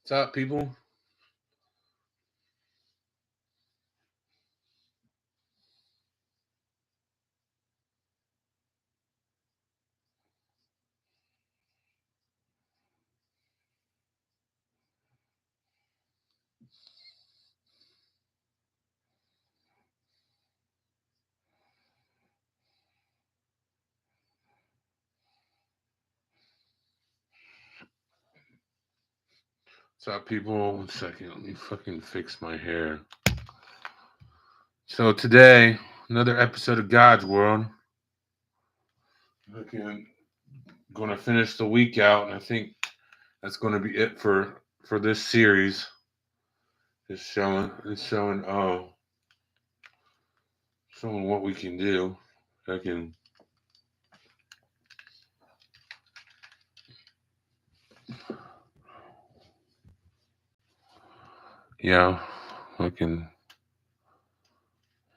What's up, people? What's up, people? 1 second. Let me fucking fix my hair. So today, another episode of God's World. Fucking gonna finish the week out, and I think that's gonna be it for this series. Just showing what we can do. Fucking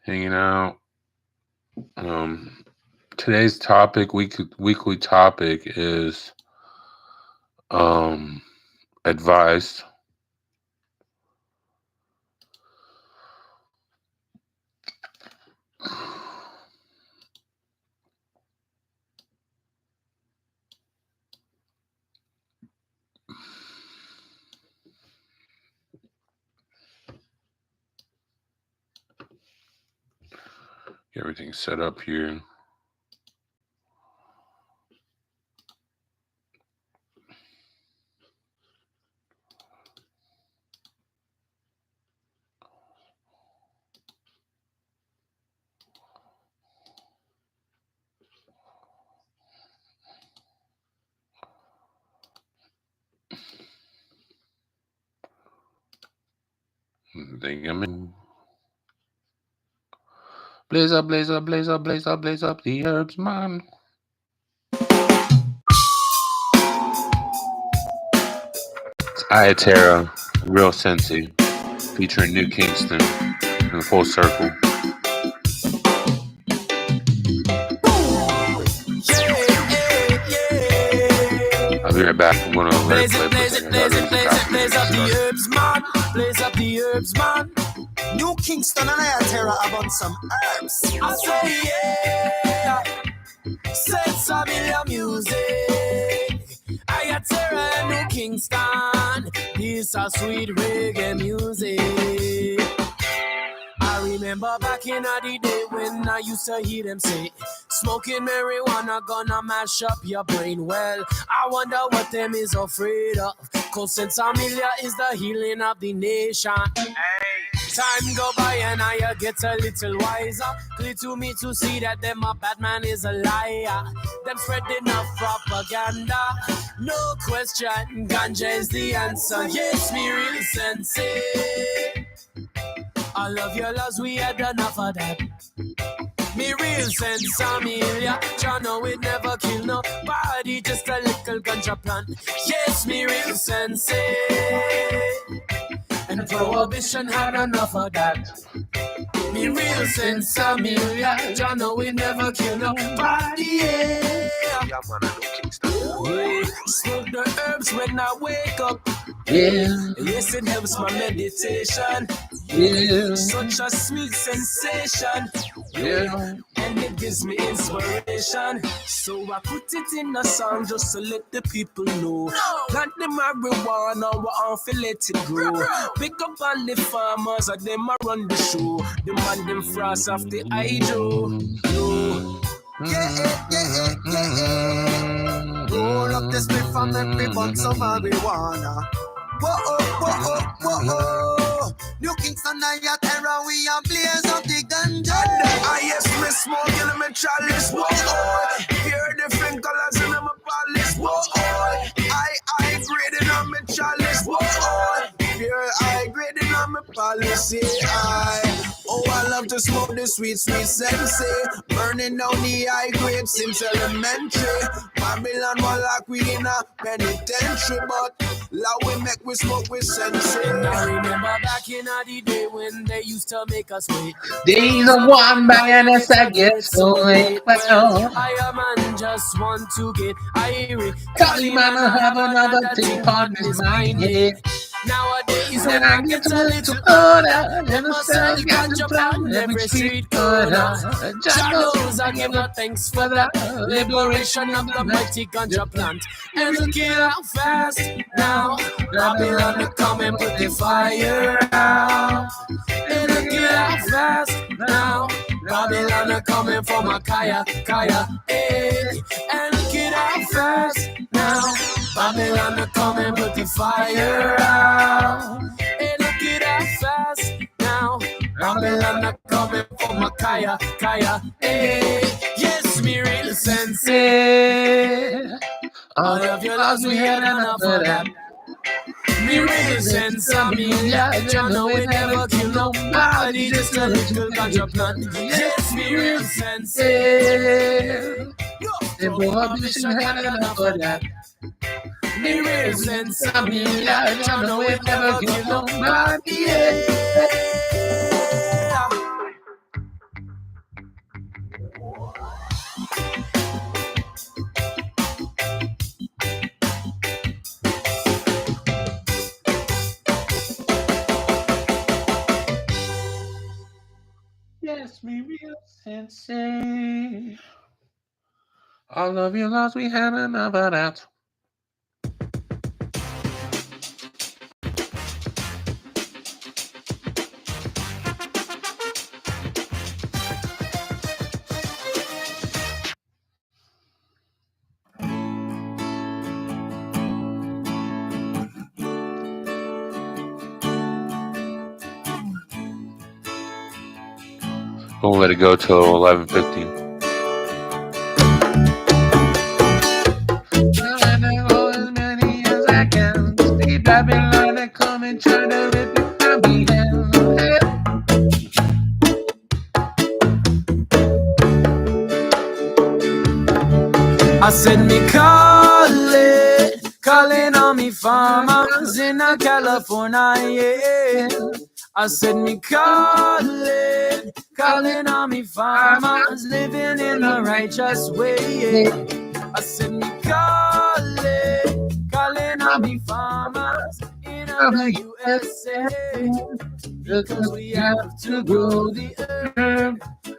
hanging out. Today's topic, weekly topic is advice. Get everything set up here. Blaze up, blaze up, blaze up, blaze up, blaze up the herbs, man. It's Iatera, Real Sensei, featuring New Kingston in Full Circle. I'll be right back. I'm gonna let it blaze up the herbs, man. Blaze up the herbs, man. New Kingston and Iatera about some herbs. I say yeah. Sensible music. Iatera and New Kingston. This a sweet reggae music. I remember back in the day when I used to hear them say, smoking marijuana gonna mash up your brain. Well, I wonder what them is afraid of. Cause Sensamilia is the healing of the nation. Hey, time go by and I get a little wiser. Clear to me to see that them a bad man is a liar. Them spreading enough propaganda. No question, ganja is the answer. Yes, me real sensei. I love your loves, we had enough of that. Me real sense, Amelia. Jah know it never kill nobody, just a little ganja plant. Yes, me real sense. And prohibition had enough of that. Me real sense, Amelia. Jah know it never kill nobody. Yeah, man, I know Kingston. Smoke the herbs when I wake up. Yeah. Yes, it helps my meditation. Yeah. Such a sweet sensation. Yeah. And it gives me inspiration. So I put it in a song just to let the people know. Plant the marijuana, we all feel let it grow. Pick up on the farmers, and them a run the show. The man them frost off the hydro. Yeah. Roll up the split from every bunch of marijuana. Whoa. New Kingston and Iatera, we are blaze up the ganja. I yes, me smoke in my chalice. Whoa, hear different colors in my palace. Whoa, I grade in my chalice. Whoa, hear I grade in my palace. I love to smoke the sweet sensei. Burning down the high grade since elementary. Babylon was like we in a penitentiary, but now we smoke with sensei. I remember back in the day when they used to make us wait. Days of one man as I get so late. Well, I man just want to get irate. Kali man have another thing on his mind. Yeah. Nowadays when I get a little older, let myself ganja plant every street corner. Jah knows I give no thanks for the liberation of the mighty ganja plant. And look at how fast now Babylon are coming with the fire out. And look at how fast now Babylon are coming for my Kaya, hey. And look at how fast now Babylon are coming with the fire out. Hey, look at how fast now Babylon are coming for my Kaya, hey. Yes, me real sensei. All of your loves we had enough of that. Me real sense of me, yeah, you know we never kill nobody, just a little ganja plant. Yes, me real sense. The prohibition had enough of that. Me real sense of me, yeah, you know we never kill nobody, yeah. Yes, me real sensei. All of your loves we had enough of that. We'll let it go till 11:15. As many as I can. See Babylon and come and try to rip it from me. I said me calling on me farmers in California, yeah. I said me calling on me farmers living in a righteous way, yeah. I said me calling on me farmers in the USA, because we have to grow the earth.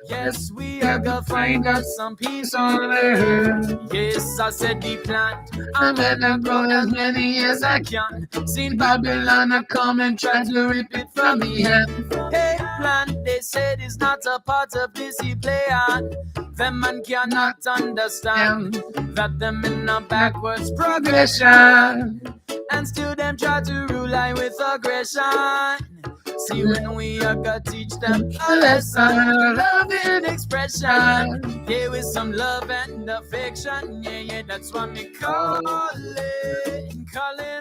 Yes, we are gonna find us some peace on earth. Yes, I said the plant, I'm gonna grow as many as I can. Seen Babylon come and try to rip it from me hand. Hey, plant, they said it's not a part of this plan. Them man cannot understand that them in a backwards progression, and still them try to rule I with aggression. See, when we are gonna teach them a lesson, love and expression, yeah, with some love and affection, yeah, that's what me calling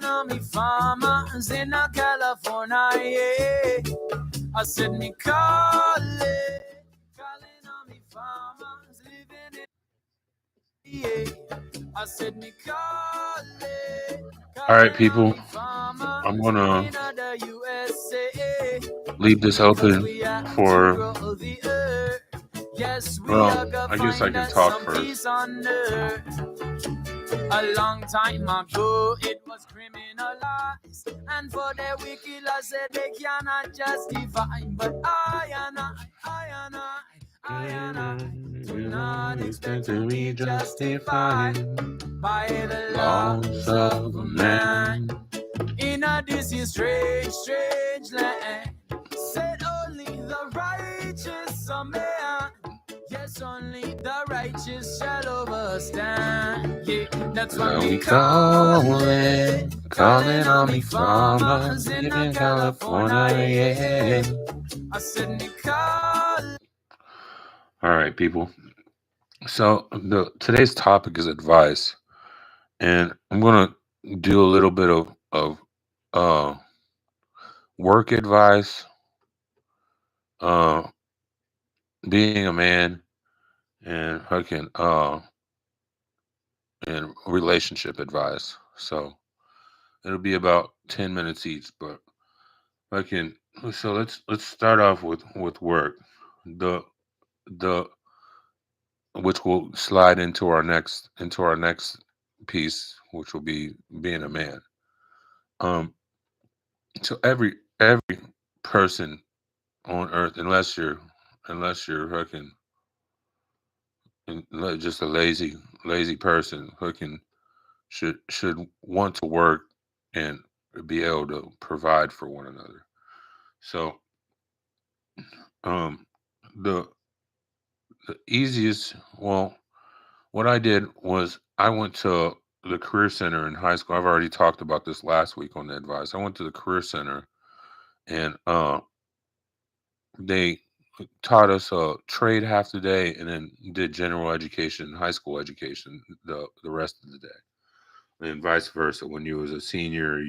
on me farmers in California, yeah. I said me calling on me farmers living in, yeah. I said me calling. All right, people. I'm gonna leave this open for. Well, I guess I can talk first. A long time ago, it was criminalized, and for the wicked, I said they cannot justify. But I do not expect to be justified by the laws of a man. In a this strange land, said only the righteous are man. Yes, only the righteous shall overstand. Yeah, that's what we calling on me farmers in California. Yeah, I said me calling. All right, people. So today's topic is advice, and I'm gonna do a little bit of work advice, being a man, and and relationship advice. So it'll be about 10 minutes each, but so let's start off with work. The which will slide into our next piece, which will be being a man. So every person on earth, unless you're hooking just a lazy person, hooking should want to work and be able to provide for one another. So um the the easiest well what I did was I went to the career center in high school. I've already talked about this last week on the advice. I went to the career center and they taught us trade half the day and then did general education, high school education the rest of the day. And vice versa. When you was a senior,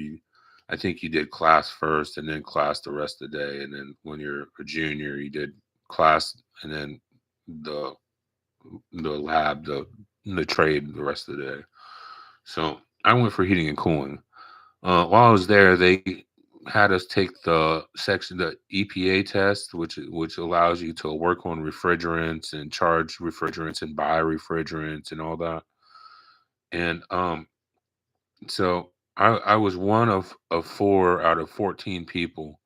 I think you did class first and then class the rest of the day. And then when you're a junior, you did class and then the the lab, the trade the rest of the day. So I went for heating and cooling. While I was there, they had us take the EPA test, which allows you to work on refrigerants and charge refrigerants and buy refrigerants and all that. And so I was one of four out of 14 people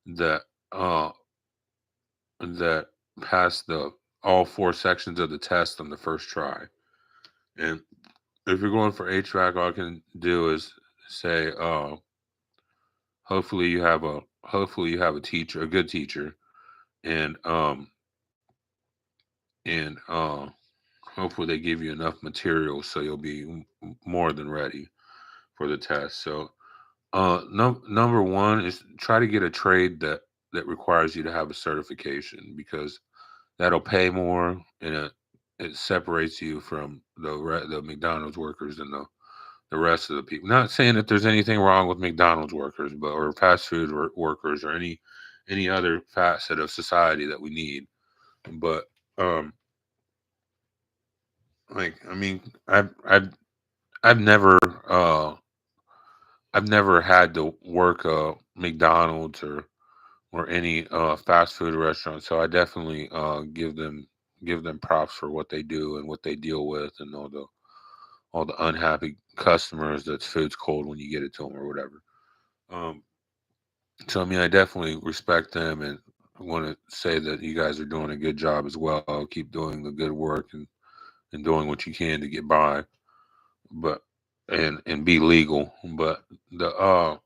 that uh that passed the all four sections of the test on the first try. And if you're going for HVAC, all I can do is say, hopefully you have a teacher, a good teacher, and and hopefully they give you enough material so you'll be more than ready for the test. So number one is try to get a trade that requires you to have a certification because that'll pay more and it separates you from the McDonald's workers and the rest of the people. Not saying that there's anything wrong with McDonald's workers, but or fast food workers or any other facet of society that we need. But um, like I mean, I've never I've never had to work McDonald's or any fast food restaurant, so I definitely give them props for what they do and what they deal with and all the unhappy customers that's food's cold when you get it to them or whatever. Um, so I mean, I definitely respect them and want to say that you guys are doing a good job as well. Keep doing the good work and doing what you can to get by, but and be legal. But the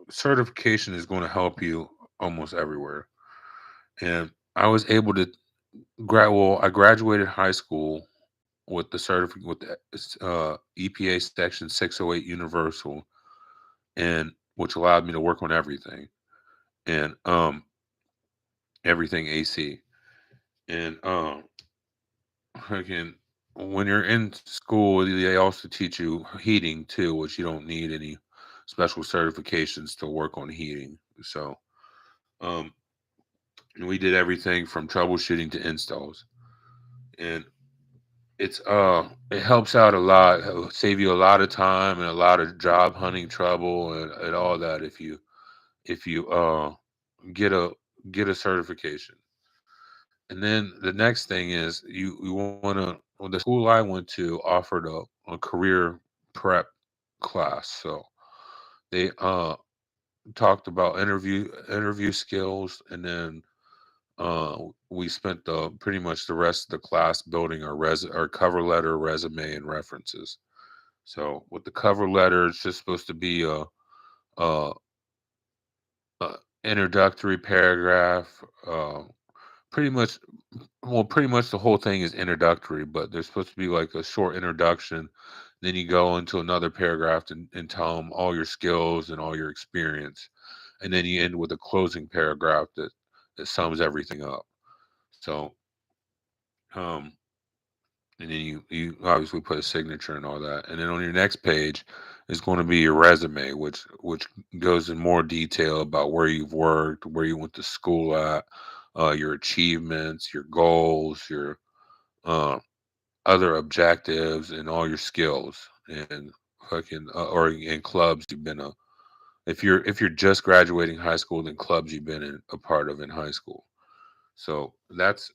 certification is going to help you almost everywhere. And I was able to I graduated high school with the certificate with the EPA Section 608 Universal, and which allowed me to work on everything and everything AC. And again, when you're in school, they also teach you heating too, which you don't need any special certifications to work on heating. So um, and we did everything from troubleshooting to installs, and it helps out a lot. It'll save you a lot of time and a lot of job hunting trouble and all that if you get a get a certification. And then the next thing is you want to well, the school I went to offered a career prep class. So they talked about interview skills, and then we spent the pretty much the rest of the class building our cover letter, resume, and references. So with the cover letter, it's just supposed to be a, a introductory paragraph. Pretty much, well, pretty much the whole thing is introductory, but there's supposed to be like a short introduction. Then you go into another paragraph and tell them all your skills and all your experience, and then you end with a closing paragraph that sums everything up. So um, and then you obviously put a signature and all that, and then on your next page is going to be your resume, which goes in more detail about where you've worked, where you went to school at, your achievements, your goals, your uh, other objectives, and all your skills and fucking or in clubs you've been if you're just graduating high school, then clubs you've been a part of in high school. So that's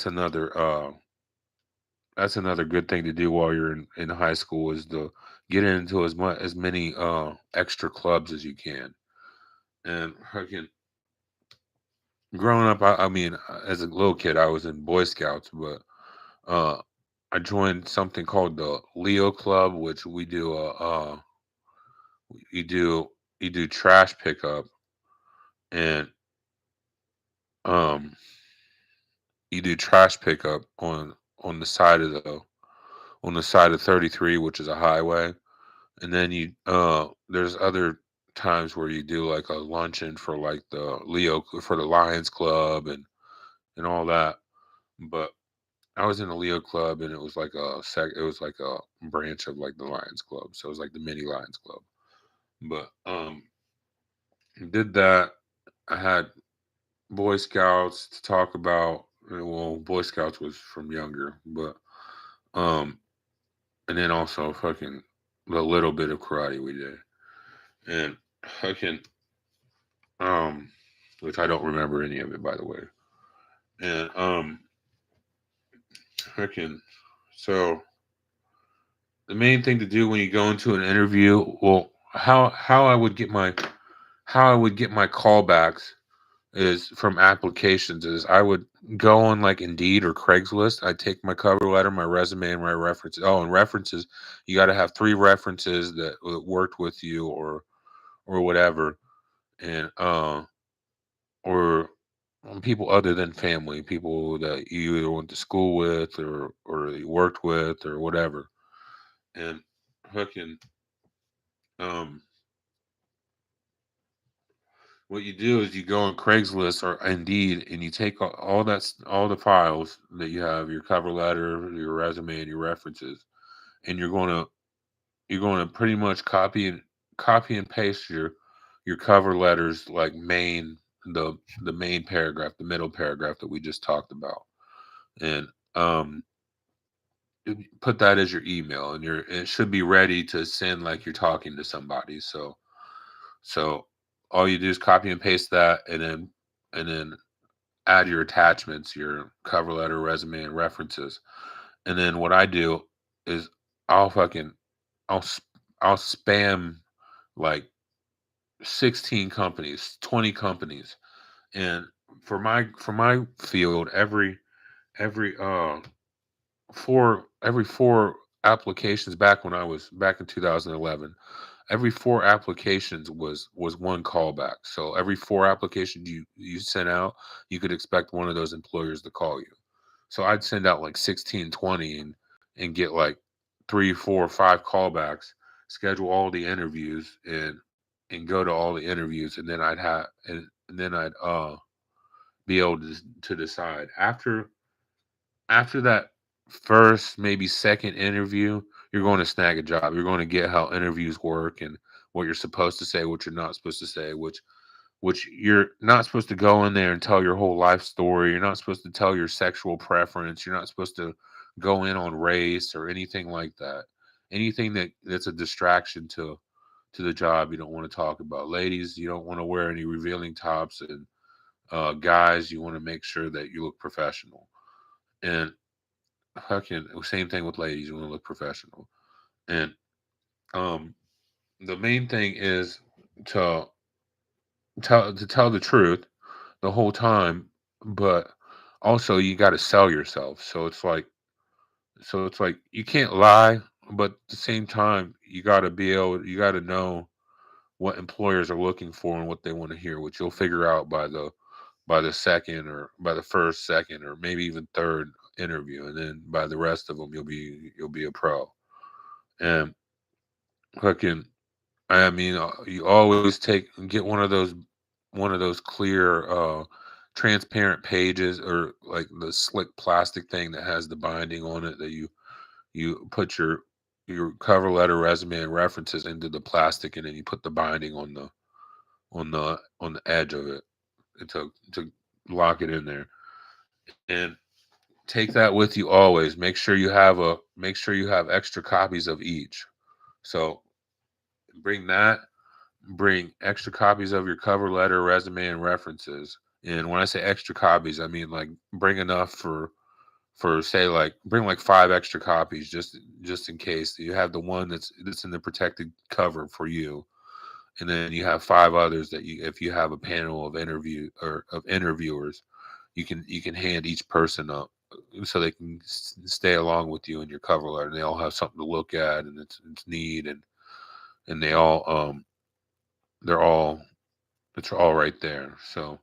another that's another good thing to do while you're in high school is to get into as many extra clubs as you can. And fucking growing up, I mean, as a little kid, I was in Boy Scouts, but uh, I joined something called the Leo Club, which we do you do you do trash pickup, and um you do trash pickup on the side of the on the side of 33, which is a highway. And then you there's other times where you do like a luncheon for like the for the Lions Club and all that. But I was in a Leo Club, and it was like it was like a branch of like the Lions Club. So it was like the mini Lions Club. But did that. I had Boy Scouts to talk about. Well, Boy Scouts was from younger, but um and then also fucking a little bit of karate we did. And fucking um which I don't remember any of it, by the way. And fucking so the main thing to do when you go into an interview, well, how I would get my how I would get my callbacks is from applications is I would go on like Indeed or Craigslist. I'd take my cover letter, my resume, and my references. Oh, and references, you got to have three references that worked with you or whatever, and or people other than family, people that you either went to school with or you worked with or whatever. And fucking um what you do is you go on Craigslist or Indeed, and you take all the files that you have, your cover letter, your resume, and your references, and you're going to pretty much copy and paste your cover letters like the main paragraph, the middle paragraph that we just talked about, and um put that as your email, and it should be ready to send like you're talking to somebody. So all you do is copy and paste that, and then add your attachments, your cover letter, resume, and references. And then what I do is I'll fucking I'll I'll spam like 16 companies, 20 companies. And for my field, every four applications back when I was back in 2011, every four applications was one callback. So every four applications you sent out, you could expect one of those employers to call you. So I'd send out like 16, 20, and get like three, four, five callbacks, schedule all the interviews, and go to all the interviews, and then and then I'd be able to decide after that first, maybe second interview, you're going to snag a job. You're going to get how interviews work and what you're supposed to say, what you're not supposed to say, which you're not supposed to go in there and tell your whole life story. You're not supposed to tell your sexual preference. You're not supposed to go in on race or anything like that. Anything that's a distraction to the job, you don't want to talk about. Ladies, you don't want to wear any revealing tops, and guys, you want to make sure that you look professional. And fucking same thing with ladies. You want to look professional. And um, the main thing is to to tell the truth the whole time, but also you got to sell yourself. So it's like you can't lie, but at the same time you got to know what employers are looking for and what they want to hear, which you'll figure out by the second or by the first, second, or maybe even third interview, and then by the rest of them you'll be a pro. And fucking, I mean, you always get one of those clear, transparent pages or like the slick plastic thing that has the binding on it that you put your cover letter, resume, and references into the plastic, and then you put the binding on the edge of it to lock it in there, and take that with you always. Make sure you have extra copies of each. So bring that bring extra copies of your cover letter, resume, and references. And when I say extra copies, I mean like bring enough for say like bring like 5 extra copies just in case. You have the one that's in the protected cover for you, and then you have 5 others that you, if you have a panel of interviewers, you can hand each person up so they can stay along with you in your cover letter, and they all have something to look at, and it's neat, and they all they're all it's all right there. So,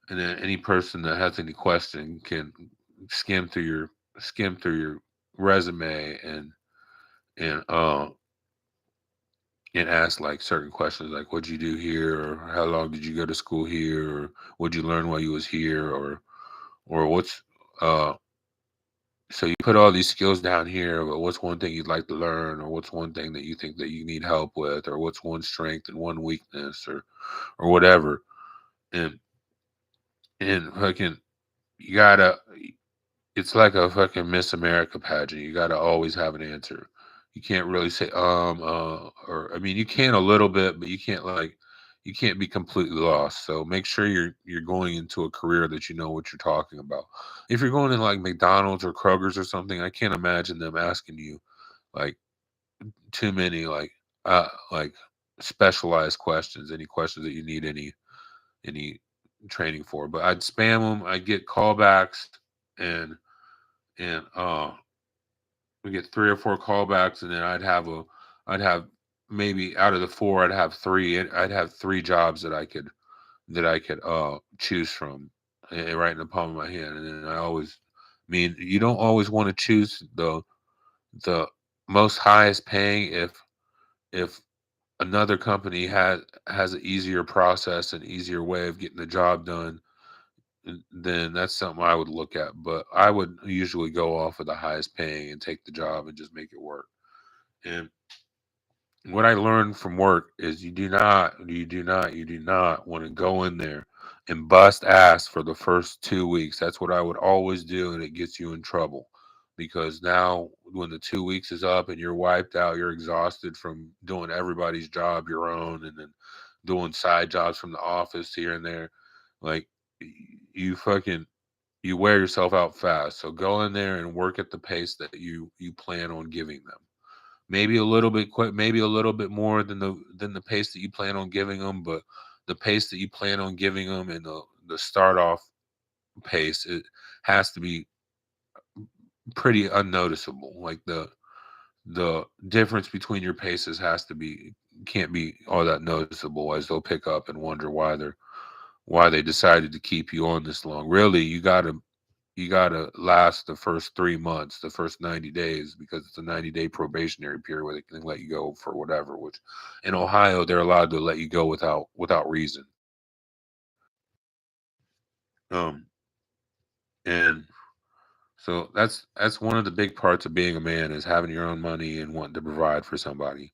and then any person that has any question can skim through your skim through your resume and and ask like certain questions like what'd you do here, or how long did you go to school here, or what'd you learn while you was here, or what's uh so you put all these skills down here, but what's one thing you'd like to learn, or what's one thing that you think that you need help with, or what's one strength and one weakness, or whatever. And and fucking you gotta it's like a fucking Miss America pageant. You gotta always have an answer. You can't really say or I mean you can a little bit, but you can't be completely lost. So make sure you're going into a career that you know what you're talking about. If you're going in like McDonald's or Kroger's or something, I can't imagine them asking you like too many like specialized questions, any questions that you need any training for. But I'd spam them, I'd get callbacks, and and we get 3 or 4 callbacks, and then I'd have maybe out of the four, I'd have 3 jobs that I could choose from, right in the palm of my hand. And then I mean, you don't always want to choose the most highest paying if another company has an easier process and easier way of getting the job done, then that's something I would look at. But I would usually go off of the highest paying and take the job and just make it work. And what I learned from work is you do not want to go in there and bust ass for the first 2 weeks. That's what I would always do, and it gets you in trouble because now when the 2 weeks is up and you're wiped out, you're exhausted from doing everybody's job your own, and then doing side jobs from the office here and there. Like you fucking you wear yourself out fast. So go in there and work at the pace that you plan on giving them. Maybe a little bit quick, maybe a little bit more than the pace that you plan on giving them, but the pace that you plan on giving them and the start off pace, it has to be pretty unnoticeable. Like the difference between your paces has to be can't be all that noticeable, as they'll pick up and wonder why they decided to keep you on this long. Really, you gotta last the first 3 months, the first 90 days, because it's a 90-day probationary period where they can let you go for whatever. Which in Ohio they're allowed to let you go without reason. Um, and so that's one of the big parts of being a man is having your own money and wanting to provide for somebody.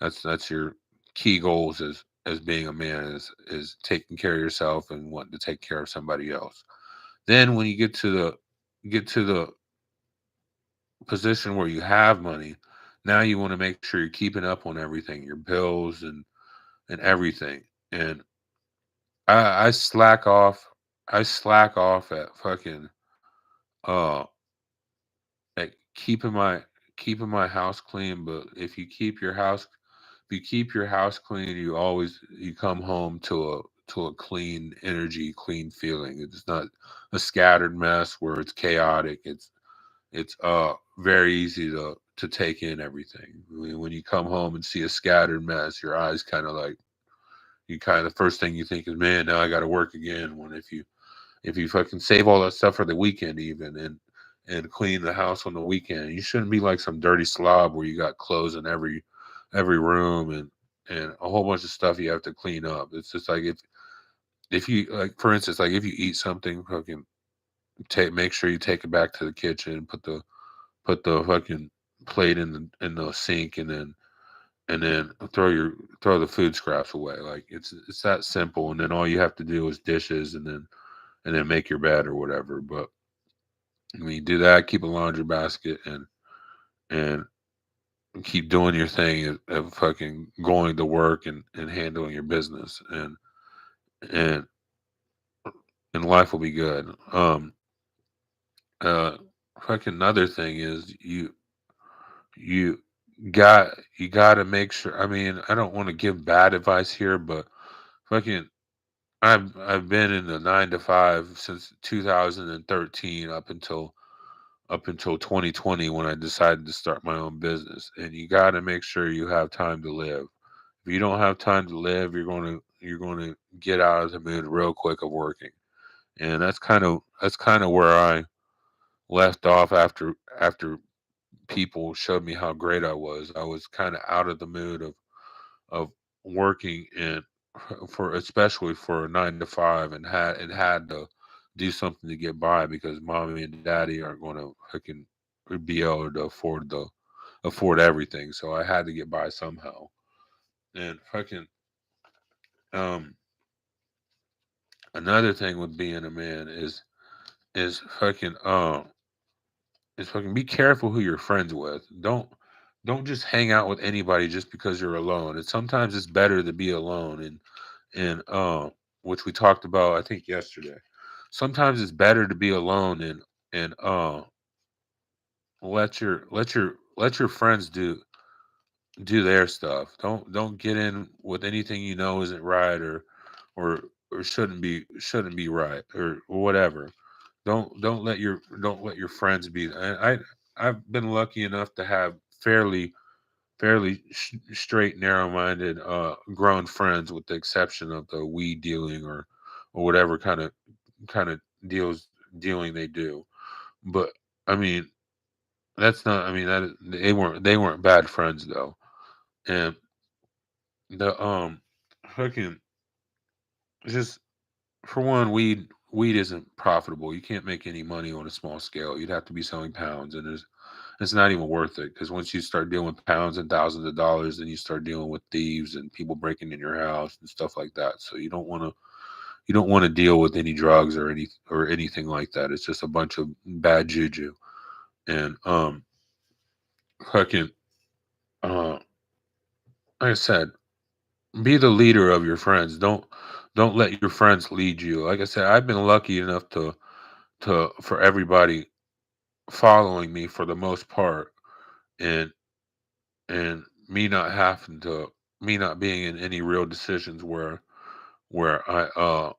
That's your key goals as being a man is taking care of yourself and wanting to take care of somebody else. Then when you get to the position where you have money, now you want to make sure you're keeping up on everything, your bills and everything. And I slack off. I slack off at fucking uh at keeping my house clean. But if you keep your house clean, you come home to a clean energy, clean feeling. It's not a scattered mess where it's chaotic. It's very easy to take in everything. When you come home and see a scattered mess, your eyes kind of like you kind of first thing you think is, man, now I got to work again. When if you fucking save all that stuff for the weekend even and clean the house on the weekend, you shouldn't be like some dirty slob where you got clothes in every room and a whole bunch of stuff you have to clean up. It's just like if you like for instance, like if you eat something, fucking take make sure you take it back to the kitchen, put the fucking plate in the sink, and then throw the food scraps away. Like it's that simple. And then all you have to do is dishes, and then make your bed or whatever. But when you do that, keep a laundry basket and keep doing your thing of fucking going to work and handling your business and and life will be good. Uh fucking another thing is you got you got to make sure. I mean, I don't want to give bad advice here, but fucking I've been in the 9 to 5 since 2013 up until 2020 when I decided to start my own business. And you got to make sure you have time to live. If you don't have time to live, you're going to get out of the mood real quick of working. And that's kind of where I left off after people showed me how great I was. I was kind of out of the mood of working and for especially for a 9 to 5 and had to do something to get by because mommy and daddy aren't going to fucking be able to afford everything. So I had to get by somehow. And fucking um another thing with being a man is fucking be careful who you're friends with. Don't just hang out with anybody just because you're alone. And sometimes it's better to be alone and which we talked about I think yesterday. Sometimes it's better to be alone and let your friends do their stuff. Don't get in with anything you know isn't right or or shouldn't be right or whatever. Don't let your friends be. I've been lucky enough to have fairly straight, narrow-minded, grown friends, with the exception of the weed dealing or whatever kind of dealing they do. But I mean, that's not. I mean, they weren't bad friends though. And the fucking just for one, weed isn't profitable. You can't make any money on a small scale. You'd have to be selling pounds, and it's not even worth it because once you start dealing with pounds and thousands of dollars, then you start dealing with thieves and people breaking in your house and stuff like that. So you don't want to deal with any drugs or anything like that. It's just a bunch of bad juju. And fucking like I said, be the leader of your friends. Don't let your friends lead you. Like I said, I've been lucky enough to for everybody following me for the most part, and and me not being in any real decisions where I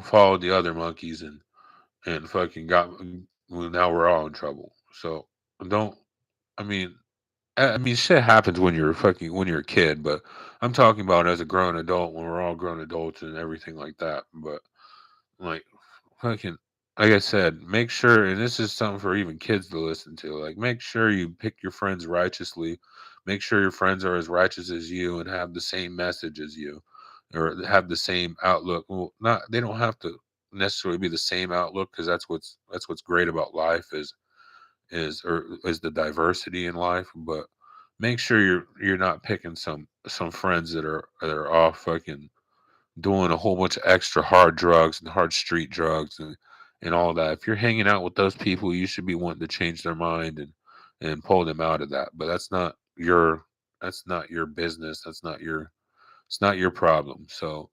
followed the other monkeys and fucking well, now we're all in trouble. So don't. I mean, I mean, shit happens when you're a kid, but I'm talking about as a grown adult when we're all grown adults and everything like that. But like fucking like I said, make sure, and this is something for even kids to listen to. Like, make sure you pick your friends righteously. Make sure your friends are as righteous as you and have the same message as you, or have the same outlook. Well, not they don't have to necessarily be the same outlook because that's what's great about life is the diversity in life. But make sure you're not picking some friends that are all fucking doing a whole bunch of extra hard drugs and hard street drugs and all that. If you're hanging out with those people, you should be wanting to change their mind and pull them out of that. But that's not your business. It's not your problem. So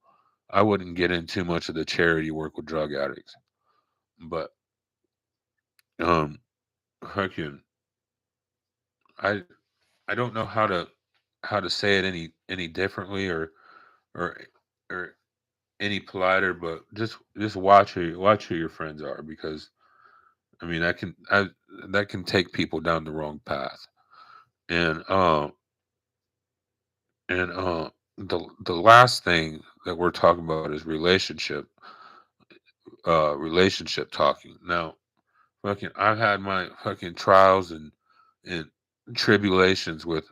I wouldn't get in too much of the charity work with drug addicts. But um fucking I I don't know how to say it any differently or or any politer, but just watch who your friends are because I mean that can take people down the wrong path. And the last thing that we're talking about is relationship talking. Now, fucking I've had my fucking trials and tribulations with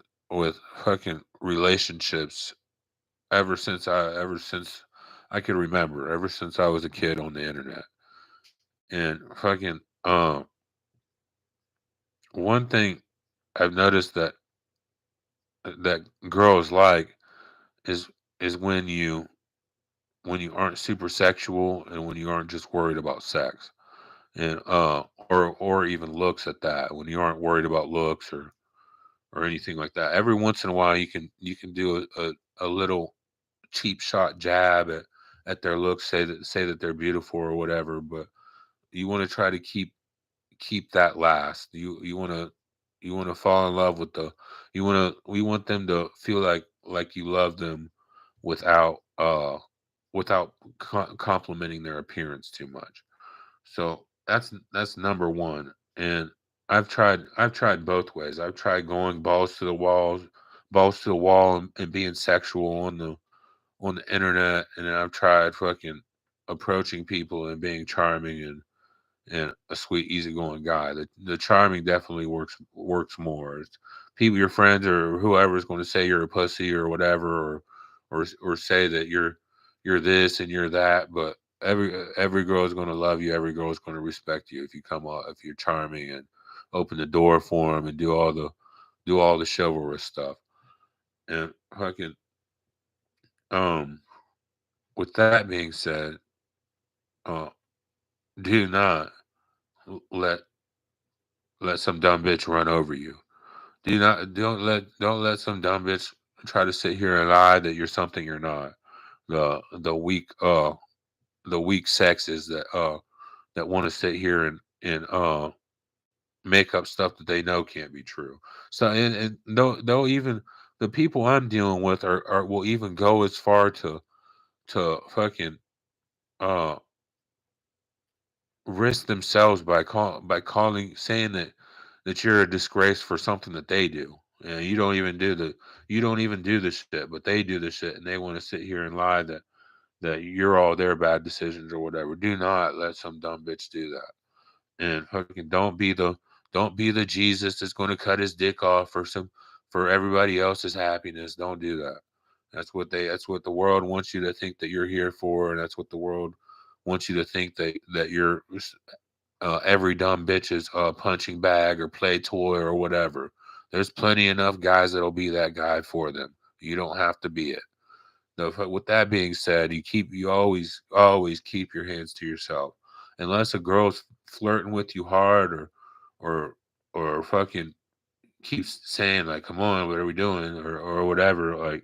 fucking relationships ever since I could remember, ever since I was a kid on the internet. And fucking one thing I've noticed that girls like is is when you aren't super sexual and when you aren't just worried about sex. And or even looks at that. When you aren't worried about looks or anything like that. Every once in a while you can do a little cheap shot jab at their looks, say that they're beautiful or whatever, but you want to try to keep that last. You want to fall in love with the we want them to feel like you love them without complimenting their appearance too much. So that's number one. And I've tried both ways. I've tried going balls to the wall and being sexual on the internet, and then I've tried fucking approaching people and being charming and a sweet, easygoing guy. The charming definitely works more. It's people, your friends or whoever is going to say you're a pussy or whatever, or say that you're this and you're that. But every girl is going to love you. Every girl is going to respect you if you come out, if you're charming and open the door for them and do all the chivalrous stuff. And fucking um, with that being said, uh, do not let some dumb bitch run over you. Don't let some dumb bitch try to sit here and lie that you're something you're not. The weak sexes that want to sit here and make up stuff that they know can't be true. So and they'll even the people I'm dealing with are will even go as far to fucking uh risk themselves by calling saying that you're a disgrace for something that they do. And you don't even do the shit, but they do the shit, and they want to sit here and lie that you're all their bad decisions or whatever. Do not let some dumb bitch do that. And fucking don't be the Jesus that's going to cut his dick off for everybody else's happiness. Don't do that. That's what the world wants you to think that you're here for, and that's what the world wants you to think that you're every dumb bitch's punching bag or play toy or whatever. There's plenty enough guys that'll be that guy for them. You don't have to be it. Now, with that being said, you always keep your hands to yourself, unless a girl's flirting with you hard or or fucking keeps saying like, "Come on, what are we doing?" or whatever. Like,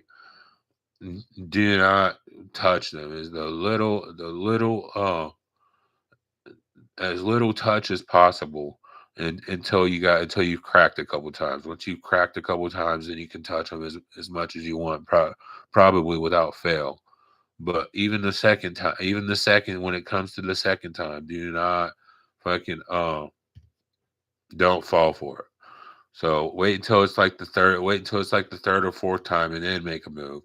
do not touch them. Is the little as little touch as possible and until you've cracked a couple times. Once you've cracked a couple times, then you can touch them as much as you want, probably without fail. But even the second when it comes to the second time, do not fucking don't fall for it. So wait until it's like the third or fourth time and then make a move.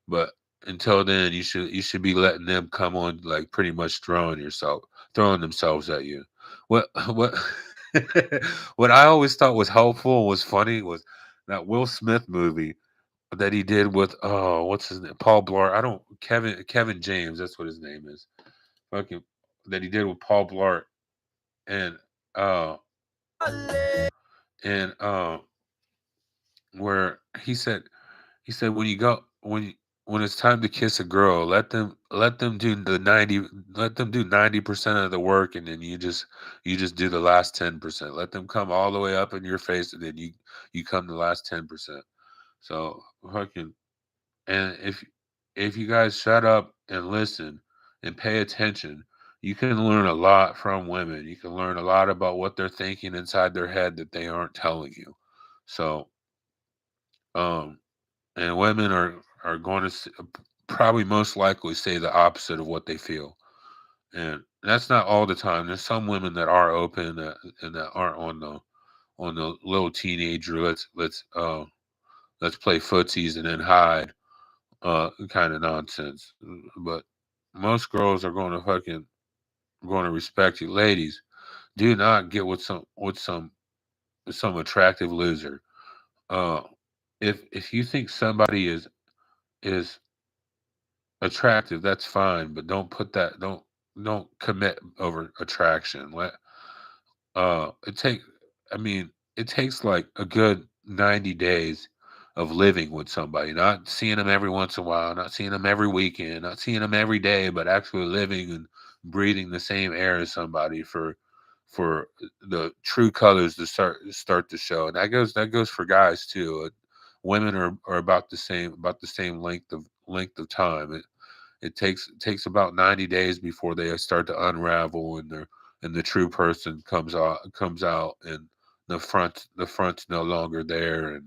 But until then, you should be letting them come on like pretty much throwing themselves at you. What what I always thought was helpful and was funny was that Will Smith movie that he did with what's his name, Paul Blart. I don't Kevin James. That's what his name is. Fucking that he did with Paul Blart and uh and where he said when it's time to kiss a girl, let them do 90% of the work, and then you just do the last 10%. Let them come all the way up in your face, and then you come the last 10%. So fucking and if you guys shut up and listen and pay attention, you can learn a lot from women. You can learn a lot about what they're thinking inside their head that they aren't telling you. So um and women are going to probably most likely say the opposite of what they feel, and that's not all the time. There's some women that are open and that aren't on the little teenager let's play footsies and then hide kind of nonsense. But most girls are going to respect you. Ladies, do not get with some attractive loser. uh if you think somebody is attractive, that's fine, but don't commit over attraction. It take I mean, it takes like a good 90 days of living with somebody, not seeing them every once in a while, not seeing them every weekend, not seeing them every day, but actually living and breathing the same air as somebody for the true colors to start to show. And that goes for guys too. Women are about the same length of time. It takes about 90 days before they start to unravel, and the true person comes out, and the front's no longer there,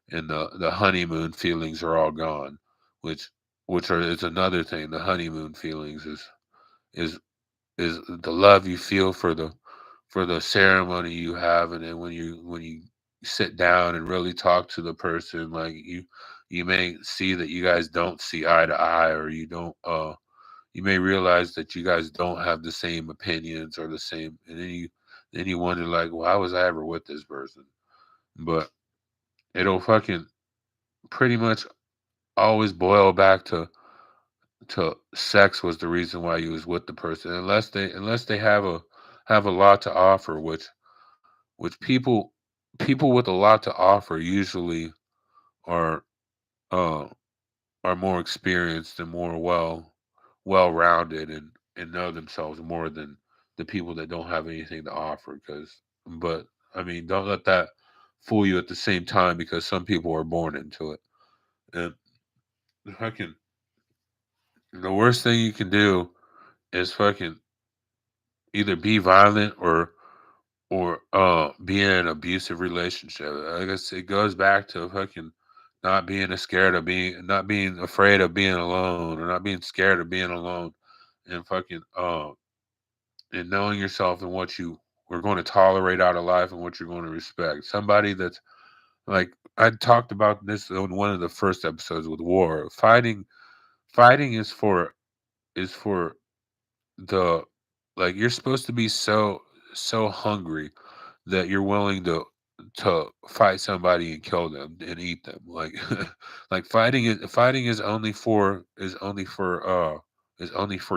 and the honeymoon feelings are all gone, which is another thing. The honeymoon feelings is is the love you feel for the ceremony you have, and then when you sit down and really talk to the person, like you may see that you guys don't see eye to eye, or you may realize that you guys don't have the same opinions or the same, and then you wonder, like, why was I ever with this person? But it'll fucking pretty much always boil back to sex was the reason why you was with the person, unless they have a lot to offer, which people with a lot to offer usually are uh are more experienced and more well rounded, and know themselves more than the people that don't have anything to offer. But I mean, don't let that fool you at the same time, because some people are born into it. And fucking the worst thing you can do is fucking either be violent or be in an abusive relationship. I guess it goes back to fucking not being afraid of being alone, or not being scared of being alone, and fucking and knowing yourself and what you are going to tolerate out of life and what you're going to respect. Somebody that's like, I talked about this on one of the first episodes with war. Fighting is for the, like, you're supposed to be so hungry that you're willing to fight somebody and kill them and eat them. Like like fighting is only for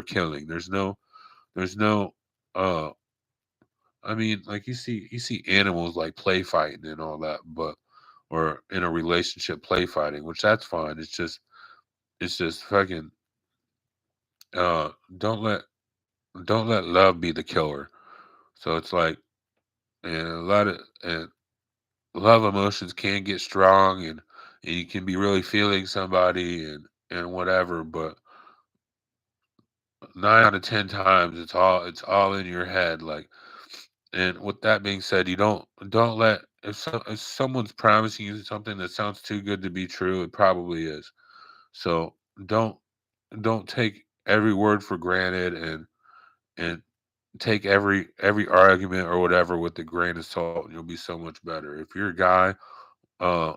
killing. There's no uh I mean, like, you see animals like play fighting and all that, but or in a relationship play fighting, which that's fine. It's just fucking uh don't let don't let love be the killer. So it's like, and a lot of and love emotions can get strong, and you can be really feeling somebody and whatever, but 9 out of 10 times it's all in your head. Like, and with that being said, you don't let, if someone's promising you something that sounds too good to be true, it probably is. So don't don't take every word for granted, and take every argument or whatever with a grain of salt, and you'll be so much better. If you're a guy, uh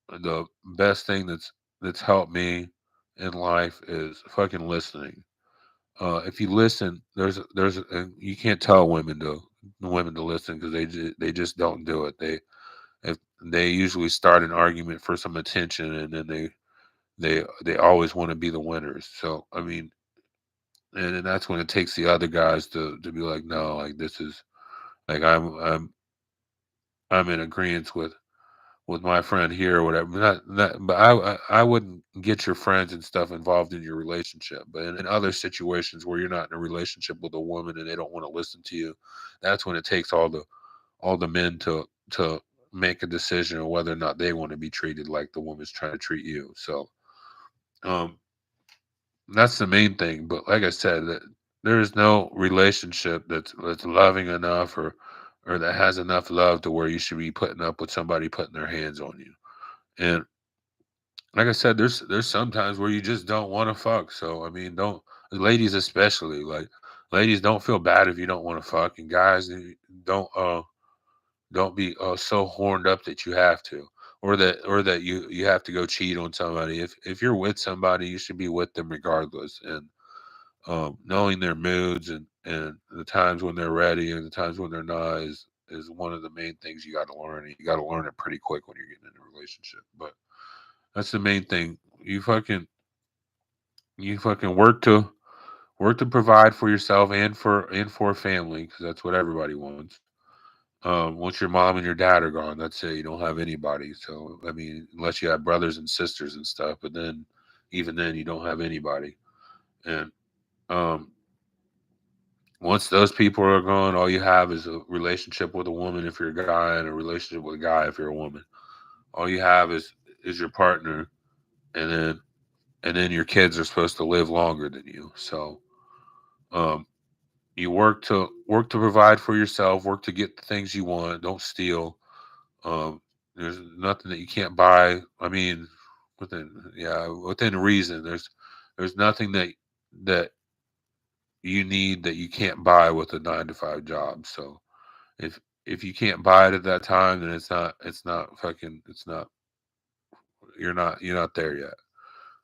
the best thing that's helped me in life is fucking listening. If you listen, and you can't tell women to listen, because they just don't do it. If they usually start an argument for some attention, and then they always want to be the winners. So I mean, and then that's when it takes the other guys to be like, no, like, this is, like, I'm in agreement with my friend here or whatever. Not, but I wouldn't get your friends and stuff involved in your relationship. But in other situations where you're not in a relationship with a woman and they don't want to listen to you, that's when it takes all the men to make a decision on whether or not they want to be treated like the woman's trying to treat you. So um that's the main thing. But like I said, that there is no relationship that's loving enough, or that has enough love to where you should be putting up with somebody putting their hands on you. And like I said, there's sometimes where you just don't want to fuck. So I mean, don't, ladies especially, like, ladies, don't feel bad if you don't want to fuck, and guys, don't don't be so horned up that you have to, or that you have to go cheat on somebody. If you're with somebody, you should be with them regardless. And knowing their moods, and the times when they're ready and the times when they're not, is one of the main things you got to learn. And you got to learn it pretty quick when you're getting in a relationship. But that's the main thing. You fucking work to provide for yourself and for family, because that's what everybody wants. Once your mom and your dad are gone, that's it. You don't have anybody. So I mean, unless you have brothers and sisters and stuff, but then even then you don't have anybody. And um, once those people are gone, all you have is a relationship with a woman if you're a guy, and a relationship with a guy if you're a woman. All you have is your partner, and then your kids are supposed to live longer than you. So um, You work to provide for yourself, work to get the things you want. Don't steal. Um, there's nothing that you can't buy. I mean, within reason. There's nothing that you need that you can't buy with a 9 to 5 job. So if you can't buy it at that time, then it's not you're not there yet.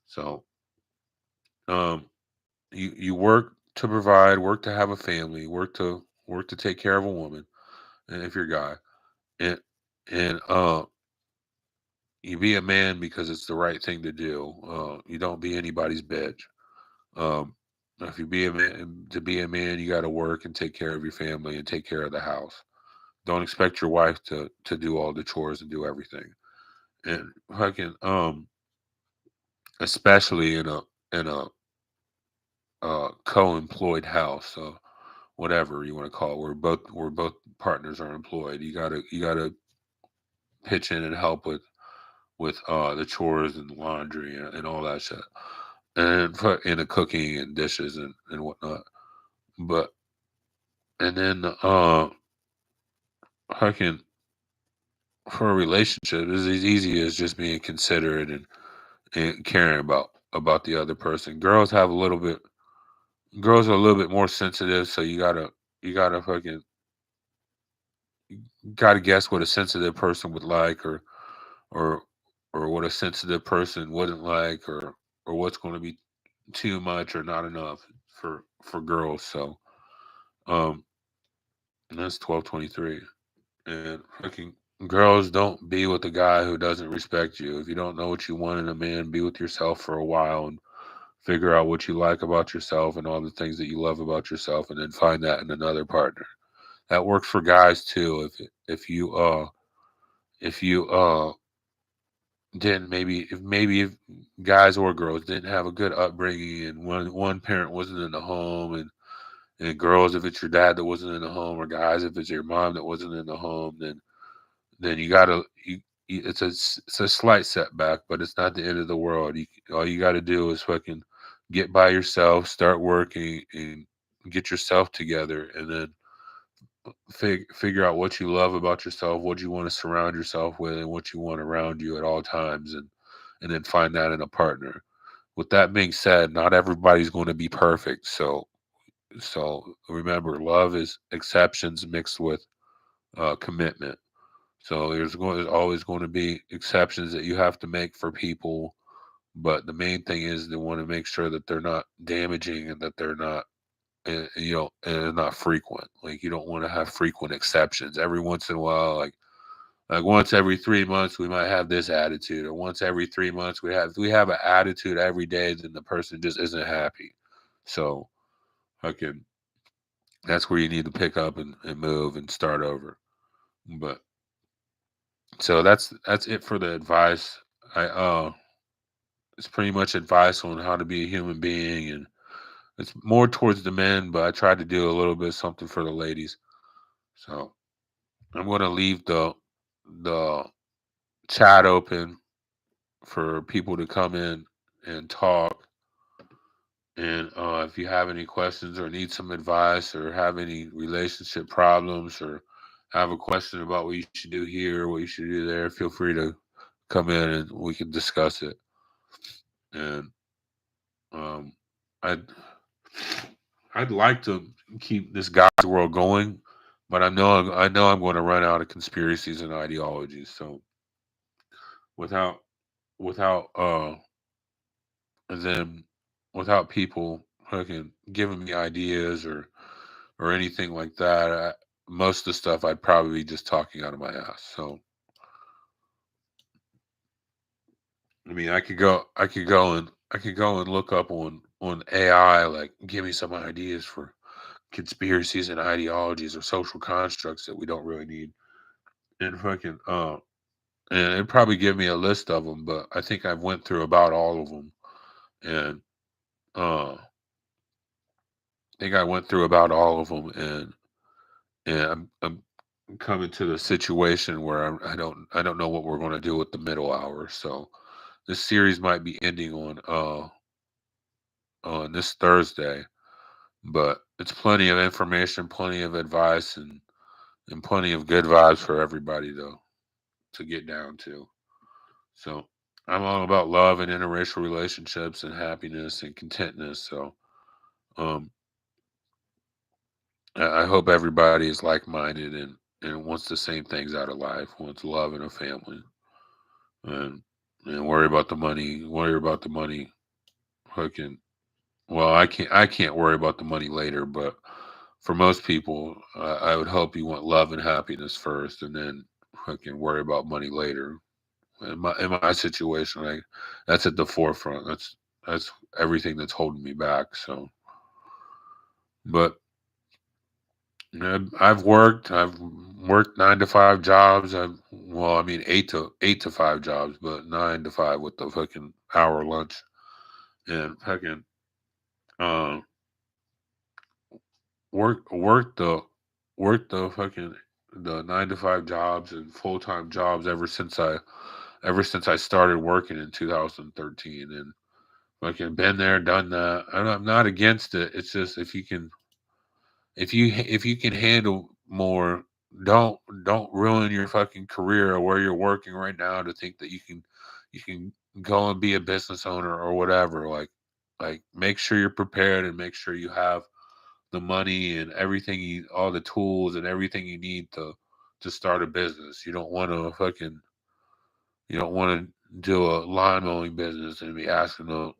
So um you work to provide, work to have a family, work to take care of a woman, and if you're a guy, and and you be a man because it's the right thing to do. You don't be anybody's bitch. Um, if you be a man, to be a man, you got to work and take care of your family and take care of the house. Don't expect your wife to do all the chores and do everything. And fucking especially in a co-employed house, so whatever you want to call it, where both partners are employed. You gotta pitch in and help with the chores and laundry and all that shit, and put in the cooking and dishes and whatnot. But and then fucking for a relationship is as easy as just being considerate and caring about the other person. Girls are a little bit more sensitive, so you gotta fucking gotta guess what a sensitive person would like, or or what a sensitive person wouldn't like, or what's going to be too much or not enough for girls. So um and that's 1223. And fucking girls, don't be with a guy who doesn't respect you. If you don't know what you want in a man, be with yourself for a while and figure out what you like about yourself and all the things that you love about yourself, and then find that in another partner. That works for guys too. If you didn't maybe if guys or girls didn't have a good upbringing, and one parent wasn't in the home, and girls if it's your dad that wasn't in the home, or guys if it's your mom that wasn't in the home, then it's a slight setback, but it's not the end of the world. All you got to do is fucking get by yourself, start working, and get yourself together, and then figure out what you love about yourself, what you want to surround yourself with, and what you want around you at all times, and then find that in a partner. With that being said, not everybody's going to be perfect, so remember, love is exceptions mixed with commitment. So there's always going to be exceptions that you have to make for people, but the main thing is they want to make sure that they're not damaging, and that they're not and not frequent. Like, you don't want to have frequent exceptions. Every once in a while, like once every 3 months we might have this attitude, or once every 3 months we have an attitude every day, then the person just isn't happy. So fucking that's where you need to pick up and move and start over. But so that's it for the advice. I It's pretty much advice on how to be a human being, and it's more towards the men, but I tried to do a little bit of something for the ladies. So I'm going to leave the chat open for people to come in and talk. And if you have any questions or need some advice, or have any relationship problems, or have a question about what you should do here, what you should do there, feel free to come in and we can discuss it. And um, I'd I'd like to keep this guy's world going, but I know I'm going to run out of conspiracies and ideologies. So without without then without people fucking giving me ideas or anything like that, most of the stuff I'd probably be just talking out of my ass. So I mean, I could go and look up on AI, like, give me some ideas for conspiracies and ideologies or social constructs that we don't really need, and fucking and it'd probably give me a list of them, but I think I've went through about all of them, and I think I went through about all of them, and I'm coming to the situation where I don't know what we're going to do with the middle hour. So this series might be ending on this Thursday, but it's plenty of information, plenty of advice, and plenty of good vibes for everybody to get down to. So I'm all about love and interracial relationships and happiness and contentness. So um, I hope everybody is like minded and wants the same things out of life, wants love and a family, and and worry about the money. Worry about the money. Fucking well, I can't worry about the money later, but for most people, I would hope you want love and happiness first, and then fucking worry about money later. In my situation, like that's at the forefront. That's everything that's holding me back. So, but I've worked 9 to 5 jobs. Well, I mean 8 to 5 jobs, but 9 to 5 with the fucking hour lunch and fucking uh work work the work the fucking the 9 to 5 jobs and full-time jobs ever since I started working in 2013 and fucking been there, done that. I'm not against it. It's just if you can handle more, don't don't ruin your fucking career or where you're working right now to think that you can go and be a business owner or whatever. Like make sure you're prepared and make sure you have the money and everything all the tools and everything you need to start a business. You don't want to do a lawn mowing business and be asking the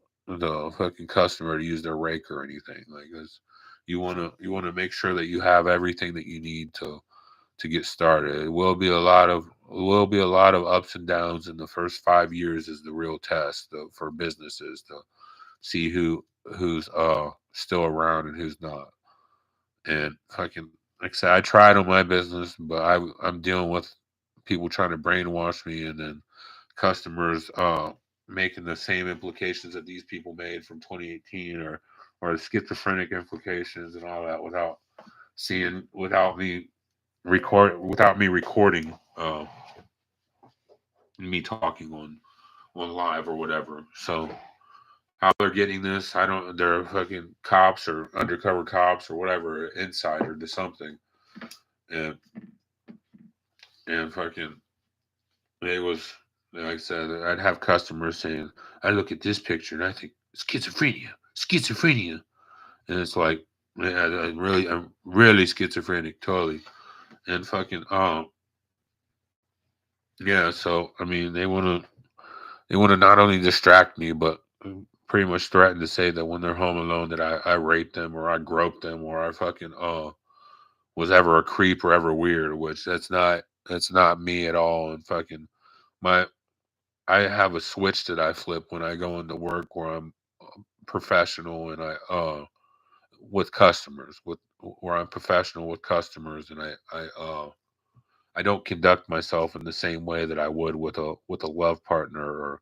fucking customer to use their rake or anything. Like this, you want to make sure that you have everything that you need to get started. It will be a lot of ups and downs in the first 5 years is the real test for businesses to see who's still around and who's not. And fucking like I said, I tried on my business, but I'm dealing with people trying to brainwash me and then customers making the same implications that these people made from 2018 or the schizophrenic implications and all that without me recording me talking on live or whatever. So how they're getting this, I don't. They're fucking cops or undercover cops or whatever, insider to something, and and fucking it was like I said. I'd have customers saying, "I look at this picture and I think schizophrenia," and it's like, yeah, I'm really schizophrenic, totally, and fucking yeah. So I mean, they want to not only distract me, but pretty much threaten to say that when they're home alone that I raped them or I groped them or I fucking was ever a creep or ever weird, which that's not me at all. And fucking my I have a switch that I flip when I go into work where I'm professional and with customers with where I'm professional with customers and I don't conduct myself in the same way that I would with a love partner or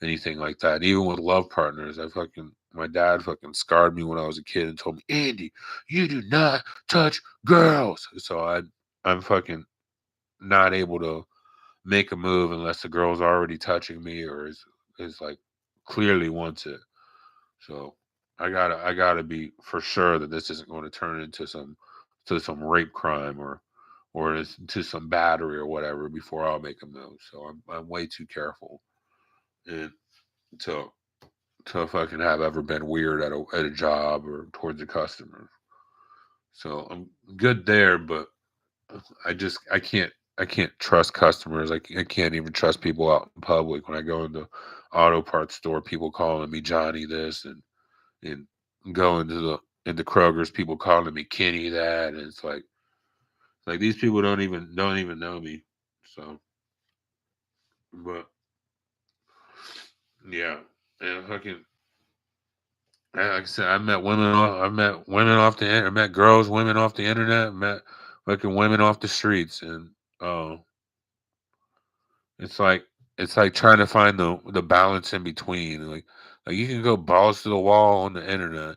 anything like that. Even with love partners, my dad fucking scarred me when I was a kid and told me, Andy, you do not touch girls. So I'm fucking not able to make a move unless the girl's already touching me or is like clearly wants it. So I gotta be for sure that this isn't going to turn into some rape crime or to some battery or whatever before I'll make a move. So I'm way too careful and to fucking have ever been weird at a job or towards a customer. So I'm good there, but I can't trust customers. I can't even trust people out in public when I go into auto parts store. People calling me Johnny this and go into Kroger's. People calling me Kenny that, and it's like these people don't even know me. So, but yeah, and fucking like I said, I met girls, women off the internet, met fucking women off the streets, and uh, it's like it's like trying to find the balance in between. Like you can go balls to the wall on the internet,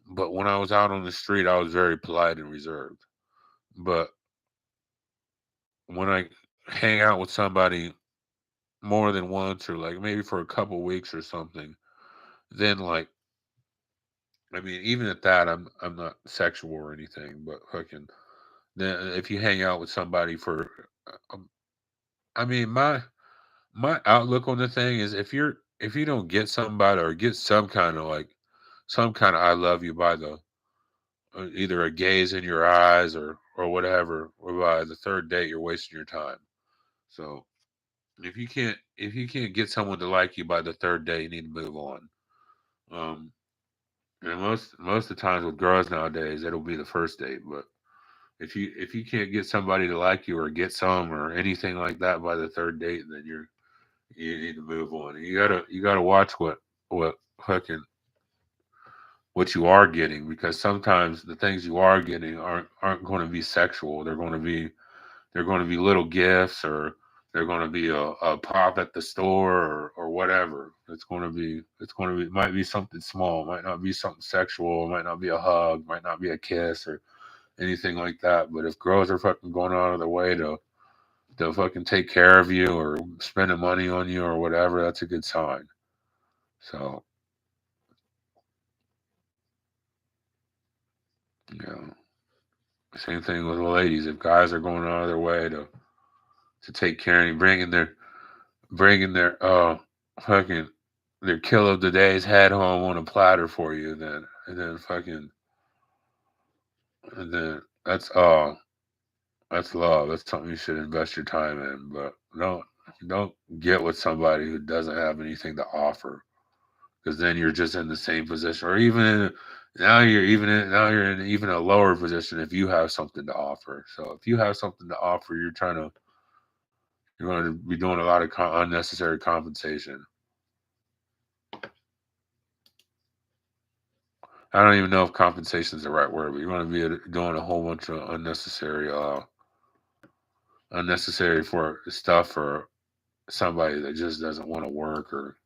but when I was out on the street, I was very polite and reserved. But when I hang out with somebody more than once, or like maybe for a couple weeks or something, then like I mean, even at that, I'm not sexual or anything, but fucking then if you hang out with somebody for, I mean, my outlook on the thing is if you don't get somebody or get some kind of like some kind of I love you by the either a gaze in your eyes or whatever, or by the third date, you're wasting your time. So if you can't get someone to like you by the third date, you need to move on. Um, and most of the times with girls nowadays, it'll be the first date. But if you can't get somebody to like you or get some or anything like that by the third date, then you need to move on. You gotta watch what fucking what you are getting, because sometimes the things you are getting aren't going to be sexual. They're going to be little gifts, or they're going to be a pop at the store, or whatever. It's going to be, might be something small, might not be something sexual, might not be a hug, might not be a kiss or anything like that. But if girls are fucking going out of their way to fucking take care of you or spending money on you or whatever, that's a good sign. So, you know, same thing with the ladies. If guys are going out of their way to take care of you, bringing their fucking their kill of the day's head home on a platter for you, then and then fucking and then that's love. That's something you should invest your time in. But don't get with somebody who doesn't have anything to offer, because then you're just in the same position, or even now you're in even a lower position if you have something to offer. So if you have something to offer, you're going to be doing a lot of unnecessary compensation. I don't even know if compensation is the right word, but you're going to be doing a whole bunch of unnecessary for stuff for somebody that just doesn't want to work. Or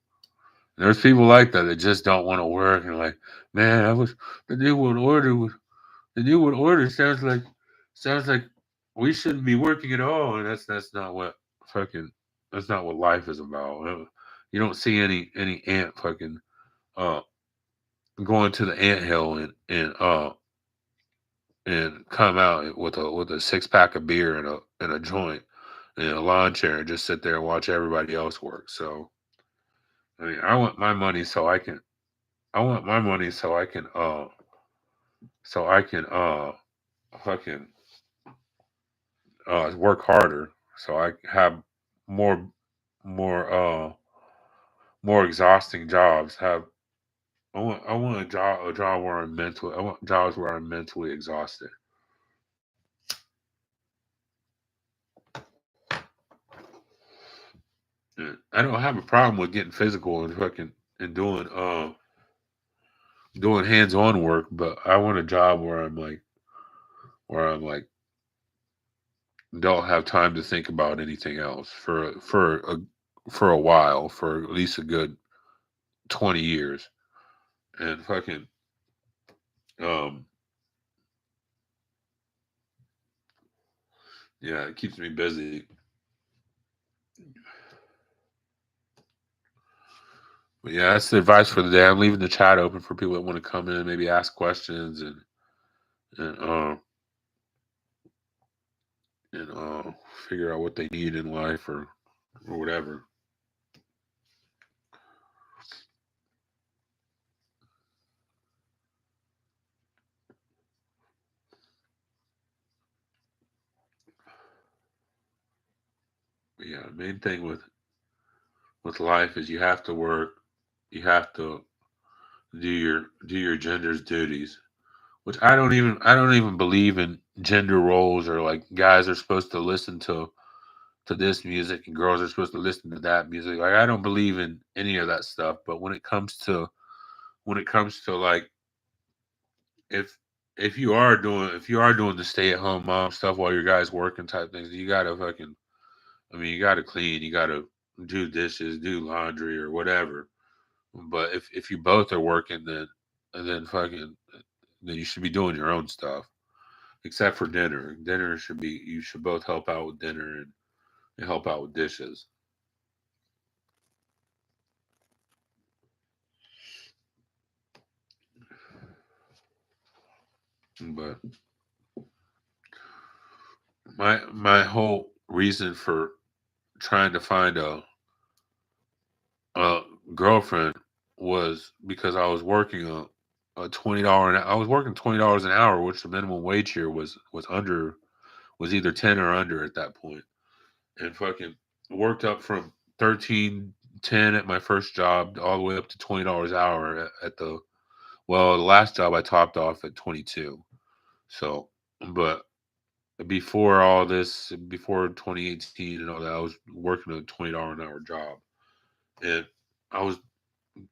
there's people like that that just don't want to work, and like, man, I was the new world order. The new world order sounds like we shouldn't be working at all, and that's not what fucking that's not what life is about. You don't see any ant fucking uh going to the ant hill and come out with a 6 pack of beer and a joint and a lawn chair and just sit there and watch everybody else work. So I mean, I want my money so I can fucking work harder, so I have more more more exhausting jobs. Have I want a job where I want jobs where I'm mentally exhausted. And I don't have a problem with getting physical and fucking and doing hands-on work, but I want a job where I'm like don't have time to think about anything else for a while, for at least a good 20 years. And fucking um yeah, it keeps me busy. But yeah, that's the advice for the day. I'm leaving the chat open for people that want to come in, maybe ask questions and and figure out what they need in life or whatever. But yeah, the main thing with life is you have to work, you have to do your gender's duties, which I don't even believe in gender roles, or like guys are supposed to listen to this music and girls are supposed to listen to that music. Like I don't believe in any of that stuff. But when it comes to like if if you are doing the stay at home mom stuff while your guys working type things, you gotta fucking I mean you gotta clean, you gotta do dishes, do laundry or whatever. But if you both are working, then fucking then you should be doing your own stuff. Except for dinner. Dinner should be you should both help out with dinner and help out with dishes. But my whole reason for trying to find a girlfriend was because I was working a $20 I was working $20 an hour, which the minimum wage here was either 10 or under at that point. And fucking worked up from 13.10 at my first job all the way up to $20 an hour at the last job I topped off at 22. So, but before all this, before 2018 and all that, I was working a $20 an hour job, and I was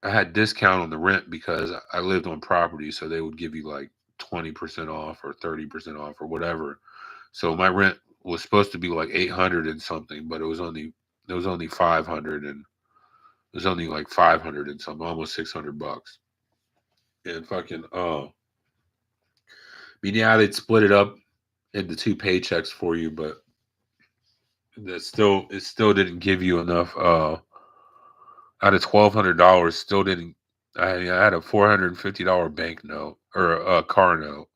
I had discount on the rent because I lived on property, so they would give you like 20% off or 30% off or whatever. So my rent was supposed to be like 800 and something, but it was only 500, and it was only like 500 and something, almost $600. And fucking I mean, yeah, they'd split it up into two paychecks for you, but it still didn't give you enough. Out of $1,200, still didn't. I had a $450 bank note or a car note,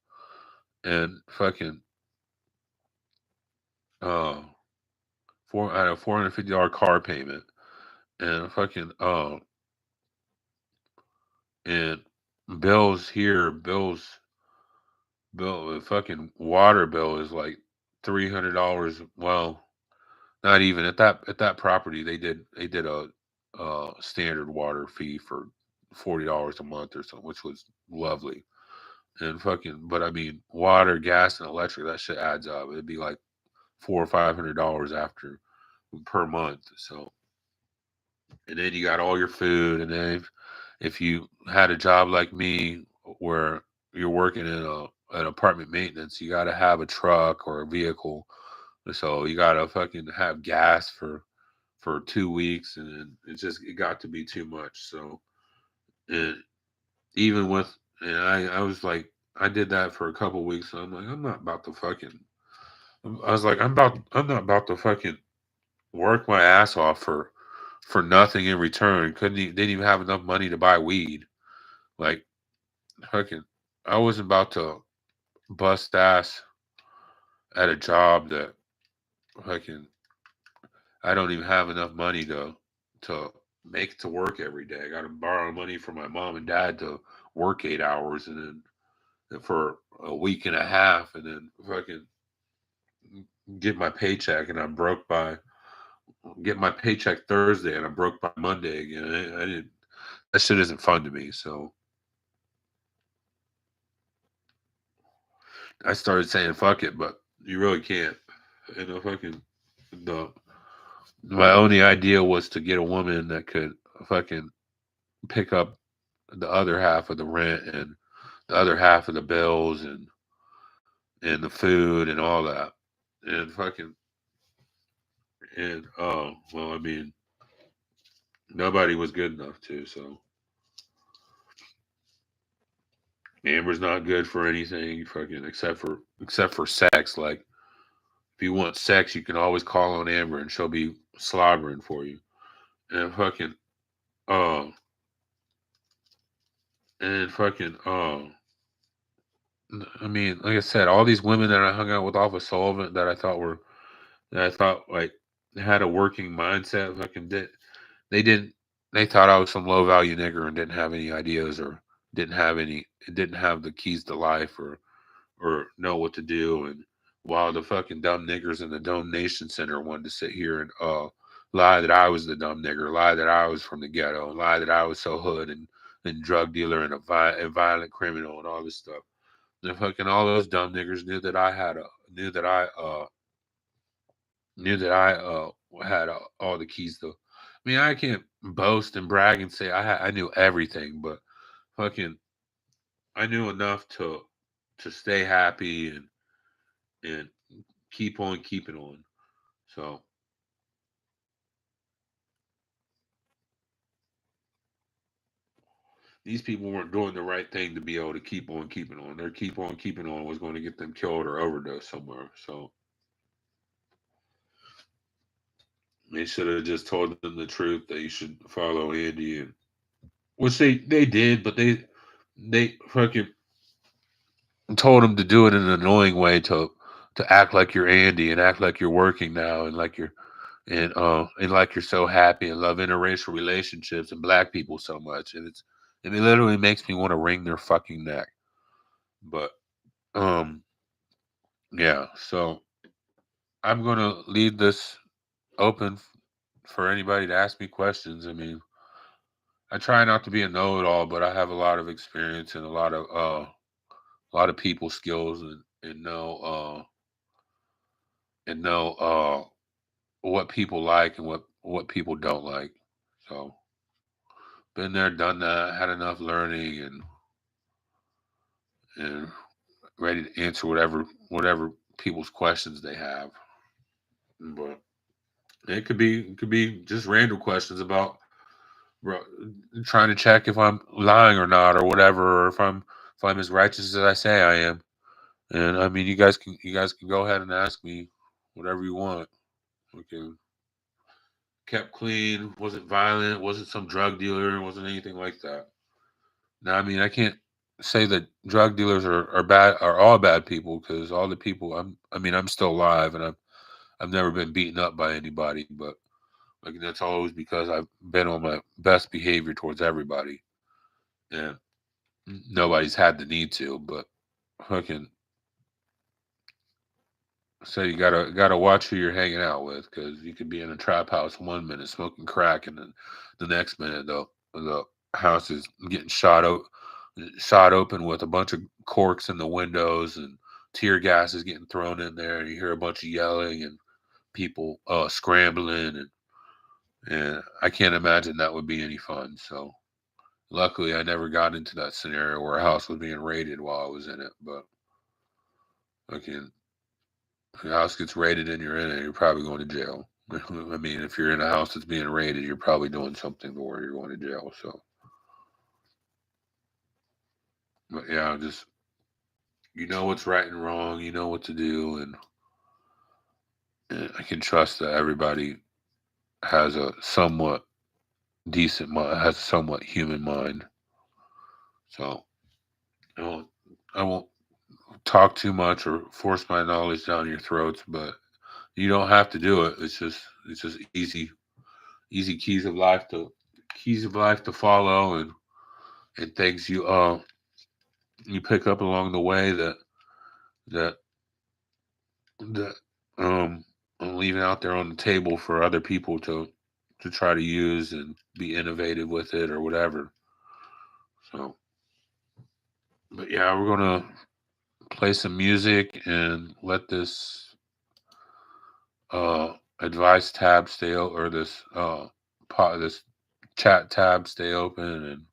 and fucking uh I had a $450 car payment, and fucking and fucking water bill is like $300. Well, not even at that property. They did a standard water fee for $40 a month or something, which was lovely. And fucking, but I mean, water, gas, and electric, that shit adds up. It'd be like $400 or $500 after per month. So, and then you got all your food, and then if you had a job like me where you're working in an apartment maintenance, you got to have a truck or a vehicle. So you got to fucking have gas for 2 weeks, and then it got to be too much. So, and even with, and I was like, I did that for a couple weeks. So I'm like, I'm not about to fucking. I was like, I'm not about to fucking work my ass off for nothing in return. Didn't even have enough money to buy weed. Like fucking, I wasn't about to bust ass at a job that fucking I don't even have enough money to make it to work every day. I got to borrow money from my mom and dad to work 8 hours, and then for a week and a half, and then fucking get my paycheck, and I'm broke by get my paycheck Thursday, and I'm broke by Monday again. I didn't. That shit isn't fun to me. So I started saying fuck it, but you really can't. Fucking the my only idea was to get a woman that could fucking pick up the other half of the rent and the other half of the bills and the food and all that. And fucking and well, I mean, nobody was good enough to. So Amber's not good for anything, fucking except for sex. Like if you want sex, you can always call on Amber and she'll be slobbering for you. And fucking uh and fucking I mean, like I said, all these women that I hung out with off of Sullivan that I thought like had a working mindset, fucking they didn't they thought I was some low value nigger and didn't have any ideas or didn't have the keys to life or know what to do. And while the fucking dumb niggers in the donation center wanted to sit here and lie that I was the dumb nigger, lie that I was from the ghetto, lie that I was so hood and drug dealer and a violent criminal and all this stuff. And fucking all those dumb niggers knew that I had all the keys to. I mean, I can't boast and brag and say I knew everything, but fucking I knew enough to stay happy and keep on keeping on. So these people weren't doing the right thing to be able to keep on keeping on. Their keep on keeping on was going to get them killed or overdose somewhere. So they should have just told them the truth that you should follow Andy, and which they did, but they fucking told them to do it in an annoying way to act like you're Andy and act like you're working now and like you're and like you're so happy and love interracial relationships and black people so much, and it literally makes me want to wring their fucking neck. But um yeah, so I'm gonna leave this open for anybody to ask me questions. I mean, I try not to be a know-it-all, but I have a lot of experience and a lot of people skills and know what people like and what people don't like. So been there, done that, had enough learning and ready to answer whatever people's questions they have. But it could be just random questions about bro, trying to check if I'm lying or not or whatever, or if I'm as righteous as I say I am. And I mean, you guys can go ahead and ask me whatever you want. Okay, kept clean, wasn't violent, wasn't some drug dealer, wasn't anything like that. Now, I mean, I can't say that drug dealers are bad are all bad people because all the people I'm still alive and I've never been beaten up by anybody, but like that's always because I've been on my best behavior towards everybody, and nobody's had the need to. But fucking so you gotta watch who you're hanging out with because you could be in a trap house 1 minute smoking crack, and then the next minute the house is getting shot open with a bunch of corks in the windows and tear gas is getting thrown in there, and you hear a bunch of yelling and people scrambling, and I can't imagine that would be any fun. So luckily, I never got into that scenario where a house was being raided while I was in it. But again, if your house gets raided and you're in it, you're probably going to jail. I mean, if you're in a house that's being raided, you're probably doing something to where you're going to jail. So, but yeah, just you know what's right and wrong, you know what to do, and I can trust that everybody has a somewhat decent mind, has a somewhat human mind. So, I won't, I won't talk too much or force my knowledge down your throats, but you don't have to do it. It's just easy keys of life to follow and things you pick up along the way that that I'm leaving out there on the table for other people to try to use and be innovative with it or whatever. So, but yeah, we're gonna play some music and let this uh advice tab or this chat tab stay open and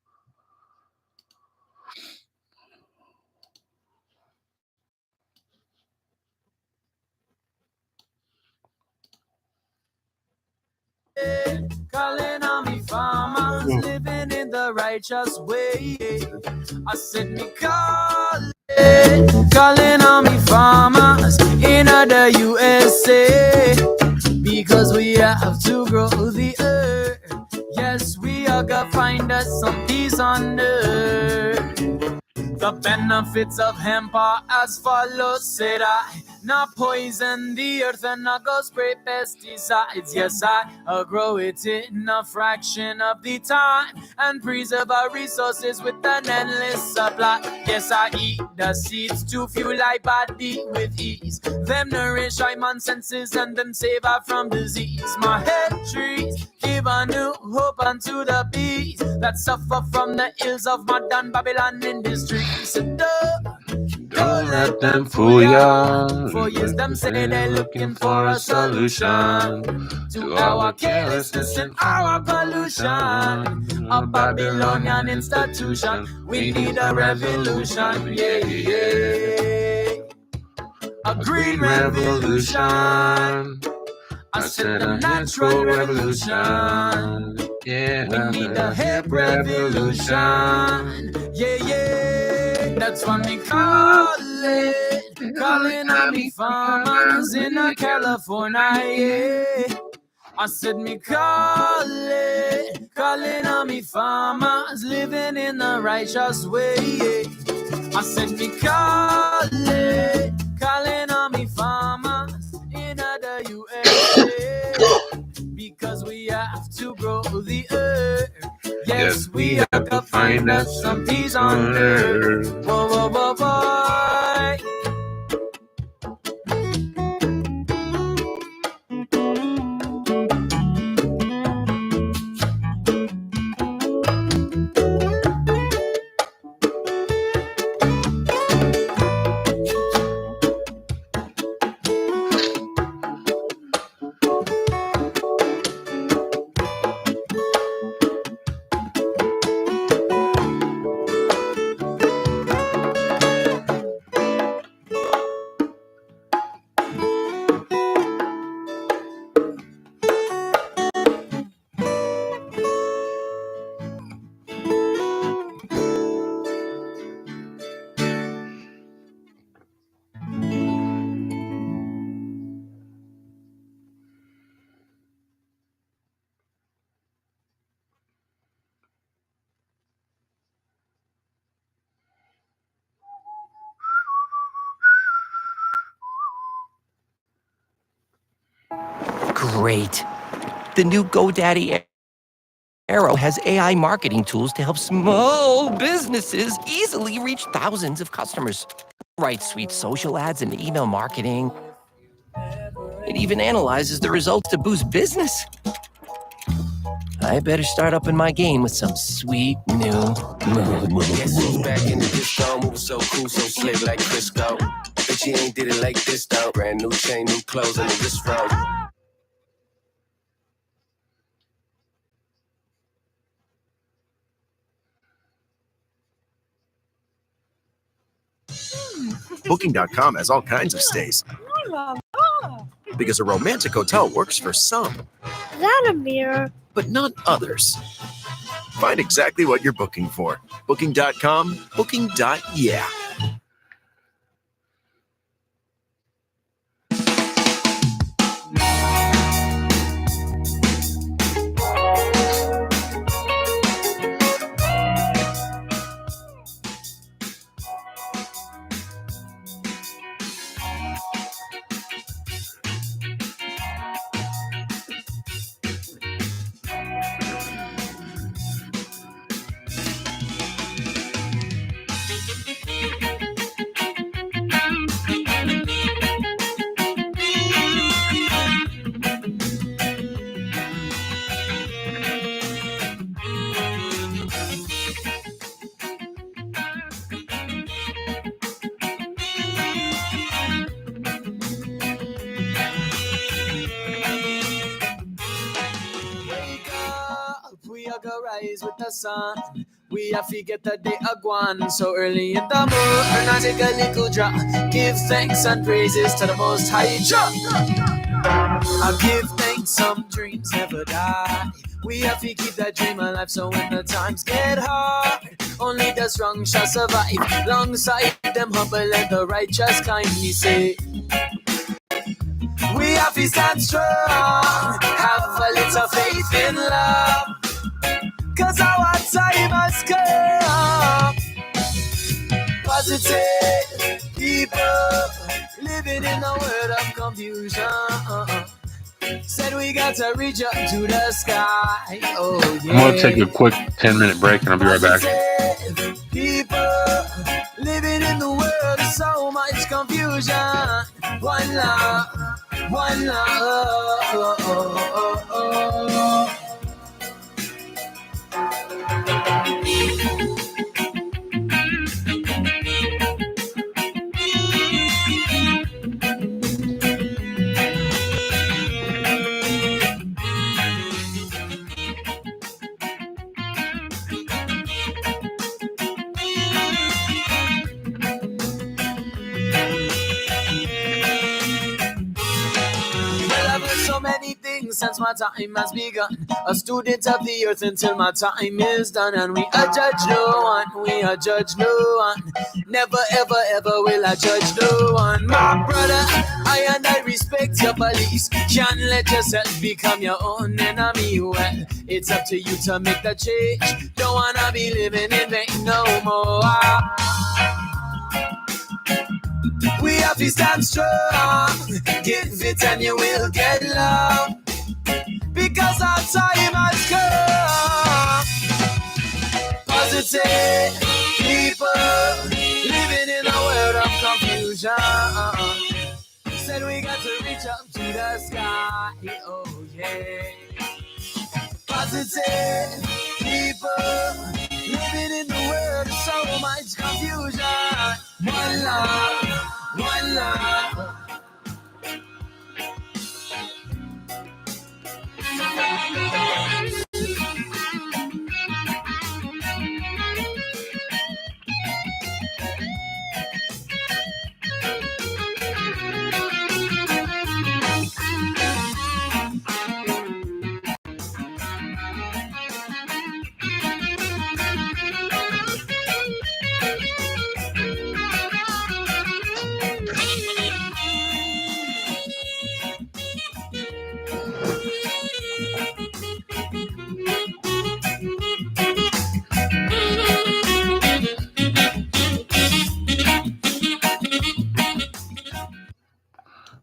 Calling on me farmers living in the righteous way. I said me calling on me farmers in the USA because we have to grow the earth. Yes, we are gonna find us some peace on earth. The benefits of hemp are as follows, said I. Not poison the earth and not go spray pesticides. Yes, I grow it in a fraction of the time and preserve our resources with an endless supply. Yes, I eat the seeds to fuel my body with ease. Them nourish my man senses and them save her from disease. My head trees give a new hope unto the bees that suffer from the ills of modern Babylon industries. So don't let them fool ya. For years them say they're looking for a solution to our carelessness and our pollution. A Babylonian institution. We need a revolution. Yeah, yeah. A green revolution. I said a natural revolution. Yeah, we need a hip revolution. Yeah, yeah. That's what me call it. Calling on me farmers in California. Yeah. I said me calling on me farmers living in the righteous way. Yeah. I said me calling on me farmers in the USA, because we have to grow the earth. Yes, we have to find us some peace on earth. Whoa, whoa, whoa, boy. Great. The new GoDaddy Arrow has AI marketing tools to help small businesses easily reach thousands of customers. Write sweet social ads and email marketing. It even analyzes the results to boost business. I better start up in my game with some sweet new mood. Guess who's back in the disco? Moving so cool, so slick like Crisco. But she ain't did it like this though. Brand new chain, new clothes, and a wrist roll. Booking.com has all kinds of stays. Because a romantic hotel works for some. Is that a mirror? But not others. Find exactly what you're booking for. Booking.com, booking.yeah. With the sun, we have to get the day a gone so early in the morning. I take a little drop, give thanks and praises to the Most High. I give thanks, some dreams never die. We have to keep that dream alive, so when the times get hard, only the strong shall survive. Alongside them humble and the righteous kindly say, we have to stand strong, have a little faith in love. 'Cause our time has come. Positive people living in a world of confusion. Said we got to reach up to the sky. Oh yeah. I'm gonna take a quick 10-minute break and I'll be right back. People living in the world of so much confusion. One love, one love. So many things since my time has begun. A student of the earth until my time is done. And we are judge no one, we are judge no one. Never ever ever will I judge no one. My brother, I and I respect your beliefs. Can't let yourself become your own enemy. Well, it's up to you to make the change. Don't wanna be living in vain no more. We have to stand strong. Give it and you will get love. Because our time has come. Positive people living in a world of confusion. Said we got to reach up to the sky. Oh yeah. Positive people living in the world of so much confusion. One love, one love.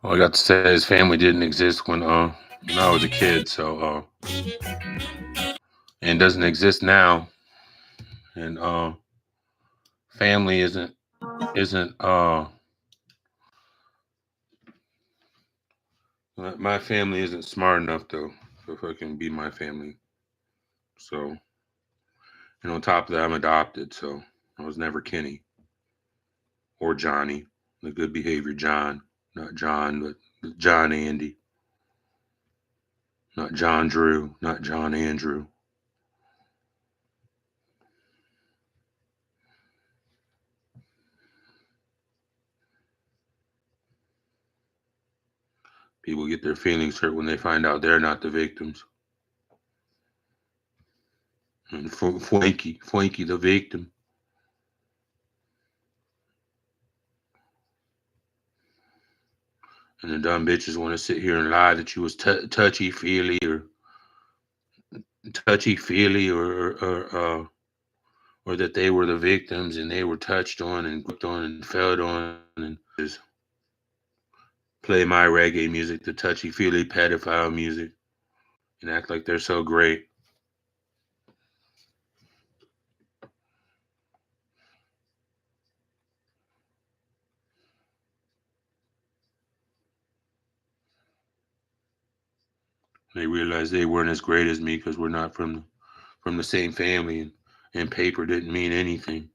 All I got to say is family didn't exist when I was a kid, so and doesn't exist now. And family isn't my family isn't smart enough though for fucking be my family. So, and on top of that, I'm adopted, so I was never Kenny or Johnny, the good behavior John, not John, but John Andy, not John Drew, not John Andrew. People get their feelings hurt when they find out they're not the victims. And Flanky the victim. And the dumb bitches want to sit here and lie that you was touchy-feely or that they were the victims and they were touched on and clicked on and fed on and just play my reggae music, the touchy-feely pedophile music, and act like they're so great. They realized they weren't as great as me because we're not from the same family, and paper didn't mean anything.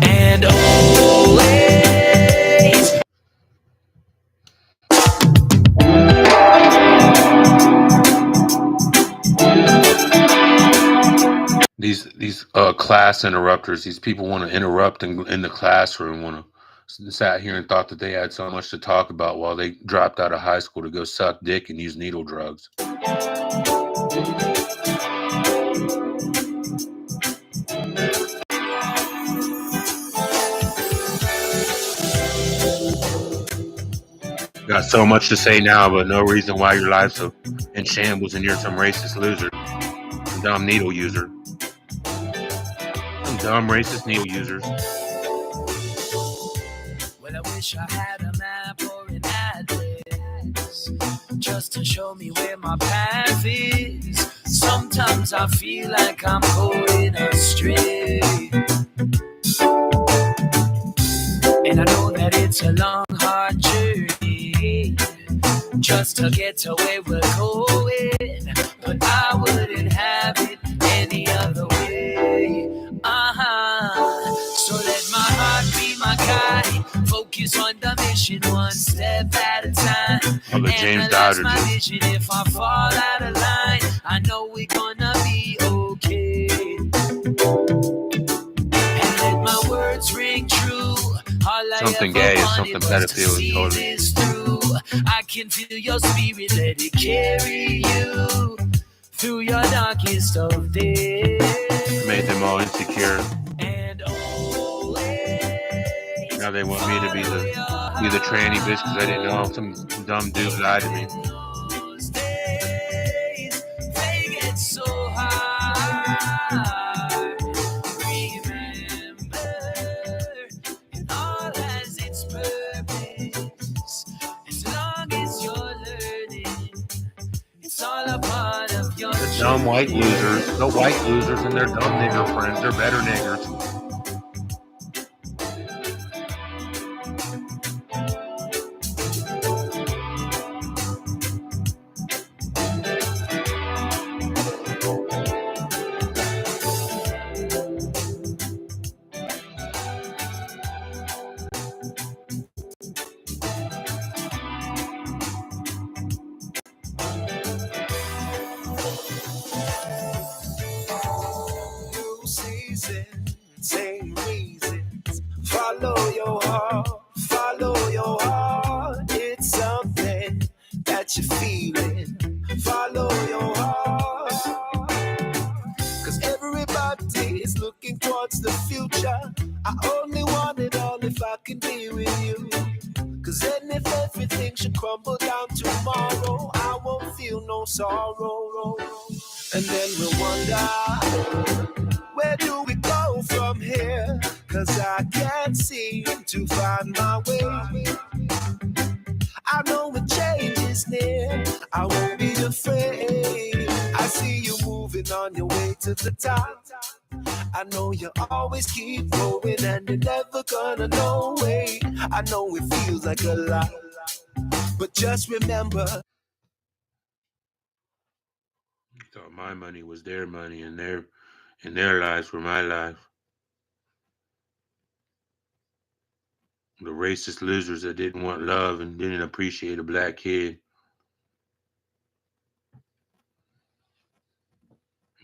And always. These class interrupters, these people want to interrupt in the classroom, want to sat here and thought that they had so much to talk about while they dropped out of high school to go suck dick and use needle drugs. Got so much to say now, but no reason why your life's so in shambles and you're some racist loser, some dumb needle user, some dumb racist needle users. Well, I wish I had a map or an address just to show me where my path is. Sometimes I feel like I'm going astray, and I know that it's a long, hard journey just to get to where we're going, but I wouldn't have the way. So let my heart be my guide. Focus on the mission, one step at a time. Oh, the James And that's Dodger my joke. vision. If I fall out of line, I know we're gonna be okay. And let my words ring true. All Something I gay ever is wanted something was to pedophile. see Totally. this through. I can feel your spirit, let it carry you through your darkest of days. Made them all insecure. And always Now they want me to be the tranny bitch because I didn't know some dumb dude lied to me. those days, they get so hard. Remember, it all has its purpose. As long as you're learning, it's all a part of your The dumb white losers. The white losers and their dumb nigger friends. They're better niggers. new season, same reasons. Follow your heart, follow your heart. It's something that you're feeling. Follow your heart. Cause everybody is looking towards the future. I only want it all if I can be with you. Cause then if everything should crumble down tomorrow, I won't feel no sorrow. And then we'll wonder, where do we go from here? Cause I can't seem to find my way. I know a change is near, I won't be afraid. I see you moving on your way to the top. I know you always keep going and you're never gonna know. Wait, I know it feels like a lot, but just remember. Thought my money was their money and their lives were my life. The racist losers that didn't want love and didn't appreciate a black kid.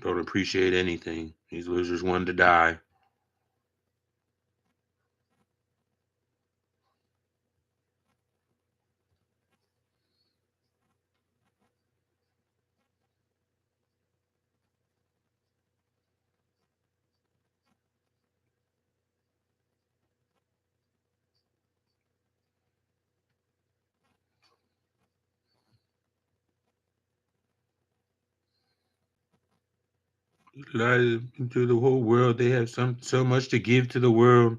Don't appreciate anything. These losers wanted to die. Lied into the whole world. They have so much to give to the world.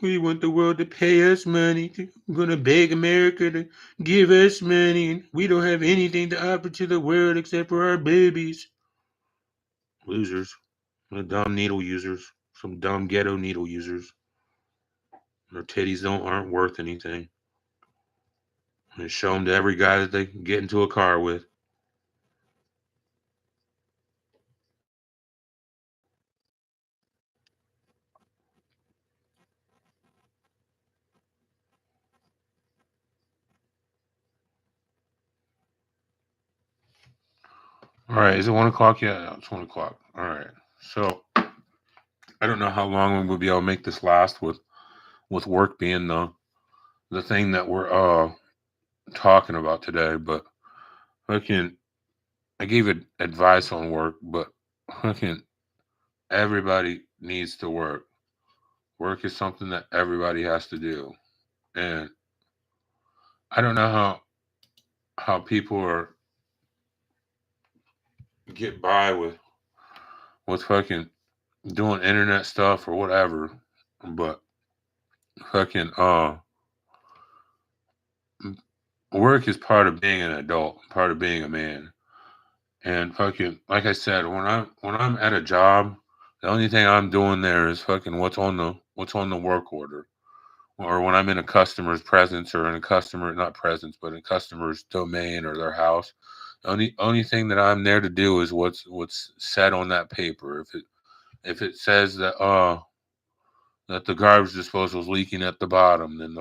We want the world to pay us money. We're going to beg America to give us money. We don't have anything to offer to the world except for our babies. Losers. The dumb needle users. Some dumb ghetto needle users. Their titties aren't worth anything. And show them to every guy that they can get into a car with. All right, is it 1 o'clock? Yeah, it's 1 o'clock. All right. So I don't know how long we'll be able to make this last with work being the thing that we're talking about today, but I gave it advice on work, but everybody needs to work. Work is something that everybody has to do. And I don't know how people are get by with fucking doing internet stuff or whatever, but work is part of being an adult, part of being a man. And like I said, when I'm at a job, the only thing I'm doing there is what's on the work order. Or when I'm in a customer's presence or in a customer, not presence, but in a customer's domain or their house, Only thing that I'm there to do is what's said on that paper. If it says that the garbage disposal is leaking at the bottom, then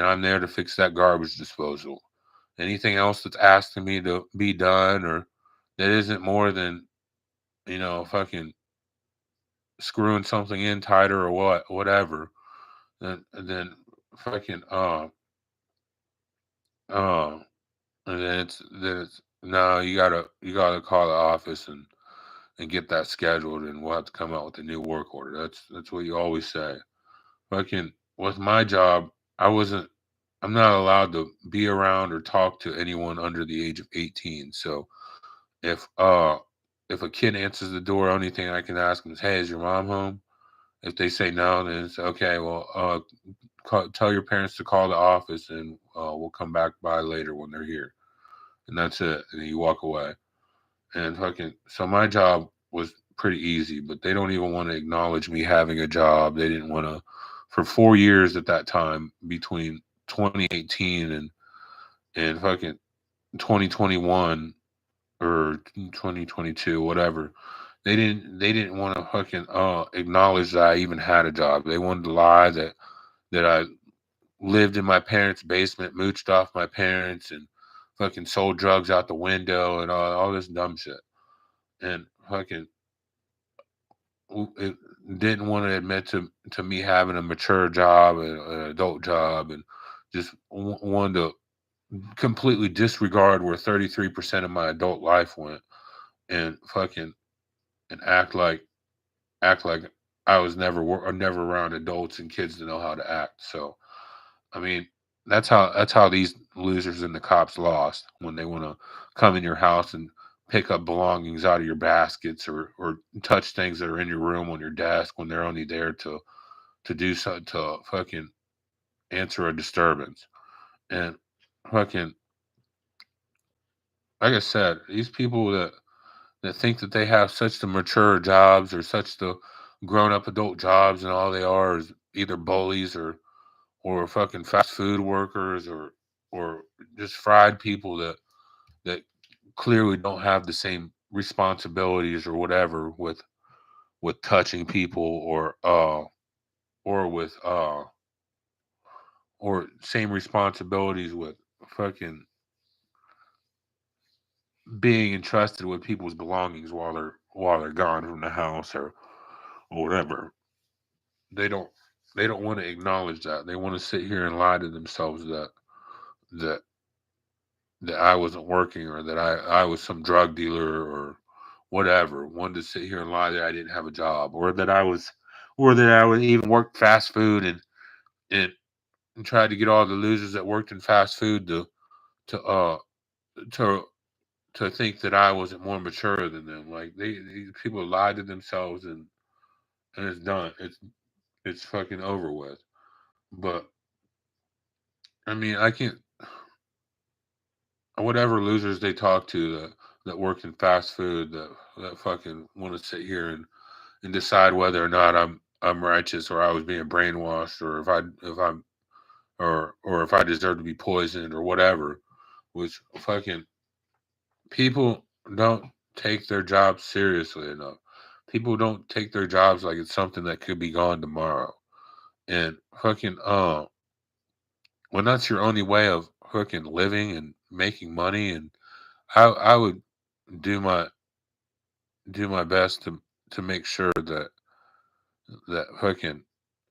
I'm there to fix that garbage disposal. Anything else that's asking me to be done or that isn't more than, fucking screwing something in tighter or whatever, then fucking uh and then it's no, you gotta call the office and get that scheduled, and we'll have to come out with a new work order. That's what you always say. Fucking with my job, I'm not allowed to be around or talk to anyone under the age of 18. So if uh if a kid answers the door, only thing I can ask them is, "Hey, is your mom home?" If they say no, then it's okay. Well, tell your parents to call the office, and we'll come back by later when they're here. And that's it. And then you walk away. And so my job was pretty easy, but they don't even want to acknowledge me having a job. They didn't want to, for 4 years at that time, between 2018 and 2021 or 2022, whatever. They didn't want to acknowledge that I even had a job. They wanted to lie that I lived in my parents' basement, mooched off my parents, and sold drugs out the window and all this dumb shit. And it didn't want to admit to me having a mature job and an adult job, and just wanted to completely disregard where 33% of my adult life went, and and act like I was never around adults and kids to know how to act. So I mean, that's how these losers and the cops lost when they want to come in your house and pick up belongings out of your baskets or touch things that are in your room on your desk when they're only there to do so to answer a disturbance. And fucking like I said, these people that think that they have such the mature jobs or such the grown up adult jobs, and all they are is either bullies or fast food workers or just fried people that clearly don't have the same responsibilities or whatever with touching people or with or same responsibilities with fucking being entrusted with people's belongings while they're gone from the house or whatever. They don't they don't want to acknowledge that. They want to sit here and lie to themselves that that I wasn't working or that I was some drug dealer or whatever. Wanted to sit here and lie that I didn't have a job or that I would even work fast food and, and tried to get all the losers that worked in fast food to to to think that I wasn't more mature than them. Like these people lied to themselves and it's done. It's fucking over with. But I mean, I can't whatever losers they talk to that work in fast food that want to sit here and decide whether or not I'm righteous or I was being brainwashed or if I'm or if I deserve to be poisoned or whatever, which people don't take their jobs seriously enough. People don't take their jobs like it's something that could be gone tomorrow. And when that's your only way of living and making money, and I would do my do my best to make sure that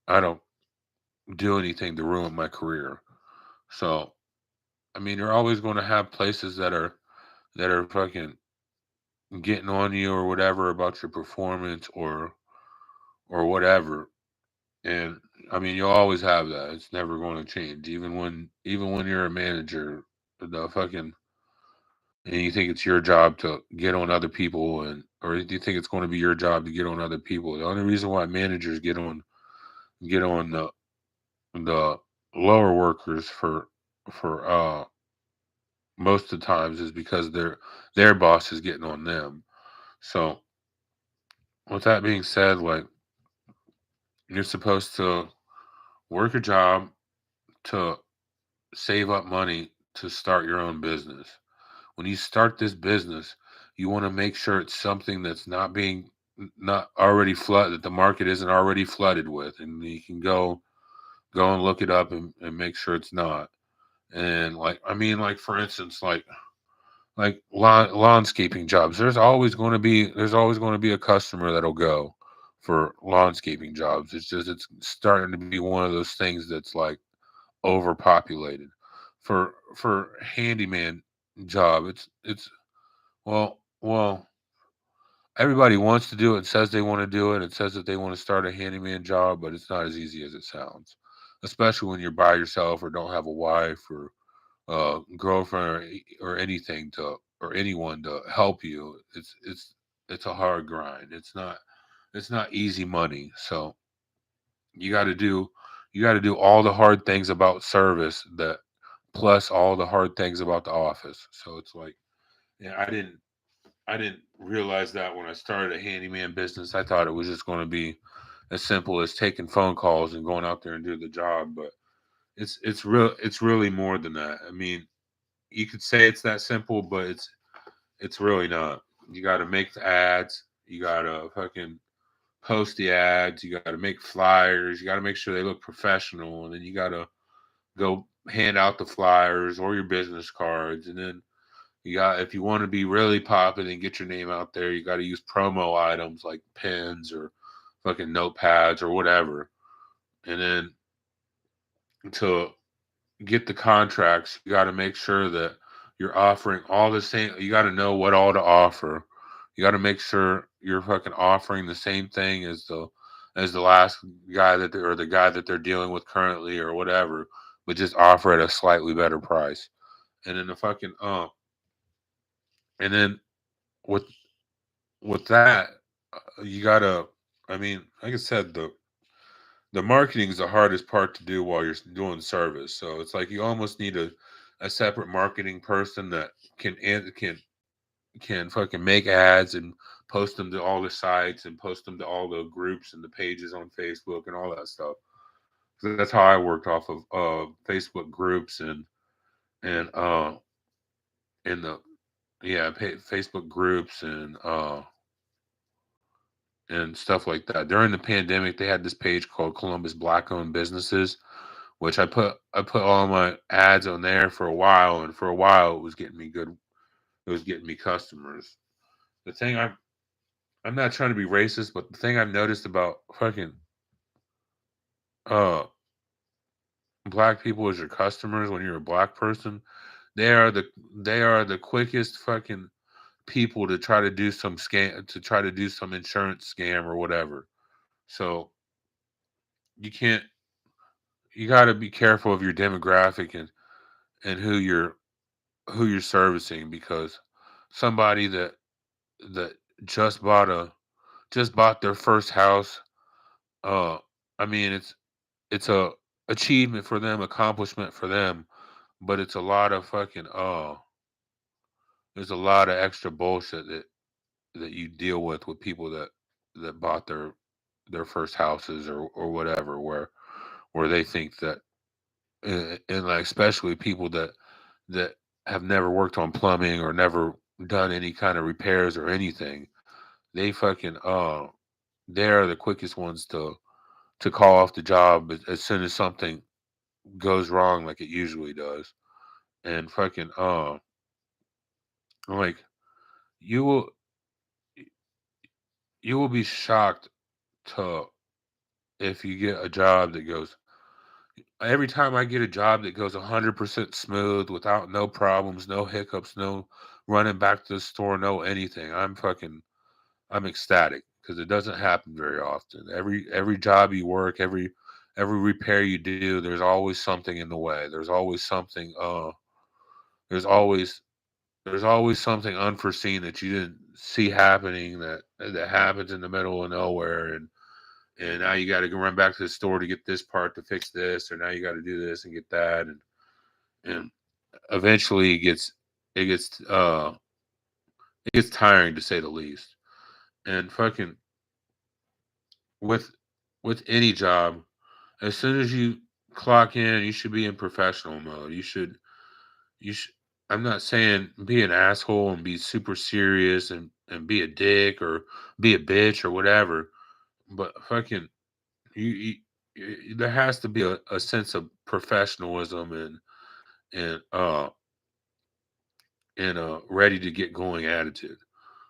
I don't do anything to ruin my career. So I mean, you're always going to have places that are getting on you or whatever about your performance or whatever. And I mean, you'll always have that. It's never going to change. Even when you're a manager, the and you think it's your job to get on other people, and or do you think it's going to be your job to get on other people? The only reason why managers get on the lower workers for most of the times is because their boss is getting on them. So with that being said, like, you're supposed to work a job to save up money to start your own business, when you start this business, you want to make sure it's something that's not already flooded, that the market isn't already flooded with, and you can go and look it up and make sure it's not. And like, I mean, like for instance, like lawnscaping jobs, there's always going to be a customer that'll go for lawnscaping jobs. It's just it's starting to be one of those things that's like overpopulated. For handyman job, it's well, everybody wants to do it and says they want to do it and says that they want to start a handyman job, but it's not as easy as it sounds, especially when you're by yourself or don't have a wife or girlfriend or anything to or anyone to help you. It's a hard grind. It's not easy money. So you got to do you got to do all the hard things about service that plus all the hard things about the office. So it's like, yeah, I didn't realize that when I started a handyman business. I thought it was just going to be as simple as taking phone calls and going out there and do the job, but it's really more than that. I mean, you could say it's that simple, but it's really not. You got to make the ads. You got to fucking post the ads. You got to make flyers. You got to make sure they look professional, and then you got to go hand out the flyers or your business cards, and then you got if you want to be really popping and get your name out there, you got to use promo items like pens or fucking notepads or whatever, and then to get the contracts, you got to make sure that you're offering all the same. You got to know what all to offer. You got to make sure you're fucking offering the same thing as the last guy or the guy that they're dealing with currently or whatever, but just offer at a slightly better price. And then the fucking and then with that, you gotta. I mean, like I said, the marketing is the hardest part to do while you're doing service. So it's like you almost need a separate marketing person that can fucking make ads and post them to all the sites and post them to all the groups and the pages on Facebook and all that stuff. So that's how I worked off of Facebook groups and in the Facebook groups and stuff like that. During the pandemic, they had this page called Columbus Black Owned Businesses, which I put all my ads on there for a while, and for a while it was getting me good. It was getting me customers. The thing I'm not trying to be racist, but the thing I've noticed about fucking uh black people as your customers when you're a black person, they are the quickest fucking people to try to do some scam to try to do some insurance scam or whatever. So you can't you got to be careful of your demographic and who you're servicing because somebody that just bought a just bought their first house, uh I mean it's a achievement for them, accomplishment for them, but it's a lot of fucking there's a lot of extra bullshit that you deal with people that bought their first houses or whatever where they think that and like especially people that have never worked on plumbing or never done any kind of repairs or anything, they fucking they're the quickest ones to call off the job as soon as something goes wrong like it usually does. And fucking like you will you will be shocked to if you get a job that goes every time I get a job that goes 100% smooth without no problems, no hiccups, no running back to the store, no anything. I'm ecstatic because it doesn't happen very often. Every job you work, every repair you do, there's always something in the way. There's always there's always something unforeseen that you didn't see happening that happens in the middle of nowhere and now you got to go run back to the store to get this part to fix this or now you got to do this and get that and eventually it gets it gets tiring to say the least. And fucking with any job, as soon as you clock in, you should be in professional mode. You should I'm not saying be an asshole and be super serious and be a dick or be a bitch or whatever, but fucking you, there has to be a sense of professionalism and and a ready to get going attitude.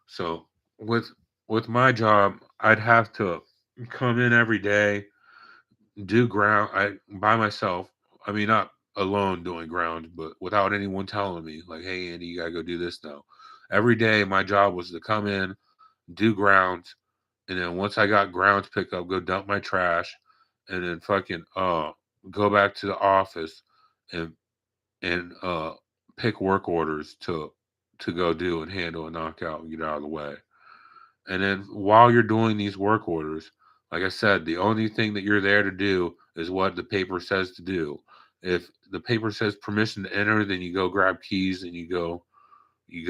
So with with my job, I'd have to come in every day, do ground I by myself. I mean, not alone doing ground, but without anyone telling me, like, hey Andy, you gotta go do this now. Every day my job was to come in, do grounds, and then once I got ground to pick up, go dump my trash, and then fucking go back to the office and and pick work orders to go do and handle and knock out and get out of the way. And then while you're doing these work orders, like I said, the only thing that you're there to do is what the paper says to do. If the paper says permission to enter, then you go grab keys and you go we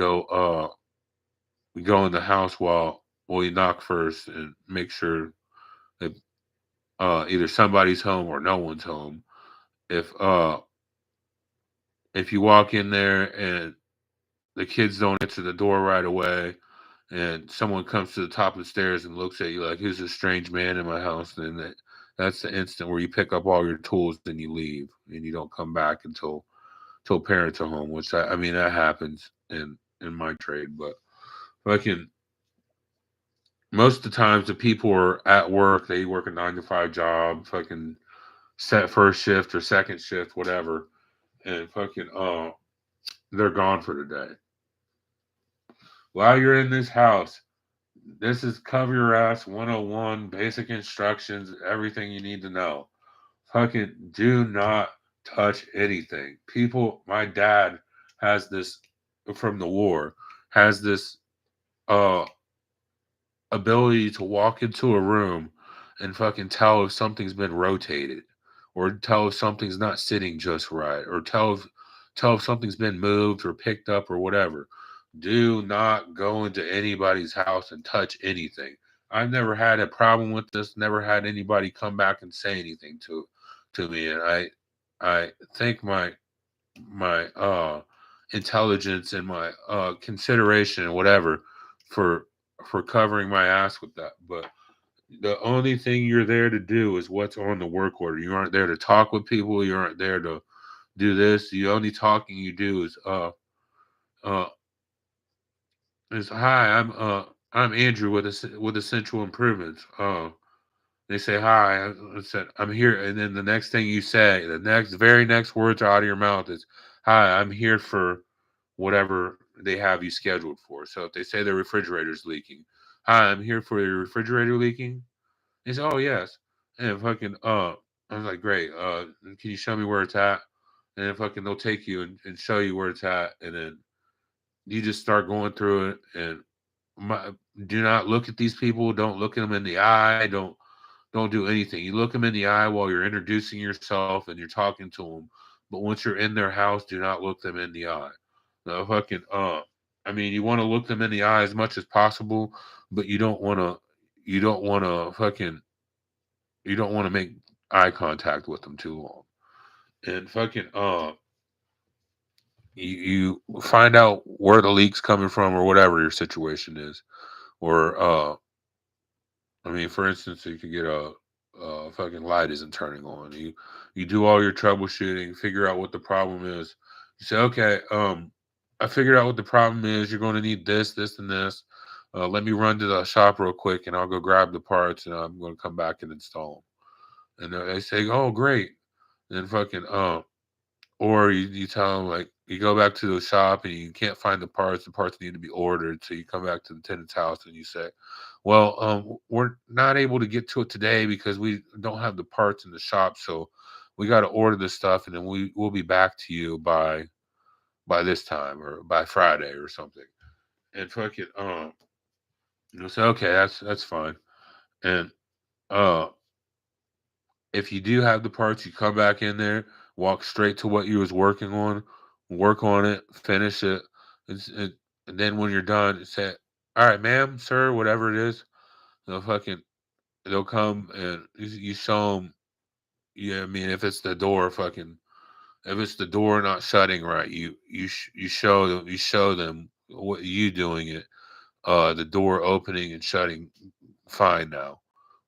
go in the house while you knock first and make sure that either somebody's home or no one's home. If uh if you walk in there and the kids don't answer the door right away and someone comes to the top of the stairs and looks at you like who's this strange man in my house, then that's the instant where you pick up all your tools and you leave and you don't come back until parents are home, which I mean that happens in my trade, but fucking most of the times the people are at work, they work a 9 to 5 job, fucking set first shift or second shift, whatever, and fucking they're gone for the day. While you're in this house, this is cover your ass 101, basic instructions, everything you need to know. Fucking do not touch anything. People, my dad has this from the war, has this uh ability to walk into a room and fucking tell if something's been rotated or tell if something's not sitting just right or tell if something's been moved or picked up or whatever. Do not go into anybody's house and touch anything. I've never had a problem with this, never had anybody come back and say anything to me, and I thank my intelligence and my consideration and whatever for covering my ass with that. But the only thing you're there to do is what's on the work order. You aren't there to talk with people. You aren't there to do this. The only talking you do uh is hi. I'm Andrew with Essential Improvements. They say hi. I said I'm here, and then the next thing you say, the very next words out of your mouth is hi. I'm here for whatever they have you scheduled for. So if they say their refrigerator's leaking, hi, I'm here for your refrigerator leaking. They say, oh yes, and fucking I was like, great. Can you show me where it's at? And then fucking they'll take you and show you where it's at, and then you just start going through it and my, do not look at these people. Don't look at them in the eye. Don't do anything. You look them in the eye while you're introducing yourself and you're talking to them. But once you're in their house, do not look them in the eye. No fucking I mean, you want to look them in the eye as much as possible, but you don't want to fucking you don't want to make eye contact with them too long. And fucking you find out where the leak's coming from or whatever your situation is. Or I mean, for instance, you could get a fucking light isn't turning on. You do all your troubleshooting, figure out what the problem is. You say, okay, I figured out what the problem is. You're going to need this, this, and this. Let me run to the shop real quick, and I'll go grab the parts, and I'm going to come back and install them. And they say, oh, great. And then fucking or you tell them like you go back to the shop and you can't find the parts. The parts need to be ordered. So you come back to the tenant's house and you say, "Well, we're not able to get to it today because we don't have the parts in the shop. So we got to order this stuff, and then we'll be back to you by this time or by Friday or something." And fucking you'll say, "Okay, that's fine." And uh, if you do have the parts, you come back in there, walk straight to what you was working on, work on it, finish it, and and then when you're done, say, "All right, ma'am, sir, whatever it is," they'll fucking they'll come and you show them. Yeah, I mean, if it's the door, fucking If it's the door not shutting right, you show them what you doing it. The door opening and shutting fine now.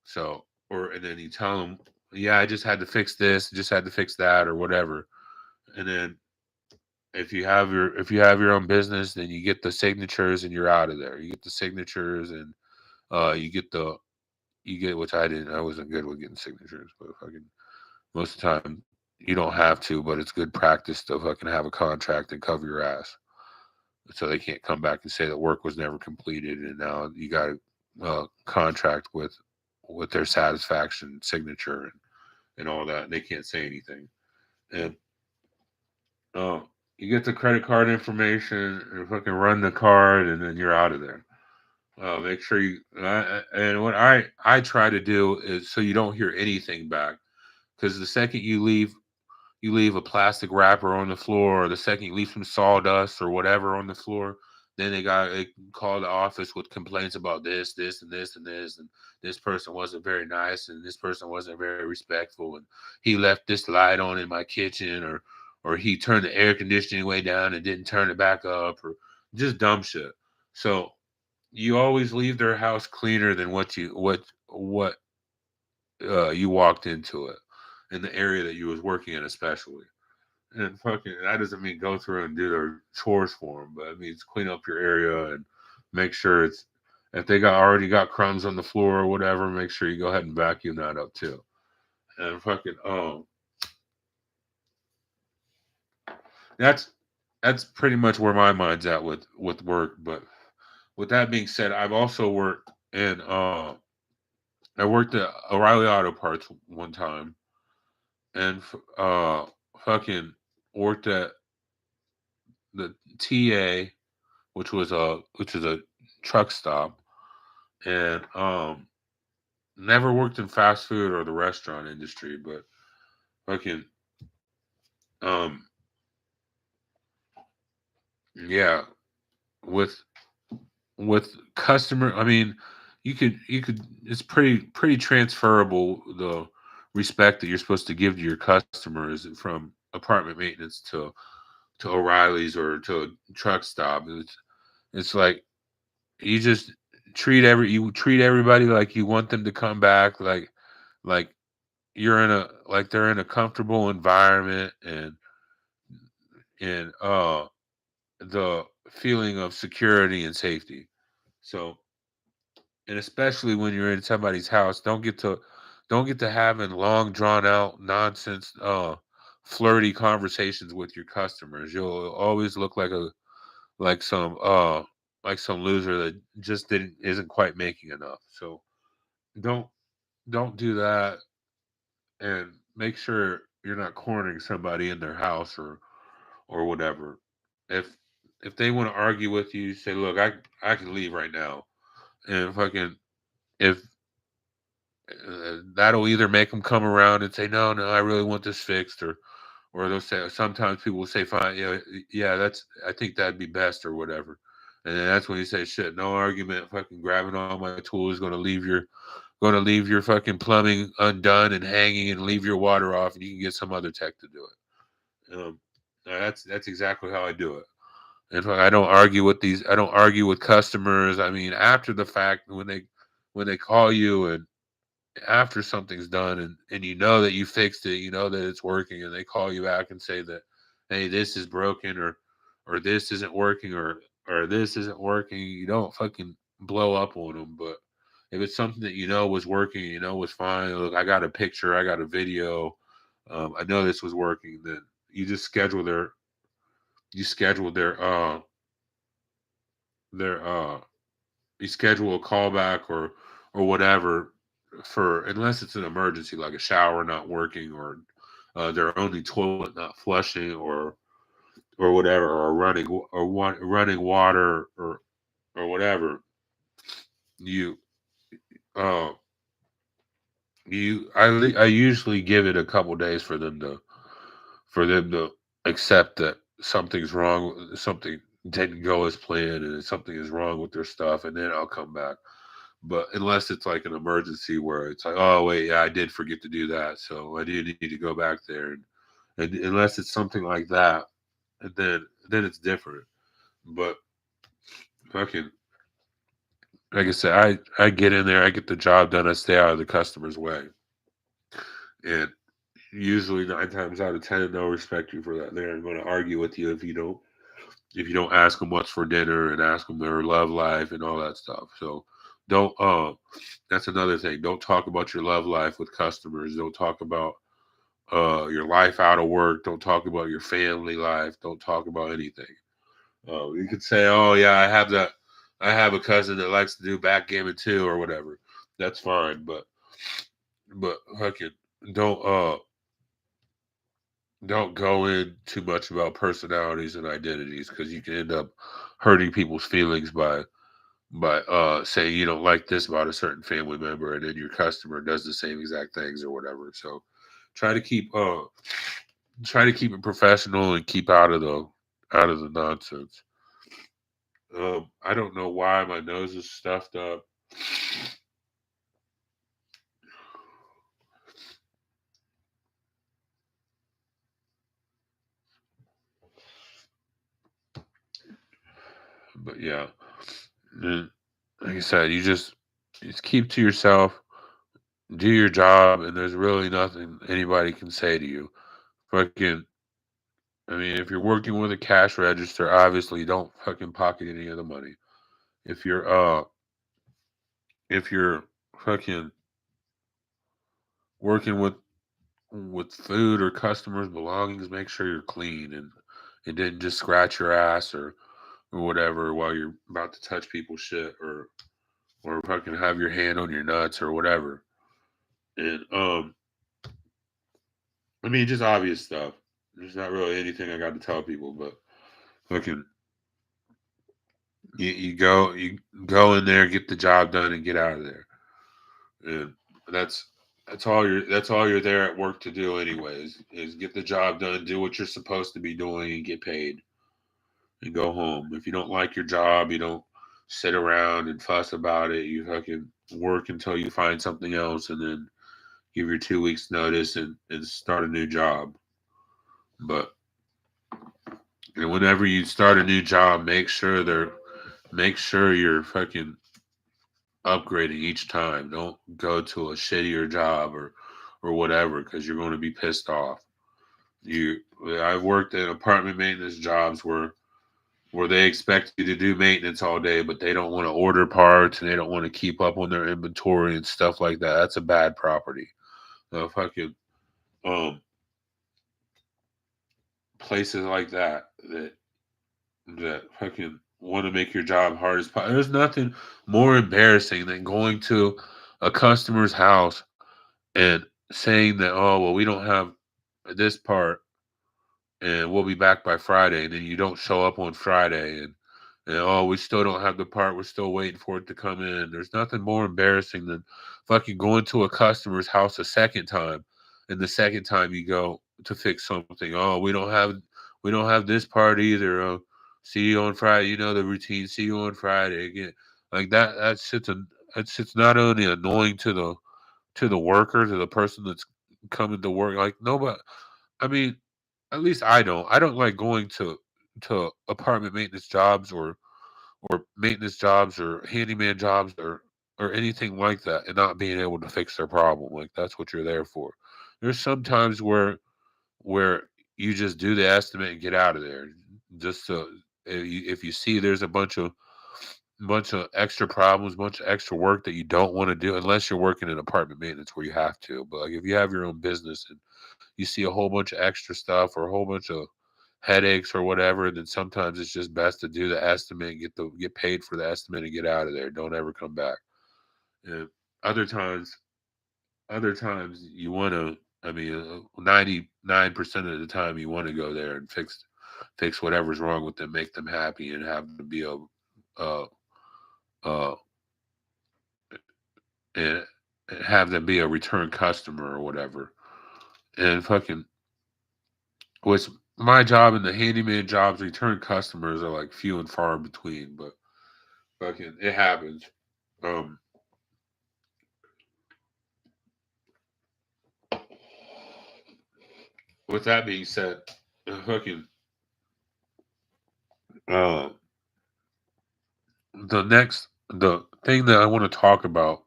So, or and then you tell them, yeah, I just had to fix this, just had to fix that, or whatever. And then if you have your own business, then you get the signatures and you're out of there. You get the signatures and you get which I wasn't good with getting signatures, but fucking most of the time you don't have to, but it's good practice to fucking have a contract and cover your ass. So they can't come back and say that work was never completed and now you got a contract with their satisfaction signature and all that, and they can't say anything. And uh, you get the credit card information and fucking run the card, and then you're out of there. Make sure you and what I try to do is so you don't hear anything back, because the second you leave a plastic wrapper on the floor, or the second you leave some sawdust or whatever on the floor, then they call the office with complaints about this, and this, and this, and this person wasn't very nice, and this person wasn't very respectful, and he left this light on in my kitchen, or he turned the air conditioning way down and didn't turn it back up, or just dumb shit. So you always leave their house cleaner than what you walked into it in the area that you was working in, especially. And fucking that doesn't mean go through and do their chores for them, but it means clean up your area and make sure it's if they already got crumbs on the floor or whatever, make sure you go ahead and vacuum that up too. And fucking that's that's pretty much where my mind's at with work. But with that being said, I've also worked in I worked at O'Reilly Auto Parts one time, and fucking worked at the TA, which is a truck stop, and never worked in fast food or the restaurant industry, but fucking um yeah, with customer, I mean, you could it's pretty transferable, the respect that you're supposed to give to your customers from apartment maintenance to O'Reilly's or to a truck stop. It's like you just you treat everybody like you want them to come back, like they're in a comfortable environment, and the feeling of security and safety. So, and especially when you're in somebody's house, don't get to having long drawn out nonsense flirty conversations with your customers. You'll always look like some uh like some loser that just didn't isn't quite making enough. So don't don't do that, and make sure you're not cornering somebody in their house or whatever. If if they want to argue with you, say, look, I can leave right now, and fucking if that'll either make them come around and say, no, I really want this fixed, or they'll say, sometimes people will say, fine, yeah, I think that'd be best or whatever. And then that's when you say, shit, no argument, fucking grabbing all my tools, going to leave your fucking plumbing undone and hanging and leave your water off, and you can get some other tech to do it. That's exactly how I do it. And I don't argue with I don't argue with customers. I mean, after the fact, when they call you and after something's done, and you know that you fixed it, you know that it's working, and they call you back and say that, hey, this is broken, or this isn't working, or this isn't working, you don't fucking blow up on them. But if it's something that you know was working, you know was fine, look, I got a picture, I got a video, I know this was working, then you just schedule their you schedule a callback or whatever, for unless it's an emergency like a shower not working, or their only toilet not flushing, or whatever, or running water, or whatever. You uh I usually give it a couple days for them to accept that something's wrong, something didn't go as planned, and something is wrong with their stuff, and then I'll come back. But unless it's like an emergency where it's like, oh wait, yeah, I did forget to do that, so I do need to go back there and unless it's something like that, and then it's different. But fucking like I said, I get in there, I get the job done, I stay out of the customer's way, and usually 9 times out of 10 they'll respect you for that. They're going to argue with you if you don't ask them what's for dinner and ask them their love life and all that stuff. So don't that's another thing. Don't talk about your love life with customers. Don't talk about your life out of work. Don't talk about your family life. Don't talk about anything. You could say, "Oh yeah, I have a cousin that likes to do backgammon too, or whatever." That's fine, but fucking don't don't go in too much about personalities and identities because you can end up hurting people's feelings by saying you don't like this about a certain family member, and then your customer does the same exact things or whatever. So try to keep it professional and keep out of the nonsense. I don't know why my nose is stuffed up. But yeah, like I said, you just keep to yourself, do your job, and there's really nothing anybody can say to you. Fucking, I mean, if you're working with a cash register, obviously don't fucking pocket any of the money. If you're if you're fucking working with food or customers' belongings, make sure you're clean and didn't just scratch your ass or whatever while you're about to touch people's shit or fucking have your hand on your nuts or whatever. And I mean just obvious stuff. There's not really anything I got to tell people, but fucking you go in there, get the job done, and get out of there. And that's that's all you're there at work to do anyways, is get the job done, do what you're supposed to be doing and get paid and go home. If you don't like your job, you don't sit around and fuss about it. You fucking work until you find something else and then give your 2 weeks notice and start a new job. But whenever you start a new job, make sure you're fucking upgrading each time. Don't go to a shittier job or whatever because you're going to be pissed off. You I've worked in apartment maintenance jobs where they expect you to do maintenance all day, but they don't want to order parts and they don't want to keep up on their inventory and stuff like that. That's a bad property. Fucking um places like that fucking want to make your job hard as possible. There's nothing more embarrassing than going to a customer's house and saying that, oh well, we don't have this part and we'll be back by Friday, and then you don't show up on Friday, and oh, we still don't have the part. We're still waiting for it to come in. There's nothing more embarrassing than fucking going to a customer's house a second time, and the second time you go to fix something, oh, we don't have this part either. See you on Friday. You know the routine. See you on Friday again. Like that. That shit's not only annoying to the worker, to the person that's coming to work. Like nobody. I mean, at least I don't. I don't like going to apartment maintenance jobs or maintenance jobs or handyman jobs or anything like that and not being able to fix their problem. Like that's what you're there for. There's sometimes where you just do the estimate and get out of there. Just to if you see there's a bunch of extra problems, bunch of extra work that you don't want to do unless you're working in apartment maintenance where you have to. But like if you have your own business and you see a whole bunch of extra stuff or a whole bunch of headaches or whatever, then sometimes it's just best to do the estimate and get paid for the estimate and get out of there. Don't ever come back. And other times, other times you want to. I mean, 99% of the time you want to go there and fix whatever's wrong with them, make them happy, and have them be a uh uh and have them be a return customer or whatever. And fucking what's my job and the handyman jobs, return customers are like few and far in between, but fucking it happens. Um, with that being said, fucking uh, the thing that I want to talk about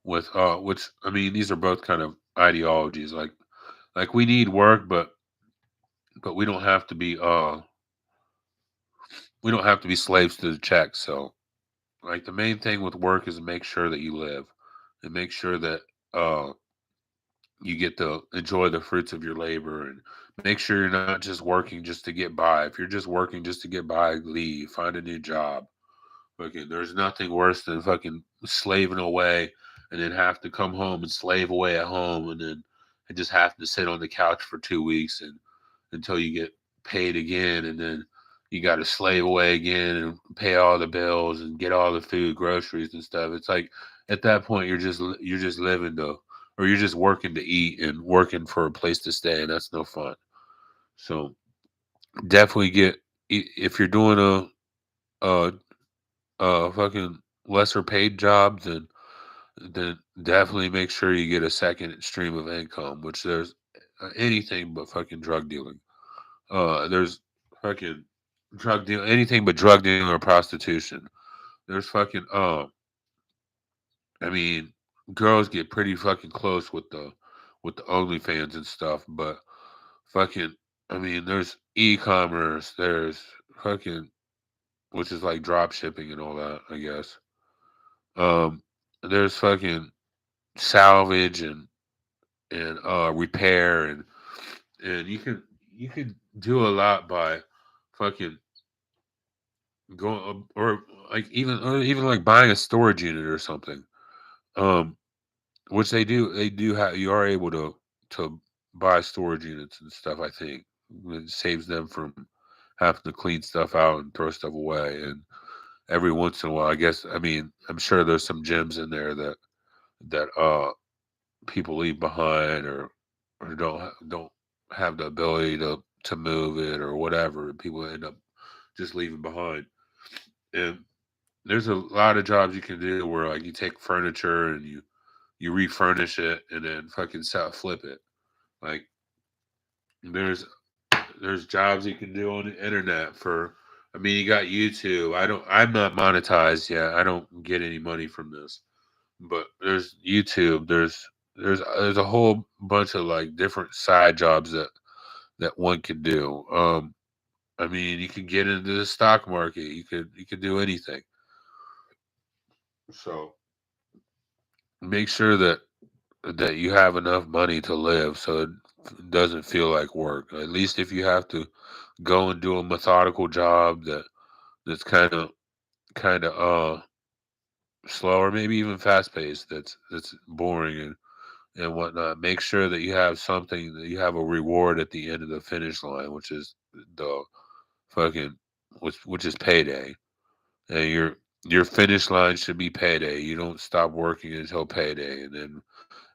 with which I mean these are both kind of ideologies like we need work, but we don't have to be slaves to the check. So like the main thing with work is to make sure that you live and make sure that uh you get to enjoy the fruits of your labor and make sure you're not just working just to get by. If you're just working just to get by, leave, find a new job. Fucking, there's nothing worse than fucking slaving away and then have to come home and slave away at home and just have to sit on the couch for 2 weeks and until you get paid again and then you got to slave away again and pay all the bills and get all the food, groceries and stuff. It's like at that point you're just living to or you're just working to eat and working for a place to stay and that's no fun. So definitely if you're doing a fucking lesser paid jobs, then definitely make sure you get a second stream of income, which there's anything but fucking drug dealing. There's fucking drug deal anything but drug dealing or prostitution. There's fucking I mean, girls get pretty fucking close with the OnlyFans and stuff, but fucking I mean, there's e-commerce, there's fucking which is like drop shipping and all that, I guess. Um, there's fucking salvage and repair and you can do a lot by fucking going or even like buying a storage unit or something. Um, which they do have you are able to buy storage units and stuff. I think it saves them from having to clean stuff out and throw stuff away and every once in a while. I guess I mean I'm sure there's some gems in there that people leave behind or don't have the ability to move it or whatever. People end up just leaving behind. And there's a lot of jobs you can do where like you take furniture and you refurnish it and then fucking sell flip it. Like there's there's jobs you can do on the internet for I mean you got YouTube. I'm not monetized yet. I don't get any money from this. But there's YouTube. There's a whole bunch of like different side jobs that one could do. I mean, you can get into the stock market. You could do anything. So make sure that you have enough money to live, so it doesn't feel like work. At least if you have to go and do a methodical job that's kind of slow or maybe even fast paced. That's boring and whatnot. Make sure that you have something that you have a reward at the end of the finish line, which is the fucking which is payday. And your finish line should be payday. You don't stop working until payday, and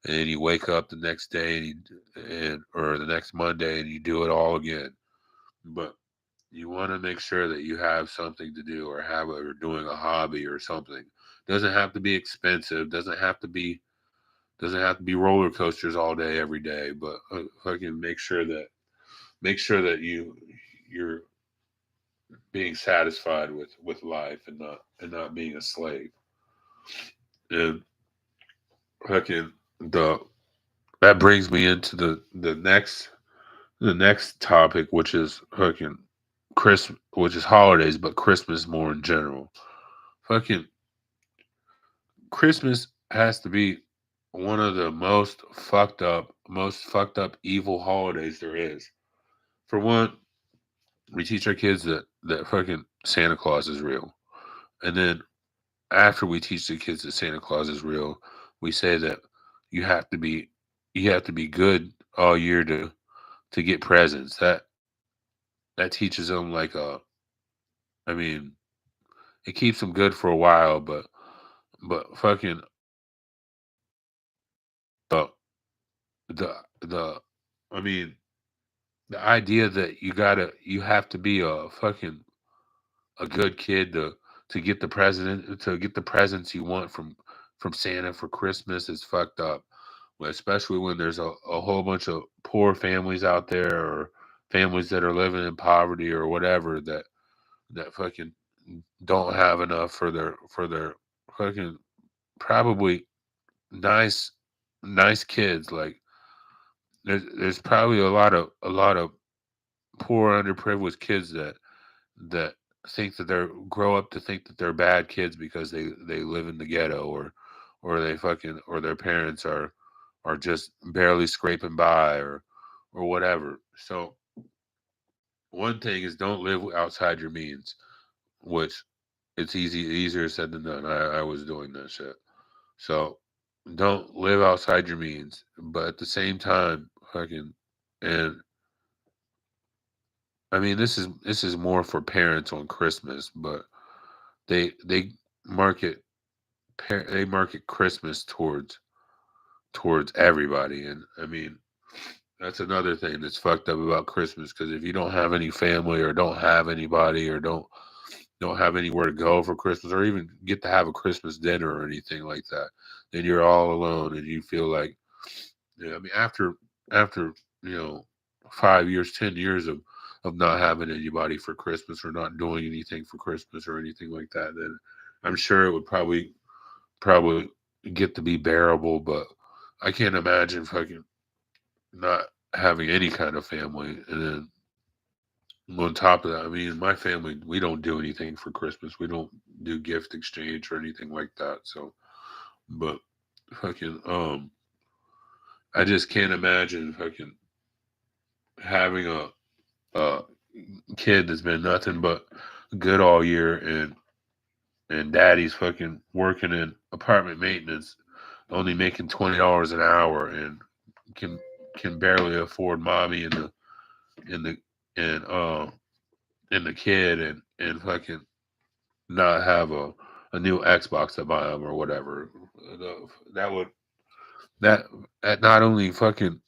then you wake up the next day and or the next Monday and you do it all again. But you want to make sure that you have something to do or doing a hobby or something. Doesn't have to be expensive. Doesn't have to be roller coasters all day every day, but fucking make sure that you're being satisfied with life and not being a slave. And fucking the that brings me into the next topic, which is fucking Christmas, which is holidays, but Christmas more in general. Fucking Christmas has to be one of the most fucked up evil holidays there is. For one, we teach our kids that fucking Santa Claus is real. And then after we teach the kids that Santa Claus is real, we say that you have to be you have to be good all year to get presents. That teaches them like I mean, it keeps them good for a while, but fucking uh, the I mean the idea that you have to be a fucking a good kid to get the presents you want from Santa for Christmas is fucked up. especially when there's a whole bunch of poor families out there or families that are living in poverty or whatever that fucking don't have enough for their fucking probably nice nice kids. Like there's probably a lot of poor underprivileged kids that think that they're grow up to think that they're bad kids because they live in the ghetto or they fucking or their parents are just barely scraping by or whatever. So one thing is don't live outside your means, which it's easier said than done. I was doing that shit. So don't live outside your means, but at the same time, fucking and I mean this is more for parents on Christmas, but they market they market Christmas towards everybody, and I mean that's another thing that's fucked up about Christmas because if you don't have any family or don't have anybody or don't have anywhere to go for Christmas or even get to have a Christmas dinner or anything like that, then you're all alone and you feel like, I mean, after 5 years, 10 years of not having anybody for Christmas or not doing anything for Christmas or anything like that, then I'm sure it would probably get to be bearable. But I can't imagine fucking not having any kind of family and then on top of that, I mean, my family, we don't do anything for Christmas. We don't do gift exchange or anything like that. So, but fucking, I just can't imagine fucking having a kid that's been nothing but good all year and daddy's fucking working in apartment maintenance, only making $20 an hour and can can barely afford mommy and the and and the kid and fucking not have a new Xbox to buy them or whatever. That would that that not only fucking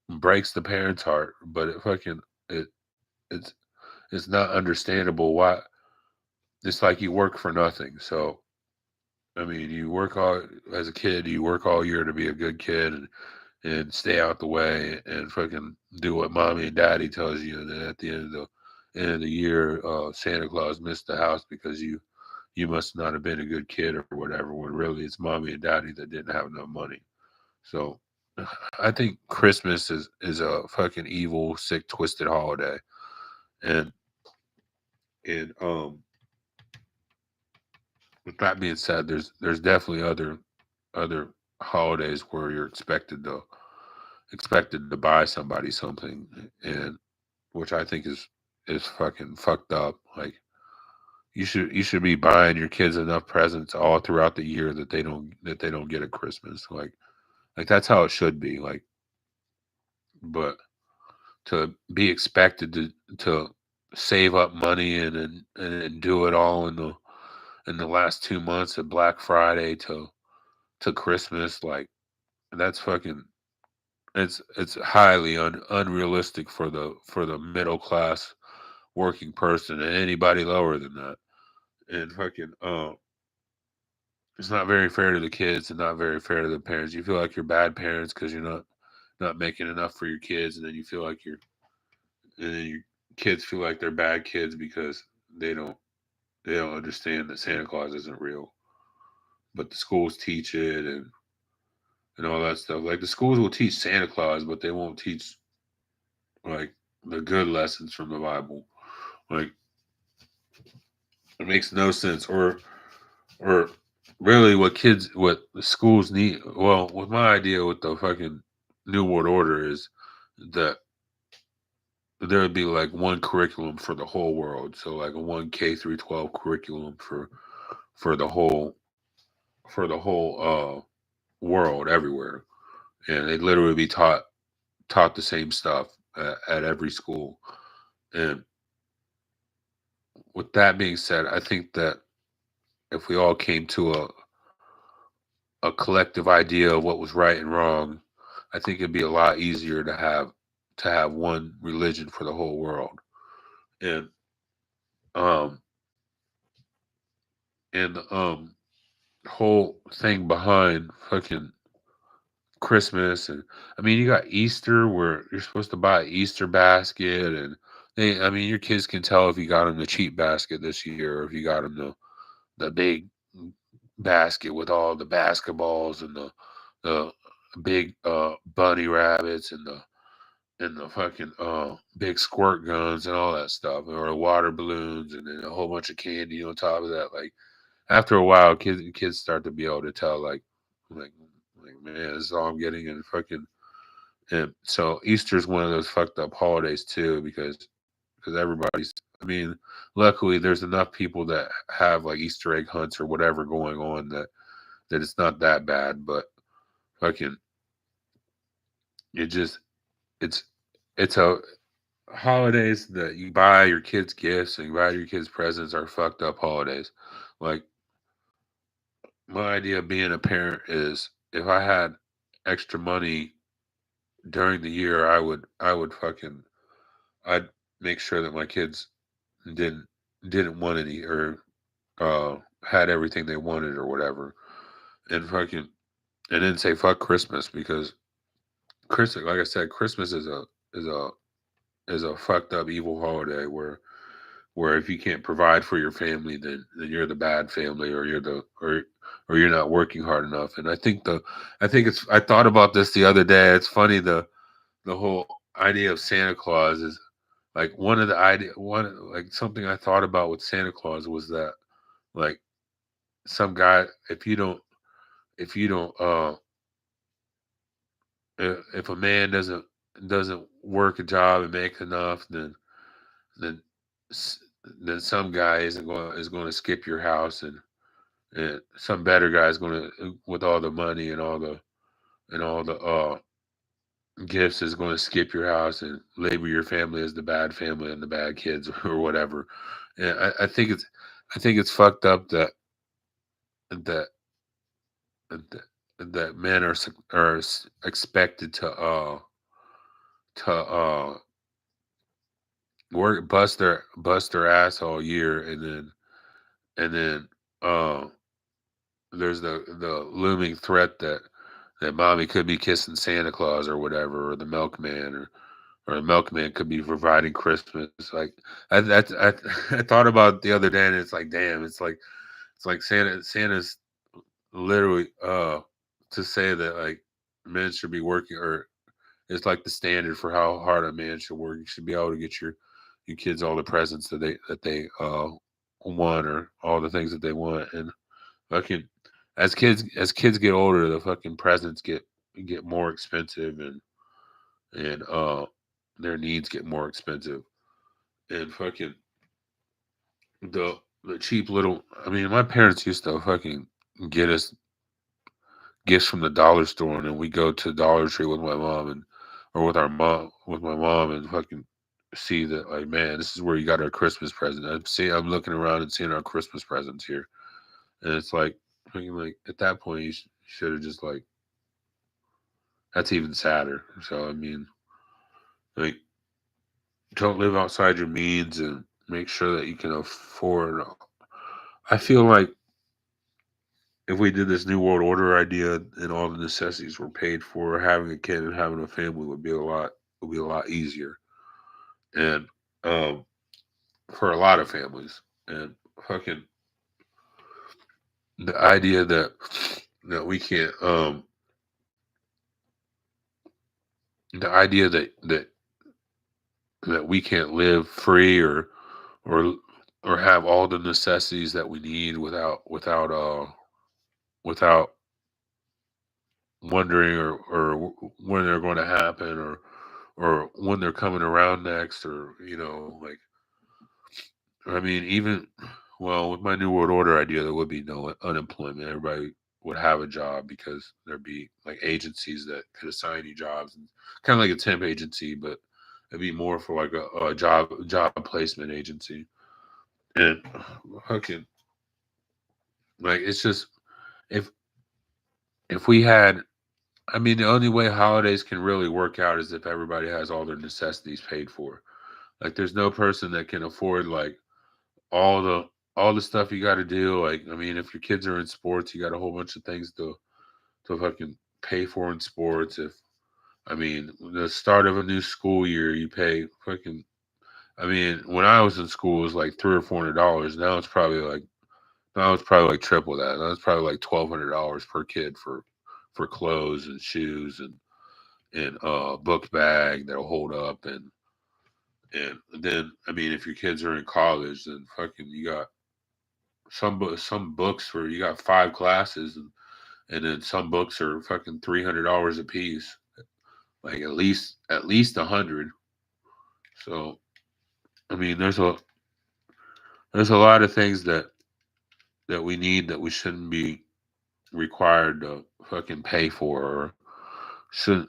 breaks the parent's heart, but it fucking it it's it's not understandable why it's like you work for nothing. So I mean, you work all as a kid, you work all year to be a good kid and stay out the way and fucking do what mommy and daddy tells you, and then at the end of the year, Santa Claus missed the house because you must not have been a good kid or whatever, when really it's mommy and daddy that didn't have enough money. So I think Christmas is a fucking evil, sick, twisted holiday. And and with that being said, there's definitely other holidays where you're expected to buy somebody something, and which I think is fucking fucked up. Like you should be buying your kids enough presents all throughout the year that they don't get at Christmas. Like that's how it should be. Like, but to be expected to save up money and do it all in the last 2 months of Black Friday to Christmas, like that's fucking it's highly unrealistic for the middle class working person and anybody lower than that. And fucking it's not very fair to the kids and not very fair to the parents. You feel like you're bad parents because you're not making enough for your kids, and then you feel like and then your kids feel like they're bad kids because they don't they don't understand that Santa Claus isn't real. But the schools teach it and all that stuff. Like the schools will teach Santa Claus, but they won't teach like the good lessons from the Bible. Like it makes no sense. Or really what the schools need, well, with my idea with the fucking New World Order is that there would be like one curriculum for the whole world. So like a one K through 12 curriculum for the whole for the whole world everywhere. And they literally be taught the same stuff at every school. And with that being said, I think that if we all came to a collective idea of what was right and wrong, I think it'd be a lot easier to have one religion for the whole world. And um and whole thing behind fucking Christmas, and I mean, you got Easter where you're supposed to buy an Easter basket, and I mean, your kids can tell if you got them the cheap basket this year, or if you got them the big basket with all the basketballs and the big bunny rabbits and the fucking big squirt guns and all that stuff, or water balloons, and then a whole bunch of candy on top of that. Like after a while, kids start to be able to tell, like man, this is all I'm getting, and fucking. And so Easter's one of those fucked up holidays too, because everybody's. I mean, luckily there's enough people that have like Easter egg hunts or whatever going on that it's not that bad, but fucking it just it's it's a holidays that you buy your kids gifts and you buy your kids presents are fucked up holidays. Like my idea of being a parent is if I had extra money during the year, I would fucking I'd make sure that my kids didn't didn't want any or had everything they wanted or whatever. And fucking and then say fuck Christmas because Christmas, like I said, Christmas is a is a fucked up evil holiday where if you can't provide for your family, then you're the bad family, or or you're not working hard enough. And I think it's I thought about this the other day. It's funny the whole idea of Santa Claus is like one of the idea one like something I thought about with Santa Claus was that like some guy if you don't if a man doesn't work a job and make enough, then s- then some guy is going to skip your house, and some better guy is going to with all the money and all the gifts is going to skip your house and label your family as the bad family and the bad kids or whatever. And I think it's fucked up that that, that men expected to work bust their ass all year, and then uh there's the looming threat that mommy could be kissing Santa Claus or whatever, or the milkman, or the milkman could be providing Christmas. Like I I thought about it the other day, and it's like, damn, it's like Santa's literally to say that like men should be working, or it's like the standard for how hard a man should work. You should be able to get your kids all the presents that they want, or all the things that they want. And fucking as kids get older, the fucking presents get more expensive, and their needs get more expensive. And fucking the cheap little I mean, my parents used to fucking get us gifts from the dollar store, and then we go to Dollar Tree with my mom and or with my mom, and fucking see that like, man, this is where you got our Christmas present. I'm looking around and seeing our Christmas presents here, and it's like fucking like at that point you should have just like that's even sadder. So I mean, like don't live outside your means and make sure that you can afford. I feel like if we did this new world order idea and all the necessities were paid for, having a kid and having a family would be a lot easier. And for a lot of families. And fucking the idea that we can't the idea that we can't live free or or have all the necessities that we need without wondering when they're going to happen, or when they're coming around next, or like I mean, even well, with my new world order idea, there would be no unemployment. Everybody would have a job because there'd be like agencies that could assign you jobs, and kind of like a temp agency, but it'd be more for like a job placement agency. And fucking like it's just if we had, I mean, the only way holidays can really work out is if everybody has all their necessities paid for. Like, there's no person that can afford like all the all the stuff you got to do. Like, I mean, if your kids are in sports, you got a whole bunch of things to fucking pay for in sports. The start of a new school year, you pay fucking. When I was in school, it was like $300 or $400. Now it's probably like triple that. Now it's probably like $1,200 per kid for clothes and shoes and book bag that'll hold up and then if your kids are in college, then fucking you got some books where you got 5 classes and then some books are fucking $300 a piece, like at least 100. So there's a lot of things that we need that we shouldn't be required to fucking pay for, or shouldn't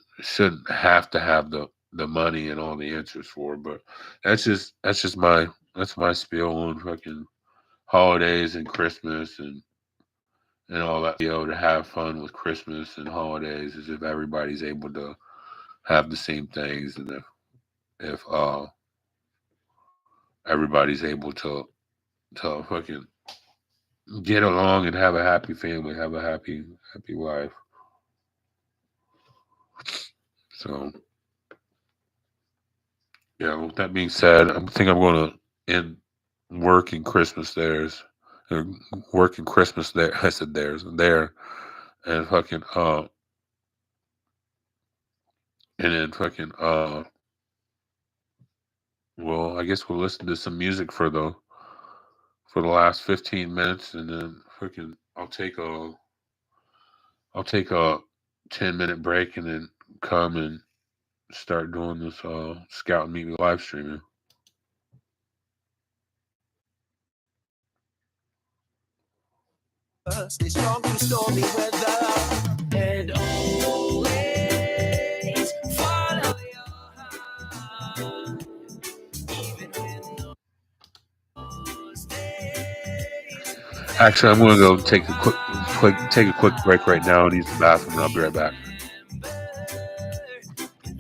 have to have the money and all the answers for. But that's my spiel on fucking holidays and Christmas and all that. To have fun with Christmas and holidays is if everybody's able to have the same things, and if everybody's able to fucking get along and have a happy family, have a happy life. So yeah, with that being said, I think I'm going to end working Christmas theirs. Working Christmas there. I said theirs and there. And fucking and then fucking well, I guess we'll listen to some music for the last 15 minutes, and then fucking I'll take a 10-minute break and then come and start doing this Skout MeetMe live streaming. Stay strong through stormy weather and always follow your heart, even when those days. Actually, I'm gonna go take a quick break right now and use the bathroom, and I'll be right back.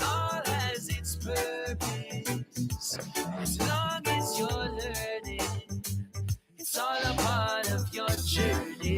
All has its purpose, as long as you're learning, it's all a part of your journey.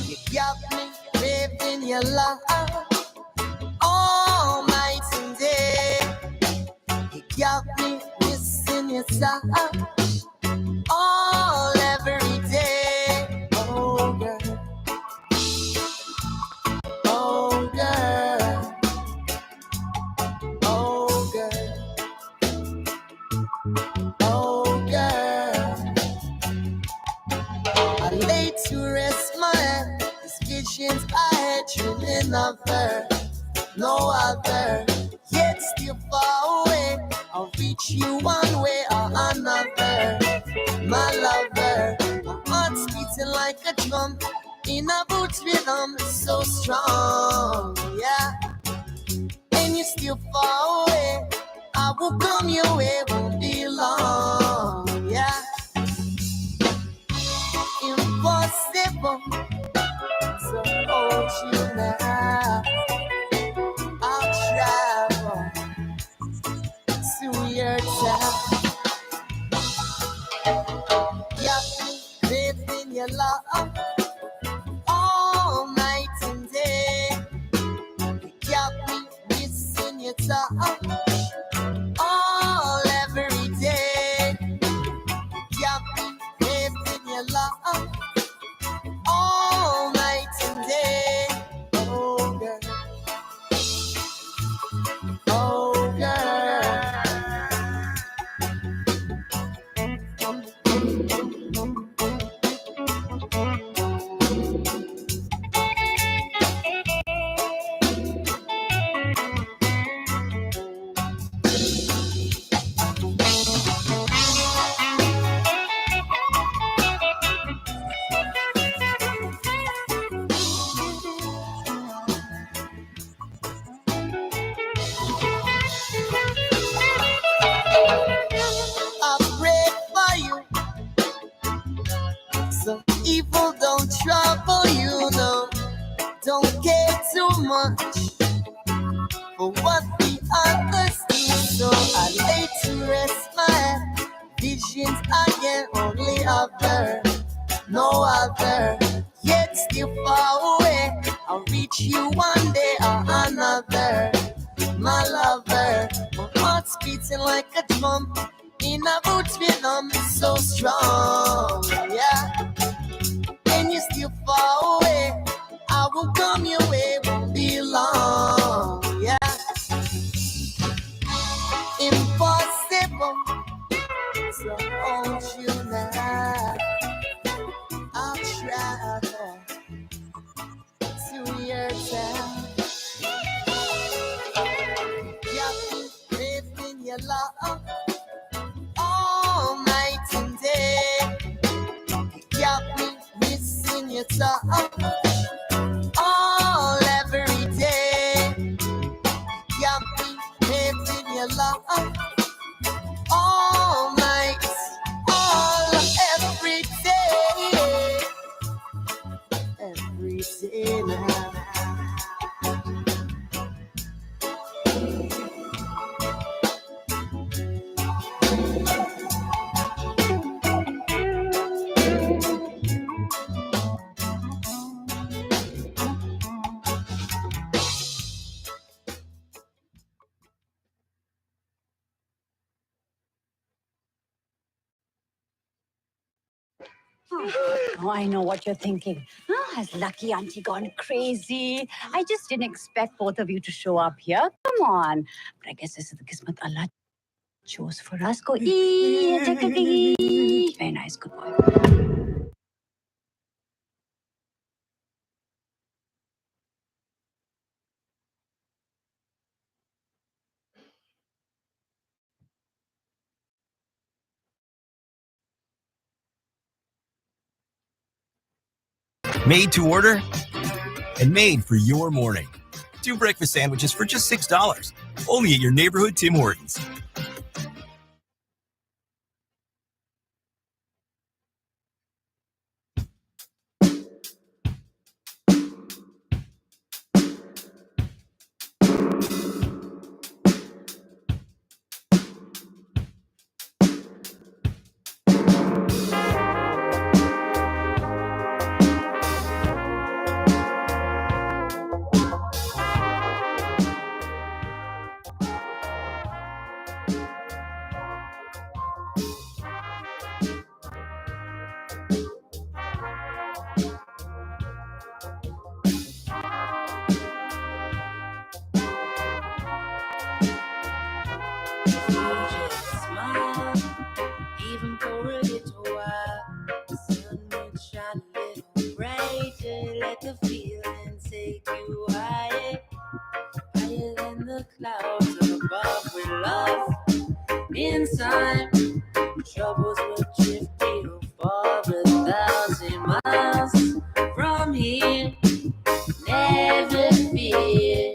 You got me living your life all night and day. You got me missing your touch all every day. Oh girl, oh girl, oh girl, oh girl. I lay to rest my head. These visions I had dreaming of her, no other. Yet still far away, I'll reach you one way or another. My lover, my heart's beating like a drum in a boot rhythm, so strong, yeah. And you're still far away, I will come your way, won't be long, yeah. Impossible to hold you now. I'll travel to your town. Got me living your love all night and day. You got me missing your touch all every day. don't care too much for what the others do. So I lay to rest my visions I can only other, no other. Yet still far away, I'll reach you one day or another. My lover, my heart's beating like a drum in a roots rhythm, so strong, yeah. And you're still far away, I will come your way, won't be long, yeah. Impossible to hold you now. I'll travel to your town. Got me faith in your love all night and day. Got me missing your touch all every day. Got me faith in your love all night, all every day. Every day now. Oh, I know what you're thinking. Oh, has Lucky Auntie gone crazy? I just didn't expect both of you to show up here. Come on. But I guess this is the Kismet Allah chose for us. Go eat, take a eat. Very nice, good boy. Made to order and made for your morning. 2 breakfast sandwiches for just $6. Only at your neighborhood Tim Hortons. Even for a little while, the sun will shine a little brighter. Let the feeling take you higher, higher than the clouds above. With love inside, troubles will drift you for 1,000 miles from here. Never fear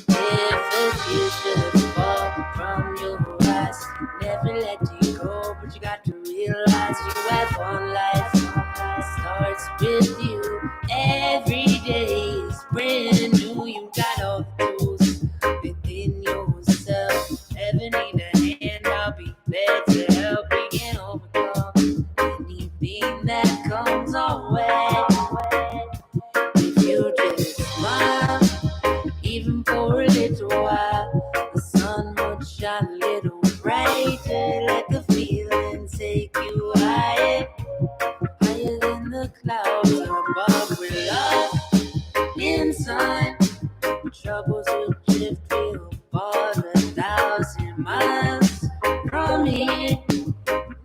if a tear should fall from your eyes. Never let it go, but you got to realize you have one life. It starts with you. Every day is brand new. You got all the tools within yourself. Ever need a hand, I'll be glad to help. We can overcome anything that comes our way. If you just smile, even for a little while, the sun would shine a little brighter. Let the feeling take you higher, higher than the clouds above. With love inside, troubles will drift real far, 1,000 miles from here.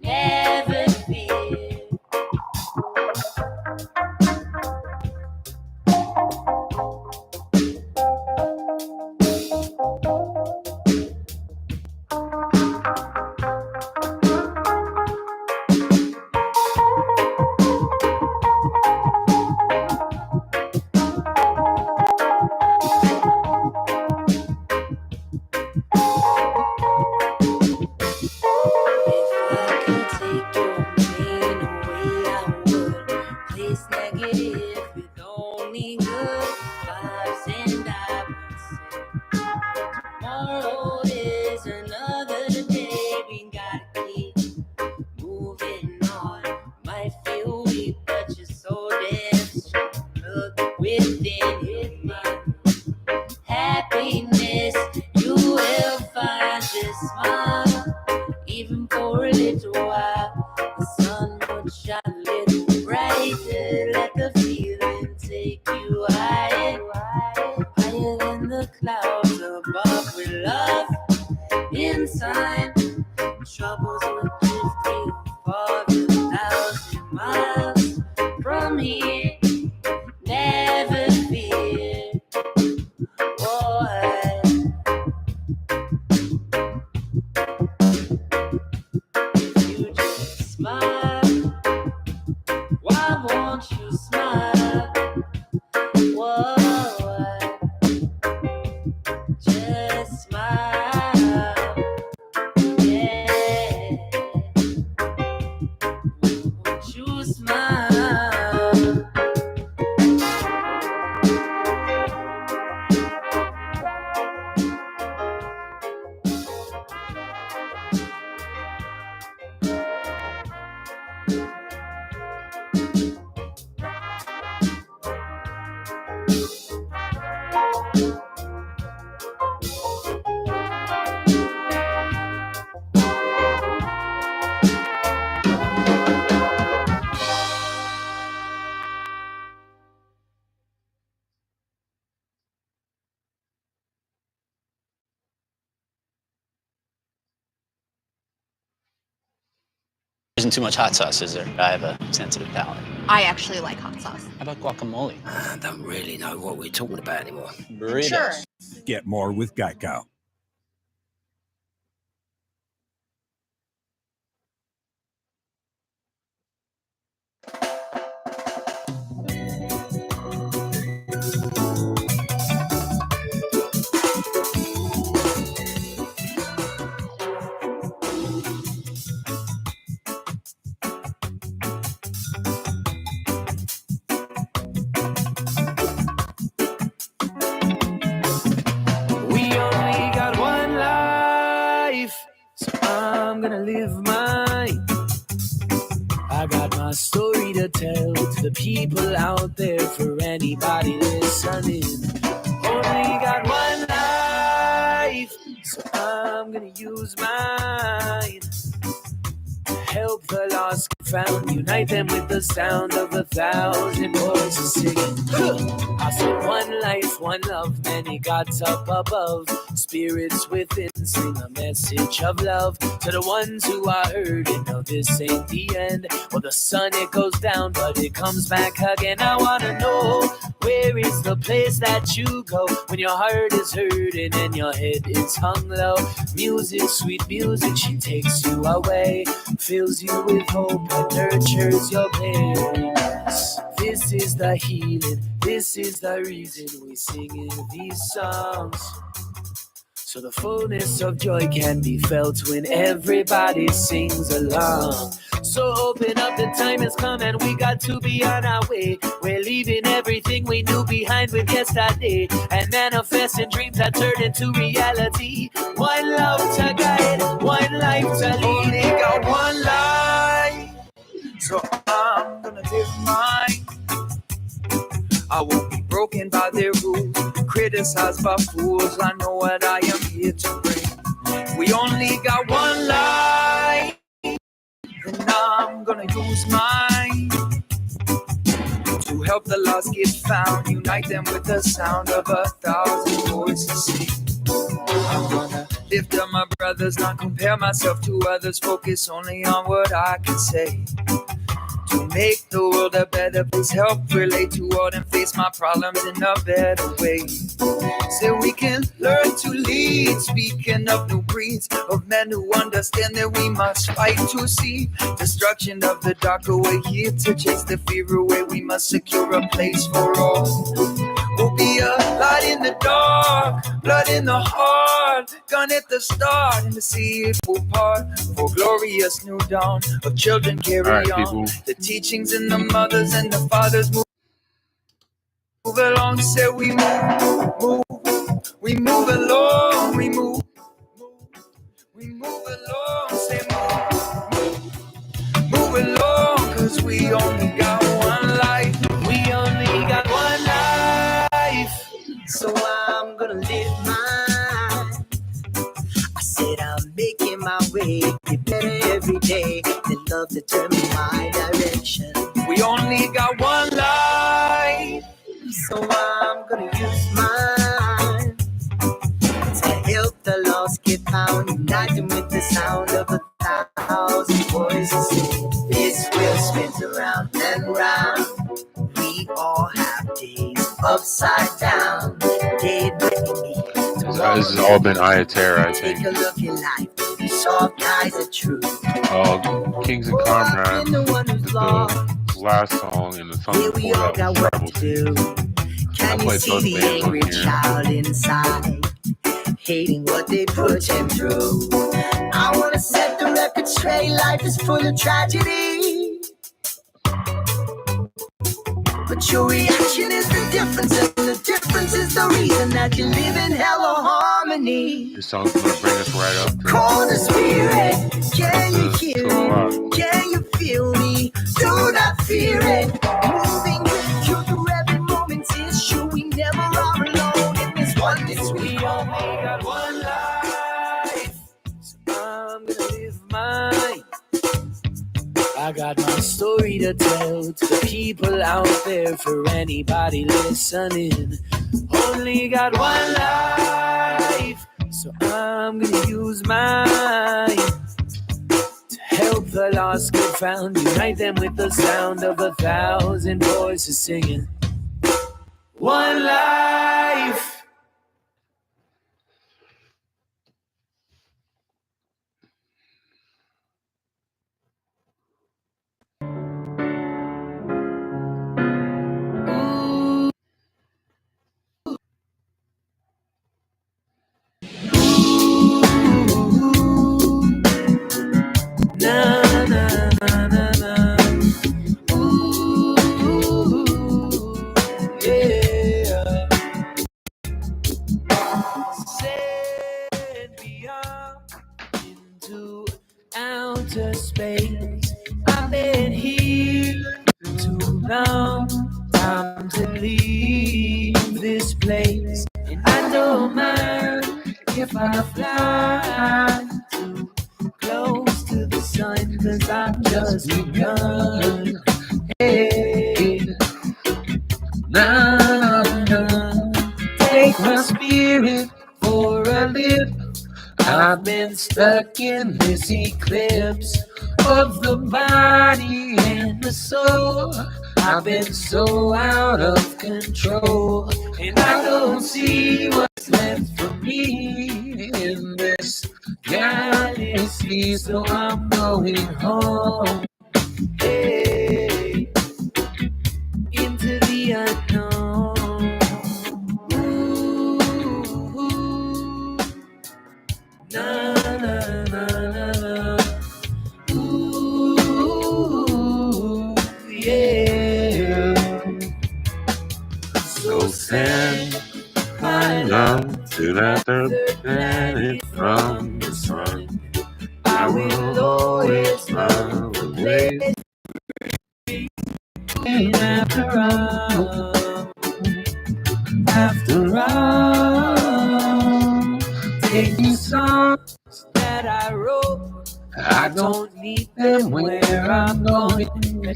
Never fear. Negative with only good. within it, my happiness. You will find this smile, even for a little while. The sun would shine a little brighter. Let the feeling take you higher, higher than the clouds above. With love inside, troubles would drift you far than 1,000 miles from here. Never fear, boy. You just smile. Why won't you smile? Whoa, just smile. Yeah. Won't you smile? Isn't too much hot sauce, is there? I have a sensitive palate. I actually like hot sauce. How about guacamole? I don't really know what we're talking about anymore. Burritos. Sure. Get more with Geico. We only got one life, so I'm gonna live mine. I got my story to tell to the people out there, for anybody listening. Only got one life, so I'm gonna use mine. Help the lost get found, unite them with the sound of 1,000 voices singing. I said one life, one love, many gods up above, spirits within, sing a message of love to the ones who are hurting. No, this ain't the end. Well, the sun, it goes down, but it comes back again. I wanna know, where is the place that you go when your heart is hurting and your head is hung low? Music, sweet music, she takes you away, fills you with hope and nurtures your pain. This is the healing, this is the reason we sing in these songs. So the fullness of joy can be felt when everybody sings along. So open up, the time has come and we got to be on our way. We're leaving everything we knew behind with yesterday, and manifesting dreams that turn into reality. One love to guide, one life to lead. Only got one life, so I'm gonna live mine. I won't be broken by their rules, criticized by fools. I know what I am here to bring. We only got one life, and I'm gonna use mine to help the lost get found, unite them with the sound of 1,000 voices sing. I'm gonna lift up my brothers, not compare myself to others, focus only on what I can say. To make the world a better place, help relate to all and face my problems in a better way. So we can learn to lead, speaking of new breeds of men who understand that we must fight to see destruction of the darker way. Here to chase the fear away, we must secure a place for all. We'll be a light in the dark, blood in the heart, gun at the start, and to see it will part for glorious new dawn of children carry on. The teachings in the mothers and the fathers move along. Say we move, we move along, we move along. Say move along, 'cause we only got one life. We only got one life. so I'm gonna live mine. I said I'm making my way, get better every day. Let love determine my direction. We only got one life, so I'm gonna use mine to help the lost get found, uniting with the sound of 1,000 voices. This wheel spins around and round. We all have days upside down. Day This has all been Ayatera, I think. Take a look at life. These soft eyes are true. Kings and Comrades, the last song, and the song before that was Tribal Seeds. Can you see the angry child inside, hating what they put him through? I want to set the record straight. Life is full of tragedy, but your reaction is the difference, and the difference is the reason that you live in hell or harmony. This song's gonna bring us right up to Call the spirit, can you hear it? Can you feel me? Do not fear it. Moving with you through every moment's issue. We never are alone in this oneness. We only got one life, so I'm gonna live mine. I got my story to tell to the people out there, for anybody listening. Only got one life, so I'm gonna use mine to help the lost get found, unite them with the sound of 1,000 voices singing. One life. Na na na na na. Ooh, yeah. Send me up into outer space. I've been here too long. Time to leave this place, and I don't mind if I fly too close to the sun, 'cause I've just begun. Hey, nah, nah. Take my spirit for a lift. I've been stuck in this eclipse of the body and the soul. I've been so out of control, and I don't see what's left for me in this galaxy, so I'm going home. Hey, into the unknown. Ooh, na na na na na. Ooh, yeah. So send my love to that third planet from the sun. I will always love the way. After all, take these songs that I wrote. I don't need them where I'm going.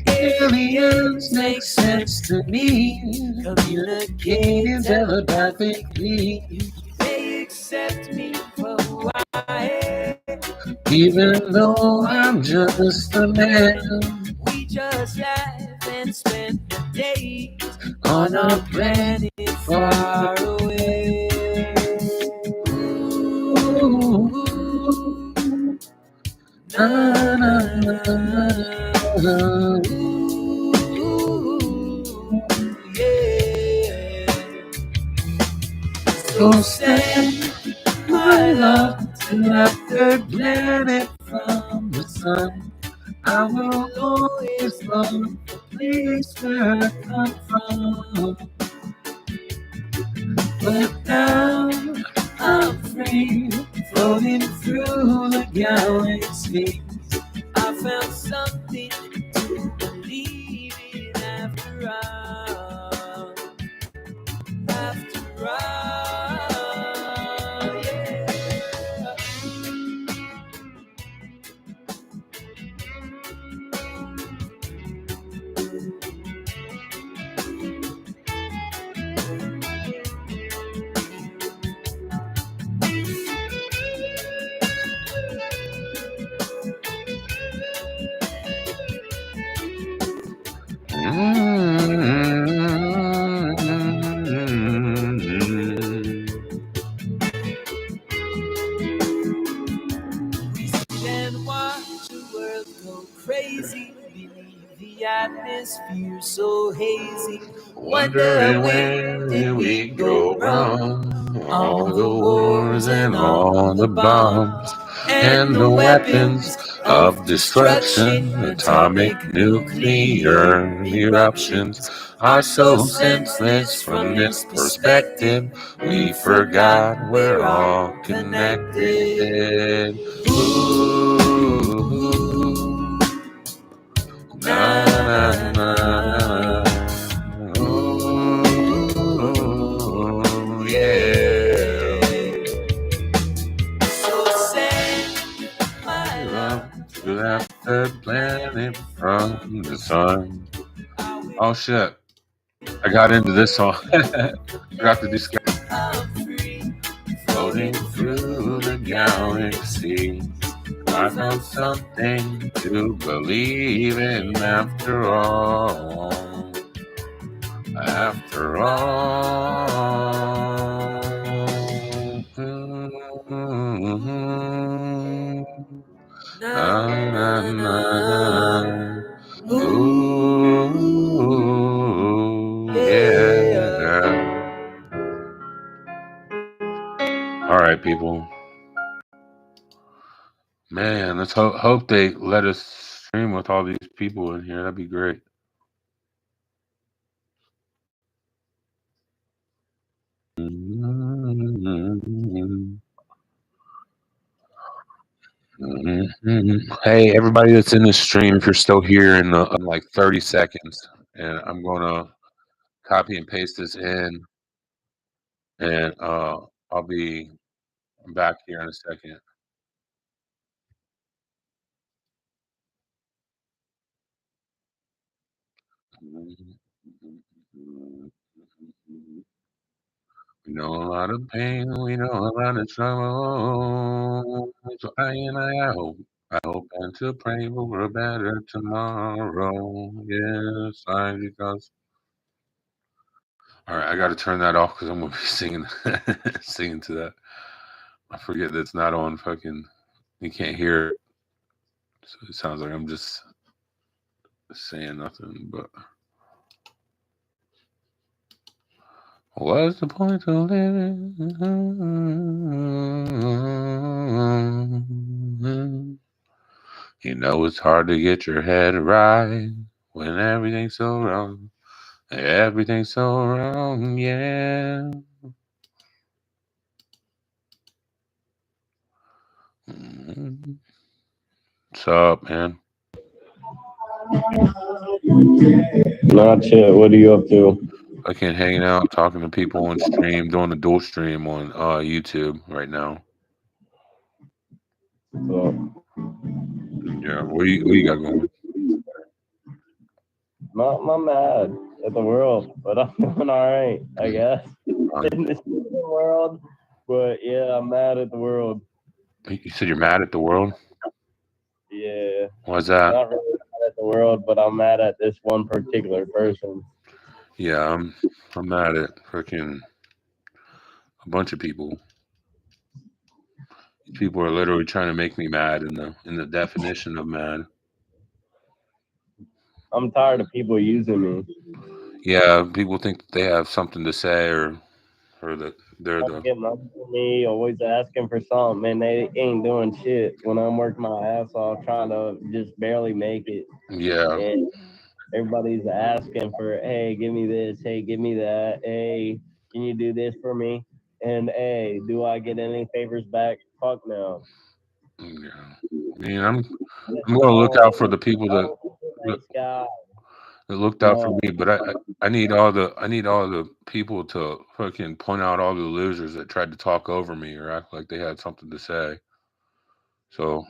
Aliens make sense to me, communicating telepathically. They accept me for who I am, even though I'm just a man. We just laugh and spend the days on a planet far away. Ooh, na na na na. Ooh, yeah. So send my love to that third planet from the sun. I will always love the place where I come from. But now I'm free, floating through the galaxy. I found something to believe in after all. After And watch the world go crazy beneath the atmosphere so hazy. Wondering where did we go wrong? All the wars and all the bombs and the weapons of destruction, atomic, nuclear eruptions are so senseless from this perspective. We forgot we're all connected. Ooh, na na na. Ooh, yeah. So say my love. To that third planet from the sun. Oh shit. I got into this song. Forgot to do Skout. Floating through the galaxy. I found something to believe in after all. After all. Na, na, na, na. Ooh, yeah. All right, people. Man, let's hope they let us stream with all these people in here. That'd be great. Hey, everybody that's in the stream, if you're still here in like 30 seconds, and I'm gonna copy and paste this in, and I'll be back here in a second. We know a lot of pain, we know a lot of trouble. So I hope and to pray for a better tomorrow. Yes, because. All right, I got to turn that off because I'm gonna be singing, singing to that. I forget that's not on fucking. You can't hear it, so it sounds like I'm just saying nothing. But what's the point of living? You know it's hard to get your head right when everything's so wrong. Everything's so wrong, yeah. What's up, man? Not shit. What are you up to? Fucking hanging out, talking to people on stream, doing a dual stream on YouTube right now. So, Yeah, what you got going? I'm mad at the world, but I'm doing all right, I guess. In this world, but yeah, I'm mad at the world. You said you're mad at the world? Yeah. Why's that? Not really mad at the world, but I'm mad at this one particular person. Yeah, I'm mad at freaking a bunch of people. People are literally trying to make me mad in the definition of mad. I'm tired of people using me. Yeah, people think that they have something to say or that they're the Getting up to me, always asking for something, and they ain't doing shit when I'm working my ass off trying to just barely make it. Yeah. And everybody's asking for, hey, give me this, hey, give me that, hey, can you do this for me? And hey, do I get any favors back? Fuck no. Yeah. I mean, I'm gonna look out for the people that Nice guy. that looked out for me, but I need all the people to fucking point out all the losers that tried to talk over me or act like they had something to say. So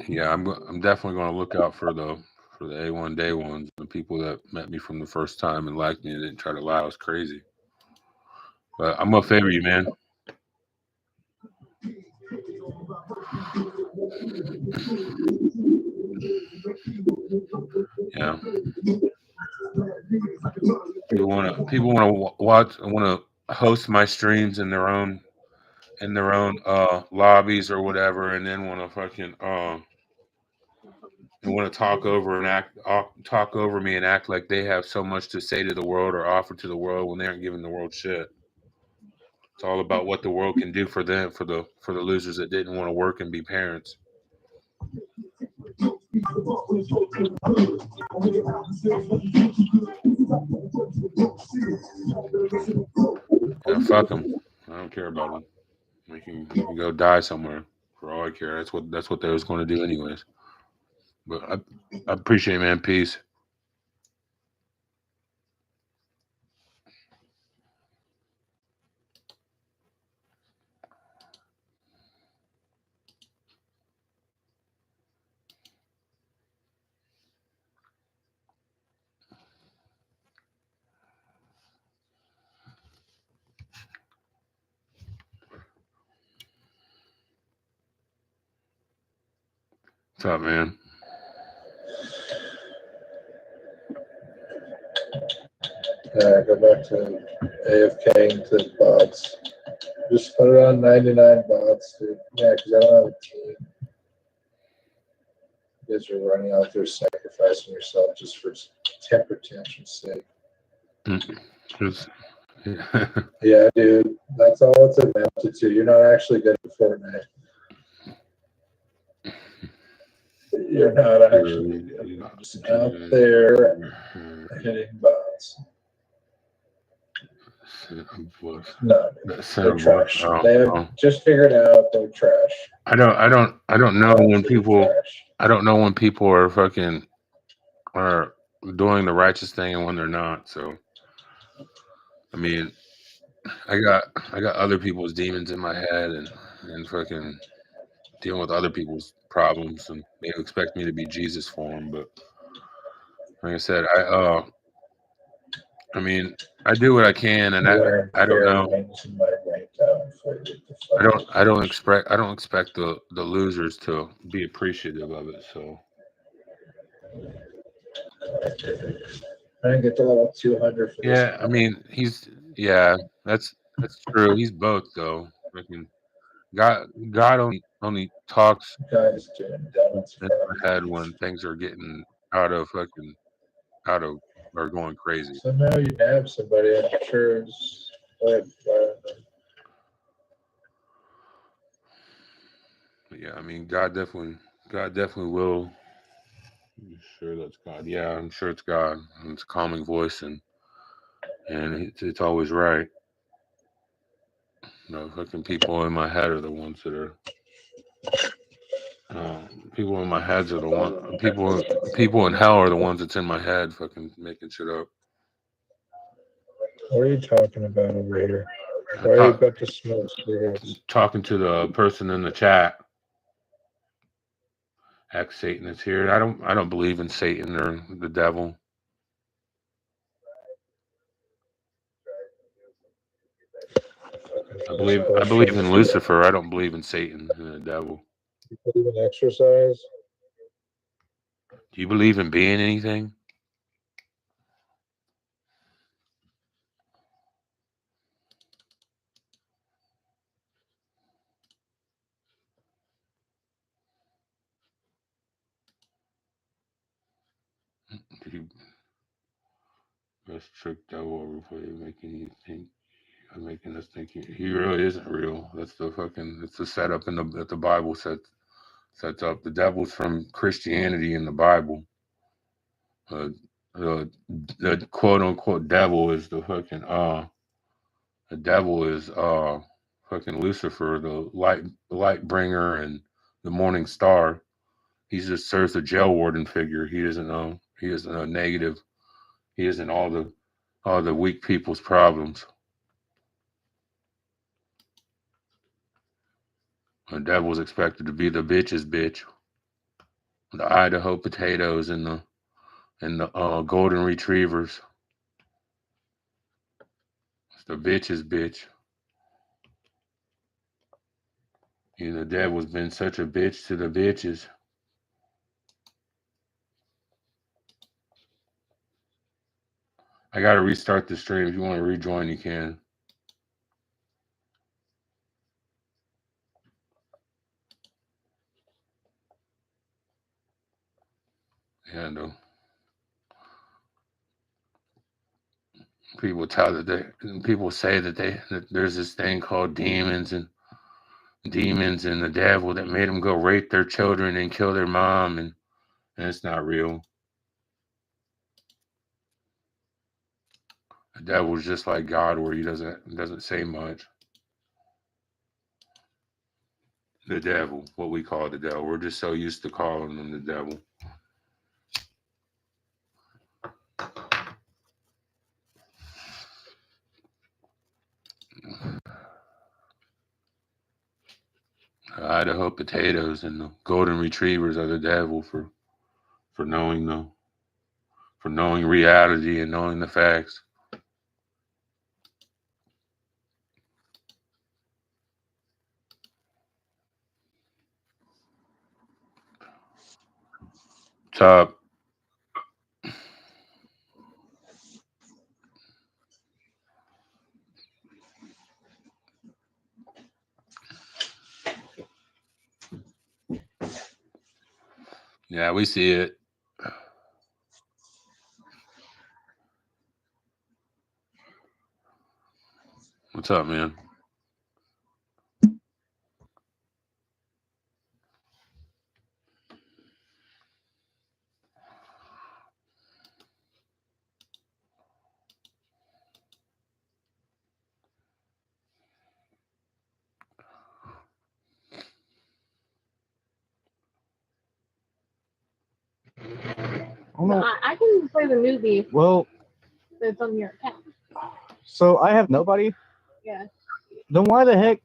yeah, I'm definitely going to look out for the A1 day ones, the people that met me from the first time and liked me and didn't try to lie. I was crazy. But I'm gonna favor you, man. Yeah. People wanna watch. Want to host my streams in their own lobbies or whatever, and then want to fucking and want to talk over me and act like they have so much to say to the world or offer to the world when they aren't giving the world shit. It's all about what the world can do for them, for the losers that didn't want to work and be parents. Yeah, fuck them. I don't care about them. They can go die somewhere for all I care. That's what they was going to do anyways. But I appreciate it, man. Peace. What's up, man? Go back to AFK to bots. Just put it on 99 bots, dude. Yeah, because I don't have a team. You guys are running out there sacrificing yourself just for temper tantrum's sake. Yeah, dude. That's all it's amounted to. You're not actually good at Fortnite. You're not actually good. You're just out there hitting bots. No, they're trash. They have just figured out they're trash. I don't know when people. I don't know when people are fucking are doing the righteous thing and when they're not. So, I mean, I got other people's demons in my head and fucking dealing with other people's problems, and they expect me to be Jesus for them. But like I said, I mean, I do what I can, and I don't know. I don't expect the losers to be appreciative of it. So I didn't get to level 200 for yeah, I mean that's true. He's both though. Freaking God only talks in my head when things are getting out of or going crazy. Somehow you nab somebody, I'm sure it's like, yeah, I mean, God definitely will. I'm sure that's God. Yeah, I'm sure it's God. And it's a calming voice, and it's always right. You know, fucking people in my head are the ones that are. People in my heads are the one. People in hell are the ones that's in my head, fucking making shit up. What are you talking about over here? Why are you about to smoke cigarettes? Talking to the person in the chat. Ex Satan is here. I don't believe in Satan or the devil. I believe in Lucifer. I don't believe in Satan and the devil. You believe in exercise? Do you believe in being anything? Best trick devil overplay, making us think he really isn't real. That's the setup that the Bible sets up. The devil's from Christianity in the Bible. The quote unquote devil is the devil is fucking Lucifer, the light bringer and the morning star. He just serves a jail warden figure. He doesn't know He isn't a negative. He isn't all the weak people's problems. The devil's expected to be the bitch's bitch. The Idaho potatoes and the golden retrievers. It's the bitch's bitch. You know, the devil's been such a bitch to the bitches. I gotta restart the stream. If you want to rejoin, you can. Yeah, no. People say that there's this thing called demons and the devil that made them go rape their children and kill their mom, and it's not real. The devil's just like God, where he doesn't say much. The devil, what we call the devil. We're just so used to calling him the devil. Idaho potatoes and the golden retrievers are the devil for knowing reality and knowing the facts. Top. Yeah, we see it. What's up, man? I can play the movie. Well, That's on your account. so I have nobody. Yeah. Then why the heck?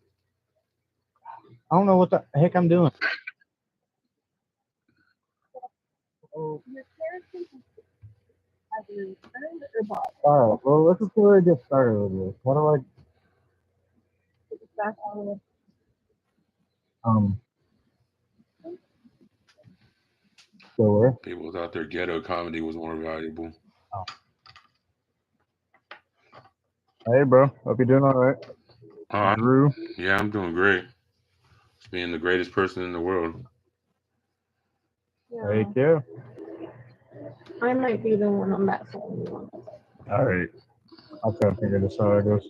I don't know what the heck I'm doing. Your character has an earned or bought. All right. Well, let's just go ahead and get started with this. What do I? It's back on. So where? People thought their ghetto comedy was more valuable. Oh. Hey, bro. Hope you're doing all right. Drew. Yeah, I'm doing great. Just being the greatest person in the world. Yeah. Thank you. I might be the one on that song. All right. I'll try to figure this out, I guess.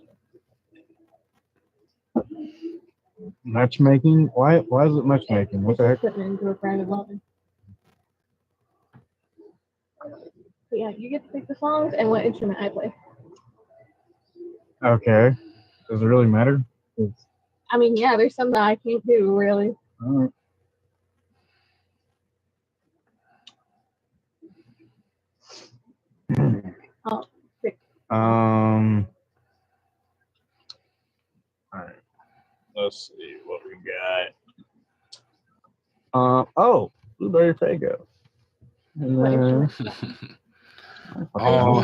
Matchmaking? Why is it matchmaking? What the heck? Putting it into a private lobby. But yeah, you get to pick the songs and what instrument I play. Okay. Does it really matter? I mean, yeah, there's some that I can't do, really. All right. Oh, pick. All right. Let's see what we got. Oh, Blueberry Fago. Oh,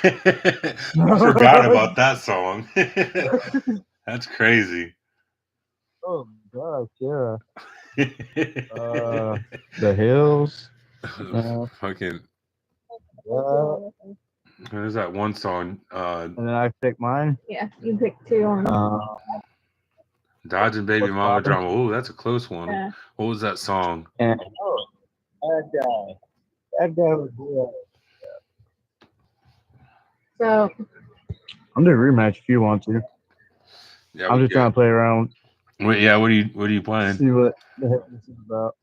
I forgot about that song. That's crazy. Oh gosh, yeah. The Hills. Fucking. What is that one song? And then I pick mine. Yeah, you pick two on. Dodging Baby Mama Drama. Oh, that's a close one. Yeah. What was that song? And, that guy. That guy was good. So I'm doing a rematch if you want to. Yeah, I'm just trying to play around. Wait, yeah, what are you playing? See what the heck this is about.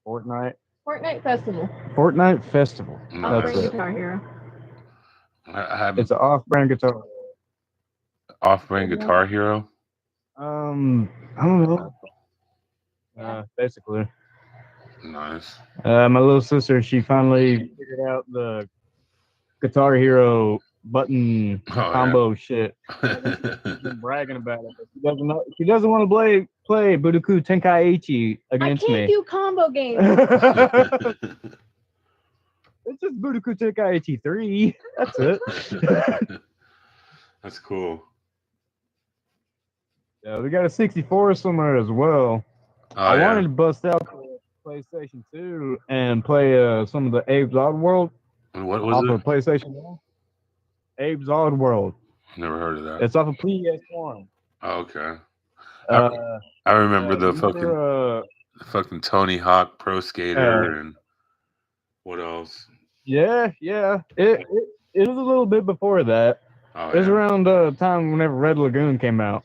Fortnite Festival. Fortnite Festival. Off-brand Guitar Hero. It's an off-brand guitar. Off-brand Guitar Hero. I don't know. Basically. Nice. My little sister, she finally figured out the Guitar Hero button combo shit. She's been bragging about it, but she doesn't know. She doesn't want to play Budoku Tenkaichi against me. I can't do combo games. It's just Budoku Tenkaichi 3. That's it. That's cool. Yeah, we got a 64 somewhere as well. Oh, I yeah. wanted to bust out the PlayStation 2 and play some of the Abe's Oddworld. What was off it? of PlayStation 1. Abe's Oddworld. Never heard of that. It's off of PS1. Oh, okay. Uh, I remember the remember, fucking Tony Hawk Pro Skater and what else? Yeah. It was a little bit before that. Oh, it was yeah. around the time whenever Red Lagoon came out.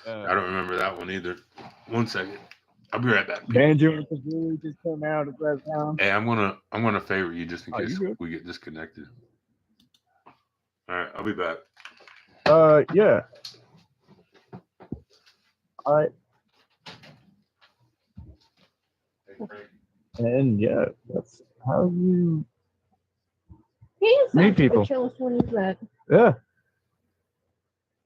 I don't remember that one either. 1 second. I'll be right back. Banjo and Kazooie just came out at that time. Hey, I'm gonna favor you just in case you good? we get disconnected. All right, I'll be back. Yeah. All right. And yeah, that's how you He's meet people. the chillest one you've met. Yeah.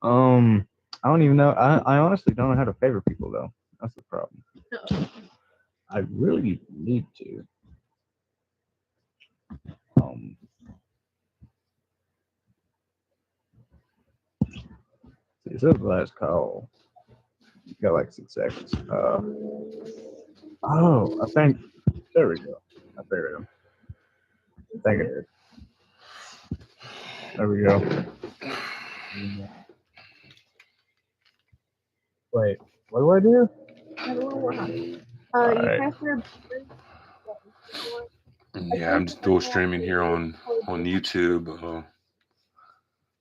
I don't even know. I honestly don't know how to favor people though. That's the problem. No. I really need to. This is the last call. You got like 6 seconds. I think there we go. I figured him. I think it is. There we go. Wait, what do I do? You Alright. press your Yeah, I'm just dual streaming here on YouTube.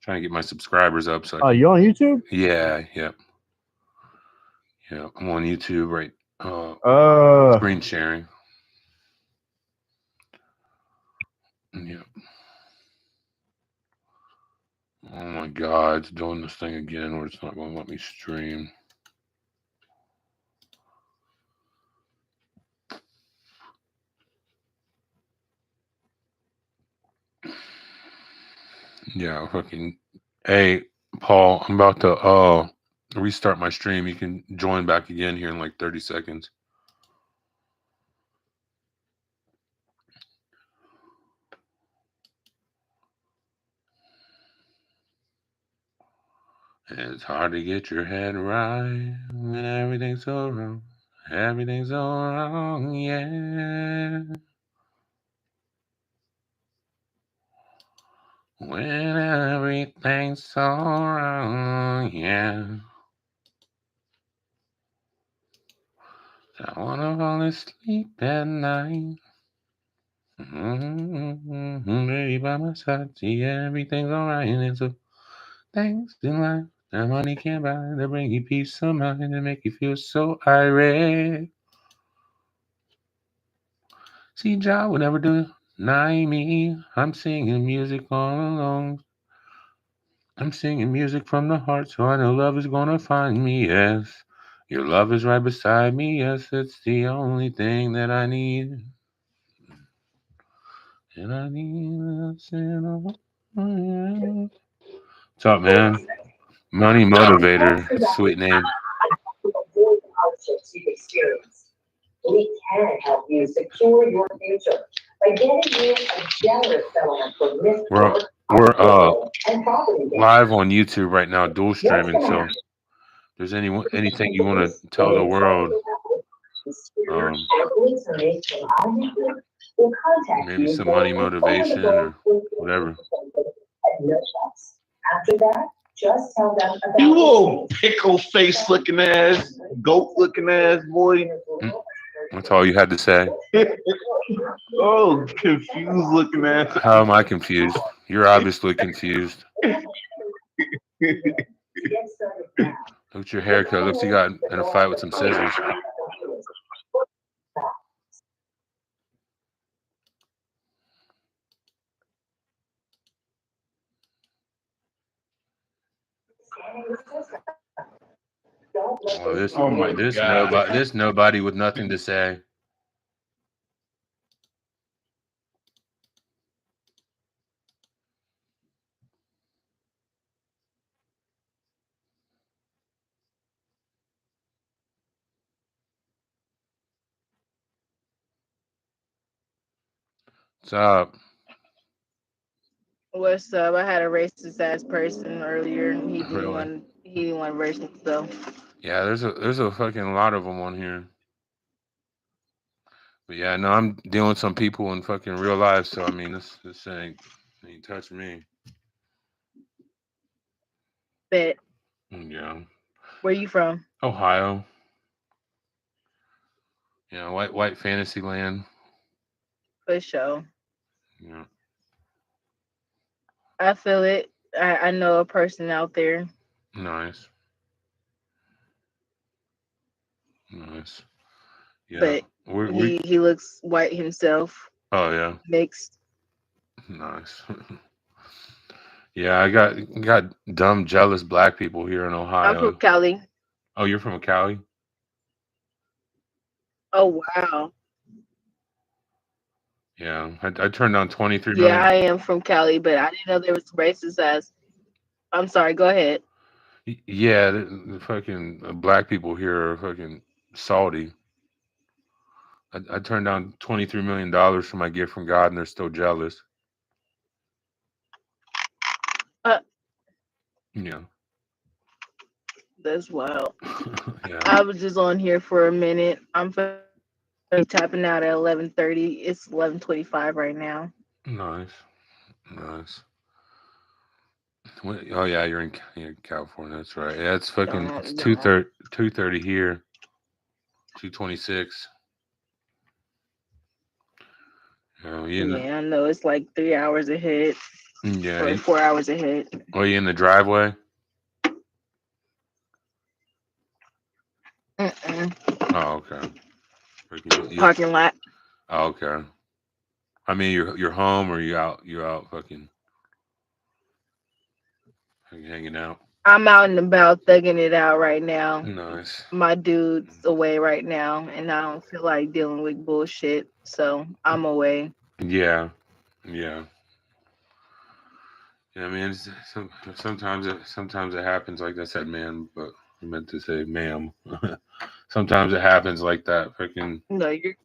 Trying to get my subscribers up. So You on YouTube? Yeah. I'm on YouTube right. Screen sharing. Yeah. Oh my God, it's doing this thing again where it's not going to let me stream. Yeah, fucking. Hey, Paul, I'm about to restart my stream. You can join back again here in like 30 seconds. It's hard to get your head right when everything's so wrong. Everything's so wrong, yeah. When everything's so wrong, yeah. I wanna fall asleep at night. Baby by my side, see everything's alright. And so things in life that money can't buy to bring you peace of mind and make you feel so irate. See, Jah would never deny me. I'm singing music all along. I'm singing music from the heart, so I know love is gonna find me. Yes, your love is right beside me. Yes, it's the only thing that I need. And I need What's up, man? Money Motivator. Sweet name. We can help you secure your future by getting you a generous settlement for missed work and property damage. Live on YouTube right now, dual streaming. So, if there's anything you want to tell the world, maybe some money motivation or whatever. After that, just tell them about you little pickle face looking ass, goat looking ass boy. That's all you had to say. Oh, confused looking ass. How am I confused? You're obviously confused. Look at your haircut. Looks like you got in a fight with some scissors. Well, there's nobody with nothing to say. What's up? What's up? I had a racist ass person earlier, and he didn't Really? want to verse himself. Yeah, there's a fucking lot of them on here. But yeah, no, I'm dealing with some people in fucking real life, so I mean, this ain't touch me. Bet. Yeah. Where you from? Ohio. Yeah, white fantasy land. For sure. Yeah. I feel it. I know a person out there. Nice. Nice. Yeah. But We he looks white himself. Oh yeah. Mixed. Nice. Yeah, I got dumb jealous black people here in I'm from Ohio. Cali. Oh, you're from Cali? Oh wow. Yeah. I turned down 23 Yeah, million. I am from Cali, but I didn't know there was racist ass. I'm sorry. Go ahead. Yeah, the fucking black people here are fucking salty. I turned down $23 million for my gift from God, and they're still jealous. Uh, Yeah. that's wild. Yeah. I was just on here for a minute. I'm tapping out at 11:30. It's 11:25 right now. Nice. Nice. Oh yeah, you're in California. That's right. Yeah, it's fucking it's Don't. 2:30 here. 2:26. You in the Yeah, I know it's like 3 hours ahead yeah. or 4 hours ahead. Are you in the driveway? Oh, okay. Parking lot. Oh, okay. I mean, you're home or you out fucking hanging out. I'm out and about thugging it out right now. Nice. My dude's away right now, and I don't feel like dealing with bullshit, so I'm away. Yeah. Yeah. Yeah, I mean, sometimes it happens like I said, man, but I meant to say, ma'am. Sometimes it happens like that. Freaking. No, you're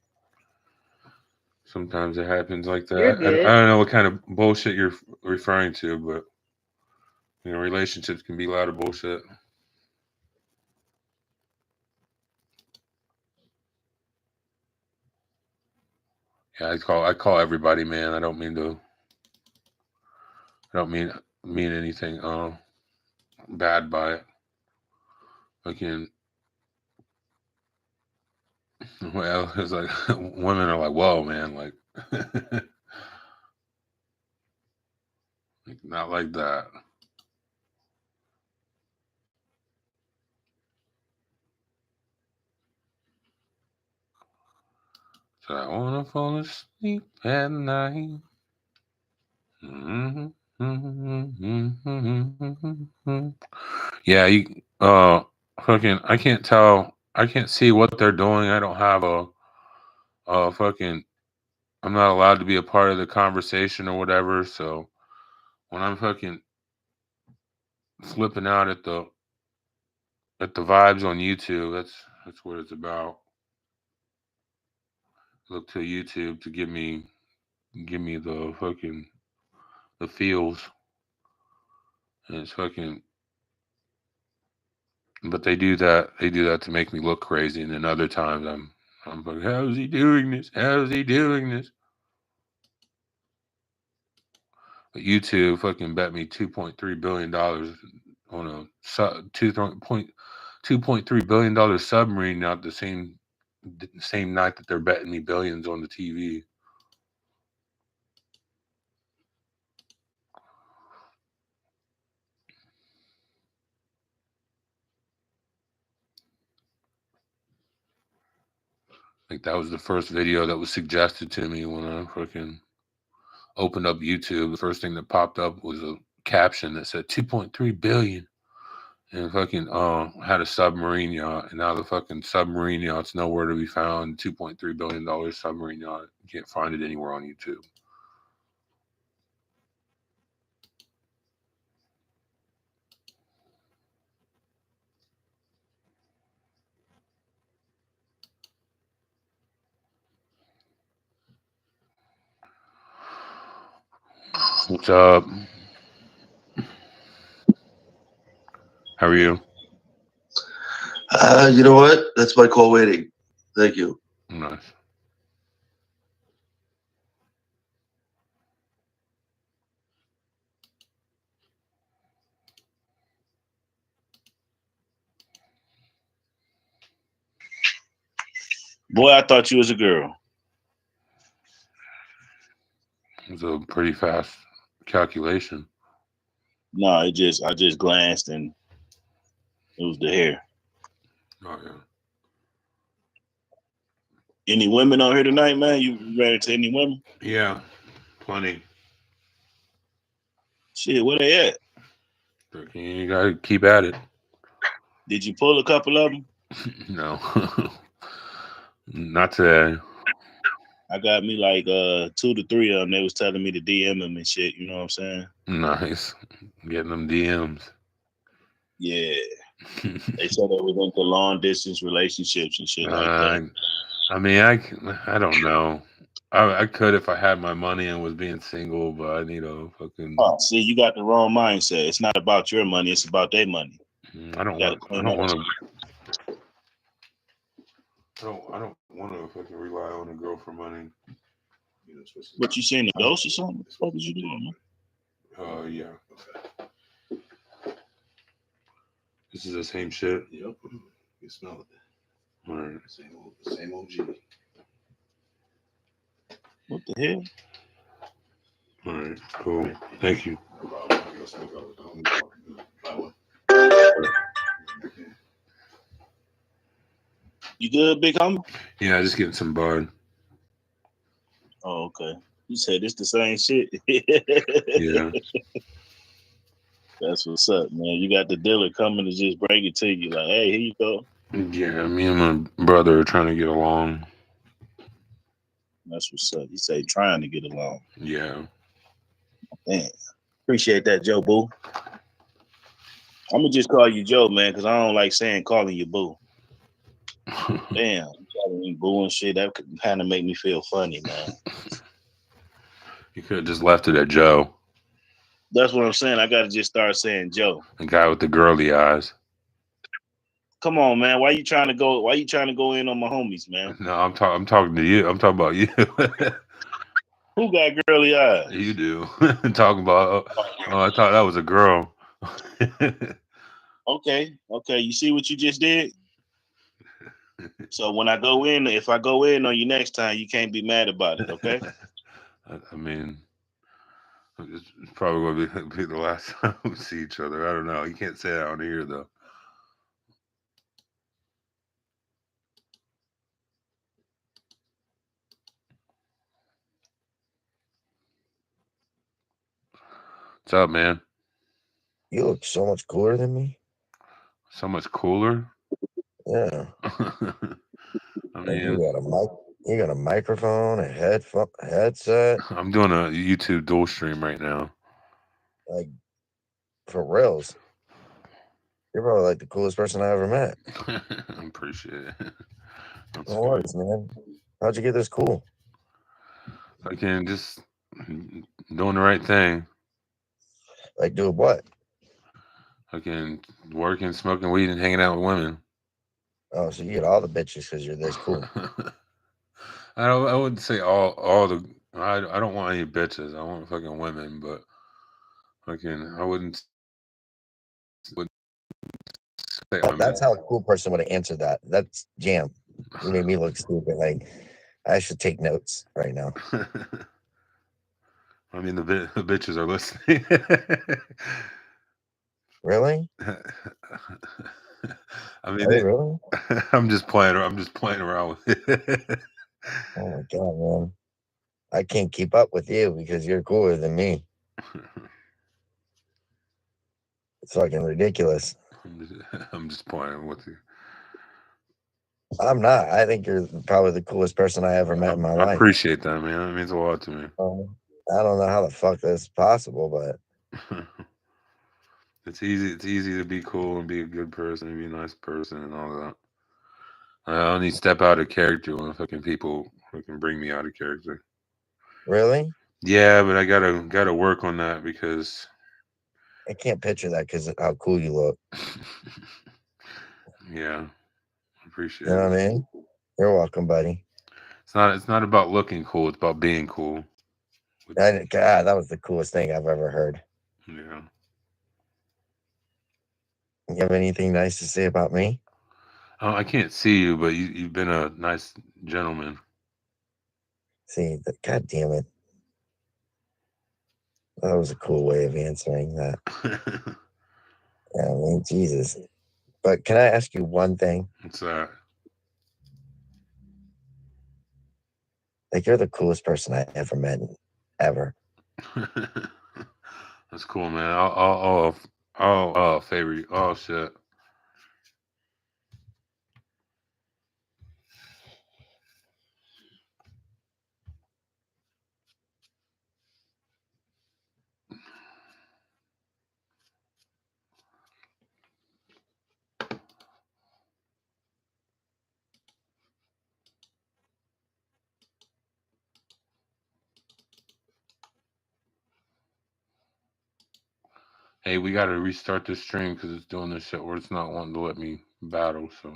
Sometimes it happens like you're that. I good. don't know what kind of bullshit you're referring to, but relationships can be a lot of bullshit. Yeah, I call everybody man. I don't mean anything bad by it. Fucking well, it's like women are like, whoa, man, like, like not like that. So I wanna fall asleep at night. Yeah, you fucking I can't see what they're doing. I don't have a fucking I'm not allowed to be a part of the conversation or whatever. So when I'm fucking flipping out at the vibes on YouTube, that's what it's about. Look to YouTube to give me the fucking the feels. And it's fucking but they do that to make me look crazy, and then other times I'm like, how is he doing this? How is he doing this? But YouTube fucking bet me $2.3 billion on a $2.3 billion submarine out the same night that they're betting me billions on the TV. Like that was the first video that was suggested to me when I fucking opened up YouTube. The first thing that popped up was a caption that said 2.3 billion and fucking had a submarine yacht, and now the fucking submarine yacht's nowhere to be found. $2.3 billion submarine yacht. You can't find it anywhere on YouTube. What's up? How are you? You know what? That's my call waiting. Thank you. Nice. Boy, I thought you was a girl. It was a pretty fast calculation. No, I just glanced and it was the hair. Oh yeah. Any women on here tonight, man? You ran into any women? Yeah, plenty. Shit, where they at? You gotta keep at it. Did you pull a couple of them? No, not today. I got me like 2 to 3 of them. They was telling me to DM them and shit. You know what I'm saying? Nice, getting them DMs. Yeah. They said they was into long distance relationships and shit like that. I mean, I don't know. I could if I had my money and was being single, but I need a fucking. Oh, see, you got the wrong mindset. It's not about your money. It's about their money. I don't want to. I don't want to fucking rely on a girl for money. What, you seeing the ghost or something? What the fuck is you doing, man? Yeah. This is the same shit. Yep. You smell it. All right. Same OG. What the hell? All right. Cool. Thank you. You good, big homie? Yeah, just getting some bud. Oh, okay. You said it's the same shit. Yeah. That's what's up, man. You got the dealer coming to just bring it to you. Like, hey, here you go. Yeah, me and my brother are trying to get along. That's what's up. You say trying to get along. Yeah. Man, appreciate that, Joe Boo. I'm gonna just call you Joe, man, because I don't like calling you Boo. Damn, you calling me Boo and shit. That could kind of make me feel funny, man. You could have just left it at Joe. That's what I'm saying. I gotta just start saying Joe. The guy with the girly eyes. Come on, man. Why you trying to go in on my homies, man? No, I'm talking to you. I'm talking about you. Who got girly eyes? You do. Talking about. Oh, I thought that was a girl. Okay. You see what you just did? So when I go in, if I go in on you next time, you can't be mad about it, okay? I mean, it's probably going to be the last time we see each other. I don't know. You can't say that on here, though. What's up, man? You look so much cooler than me. So much cooler? Yeah. I Like mean, you got a microphone, a headset. I'm doing a YouTube dual stream right now. Like, for reals. You're probably like the coolest person I ever met. I appreciate it. No worries, man. How'd you get this cool? I can just doing the right thing. Like, doing what? I can working, smoking weed, and hanging out with women. Oh, so you get all the bitches because you're this cool. I wouldn't say all the. I don't want any bitches. I want fucking women, but I wouldn't say That's how a cool person would have answered that. That's jam. You made me look stupid. Like, I should take notes right now. I mean, the bitches are listening. Really? I mean, really? I'm just playing around with it. Oh my god, man! I can't keep up with you because you're cooler than me. It's fucking ridiculous. I'm just playing with you. I'm not. I think you're probably the coolest person I ever met in my life. I appreciate that, man. That means a lot to me. I don't know how the fuck that's possible, but it's easy. It's easy to be cool and be a good person and be a nice person and all that. I only step out of character when fucking people fucking bring me out of character. Really? Yeah, but I gotta work on that because I can't picture that because of how cool you look. yeah, appreciate You know it. what I mean? You're welcome, buddy. It's not about looking cool. It's about being cool. God, that was the coolest thing I've ever heard. Yeah. You have anything nice to say about me? I can't see you, but you've been a nice gentleman. See, God damn it. That was a cool way of answering that. Yeah, I mean, Jesus. But can I ask you one thing? What's that? Like, you're the coolest person I ever met, ever. That's cool, man. I'll favor you. Oh shit. Hey, we got to restart this stream because it's doing this shit where it's not wanting to let me battle. So.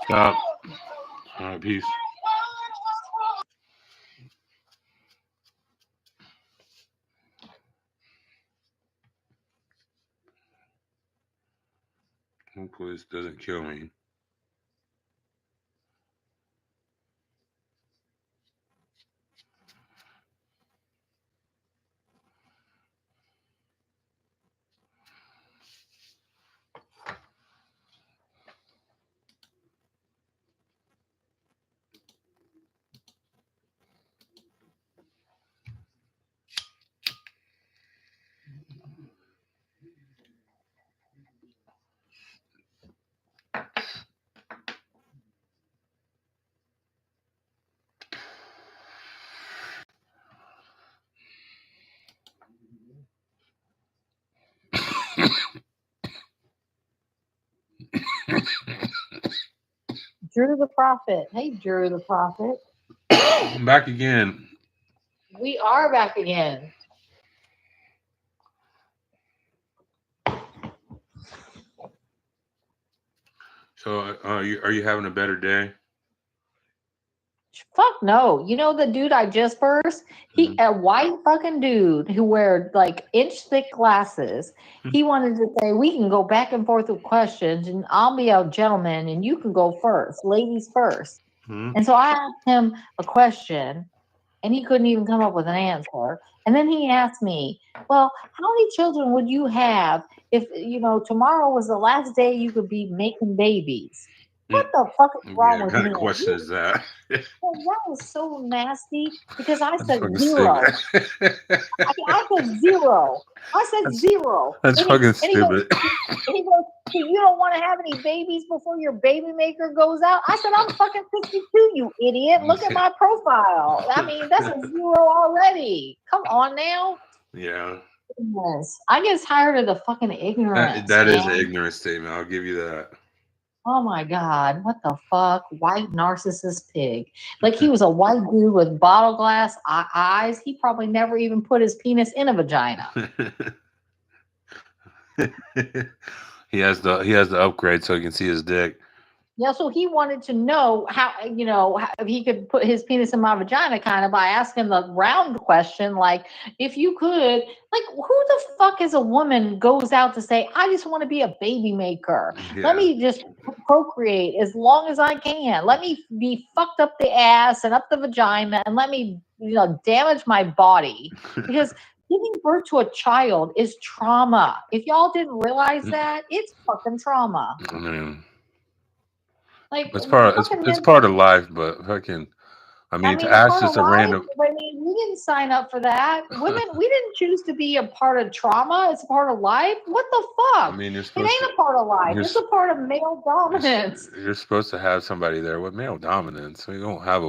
Stop. All right, peace. Hopefully this doesn't kill me. Drew the Prophet. Hey, Drew the Prophet. I'm back again. We are back again. So, are you having a better day? Fuck no. You know the dude I just first? A white fucking dude who wear like inch thick glasses. He wanted to say we can go back and forth with questions and I'll be a gentleman and you can go first, ladies first. And so I asked him a question and he couldn't even come up with an answer. And then he asked me, well, how many children would you have if, tomorrow was the last day you could be making babies? What the fuck is wrong with What kind him? of question is that? Well, that was so nasty because I That's said fucking zero. stupid. I said zero. I said zero. That's and fucking he goes, stupid. and he goes, so you don't want to have any babies before your baby maker goes out? I said, I'm fucking 52, you idiot. Look at my profile. I mean, that's a zero already. Come on now. Yeah. Yes. I get tired of the fucking ignorance. That is man. an ignorant statement. I'll give you that. Oh my God, what the fuck? White narcissist pig. Like he was a white dude with bottle glass eyes. He probably never even put his penis in a vagina. He has the upgrade so he can see his dick. Yeah, so he wanted to know how, if he could put his penis in my vagina kind of by asking the round question, like, if you could, like, who the fuck as a woman goes out to say, I just want to be a baby maker. Let me just procreate as long as I can. Let me be fucked up the ass and up the vagina and let me, damage my body. Because giving birth to a child is trauma. If y'all didn't realize that, it's fucking trauma. I mean, Like it's part of life, but fucking, I mean, to a ask part of just a life. random. I mean, we didn't sign up for that. Women, we didn't choose to be a part of trauma. It's a part of life. What the fuck? I mean, It ain't a part of life. It's a part of male dominance. You're supposed to have somebody there with male dominance. So you don't have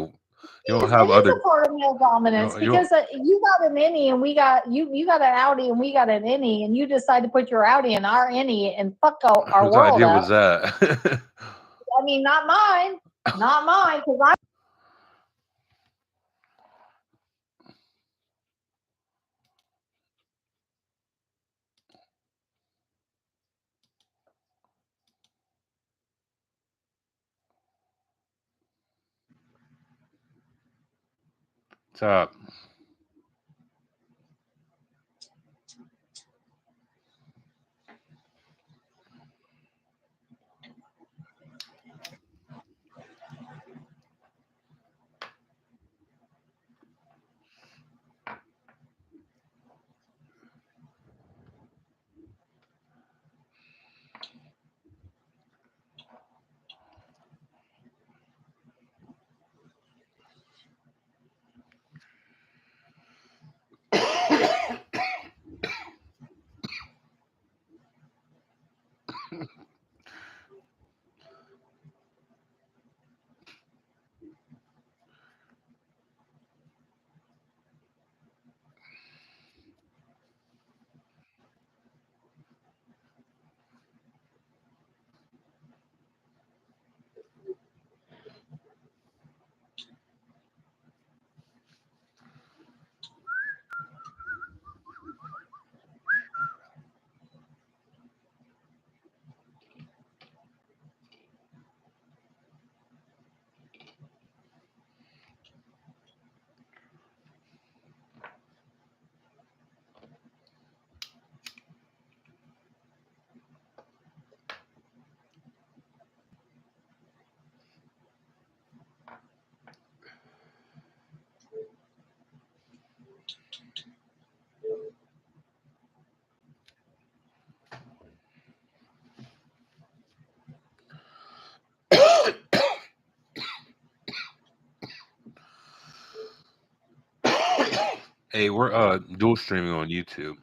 It is a part of male dominance because you got an innie and we got you got an outie and we got an innie and you decide to put your outie in our innie and fuck our whose world idea up. was that? I mean, not mine, because I. What's up? Hey, we're dual streaming on YouTube.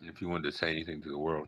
If you wanted to say anything to the world.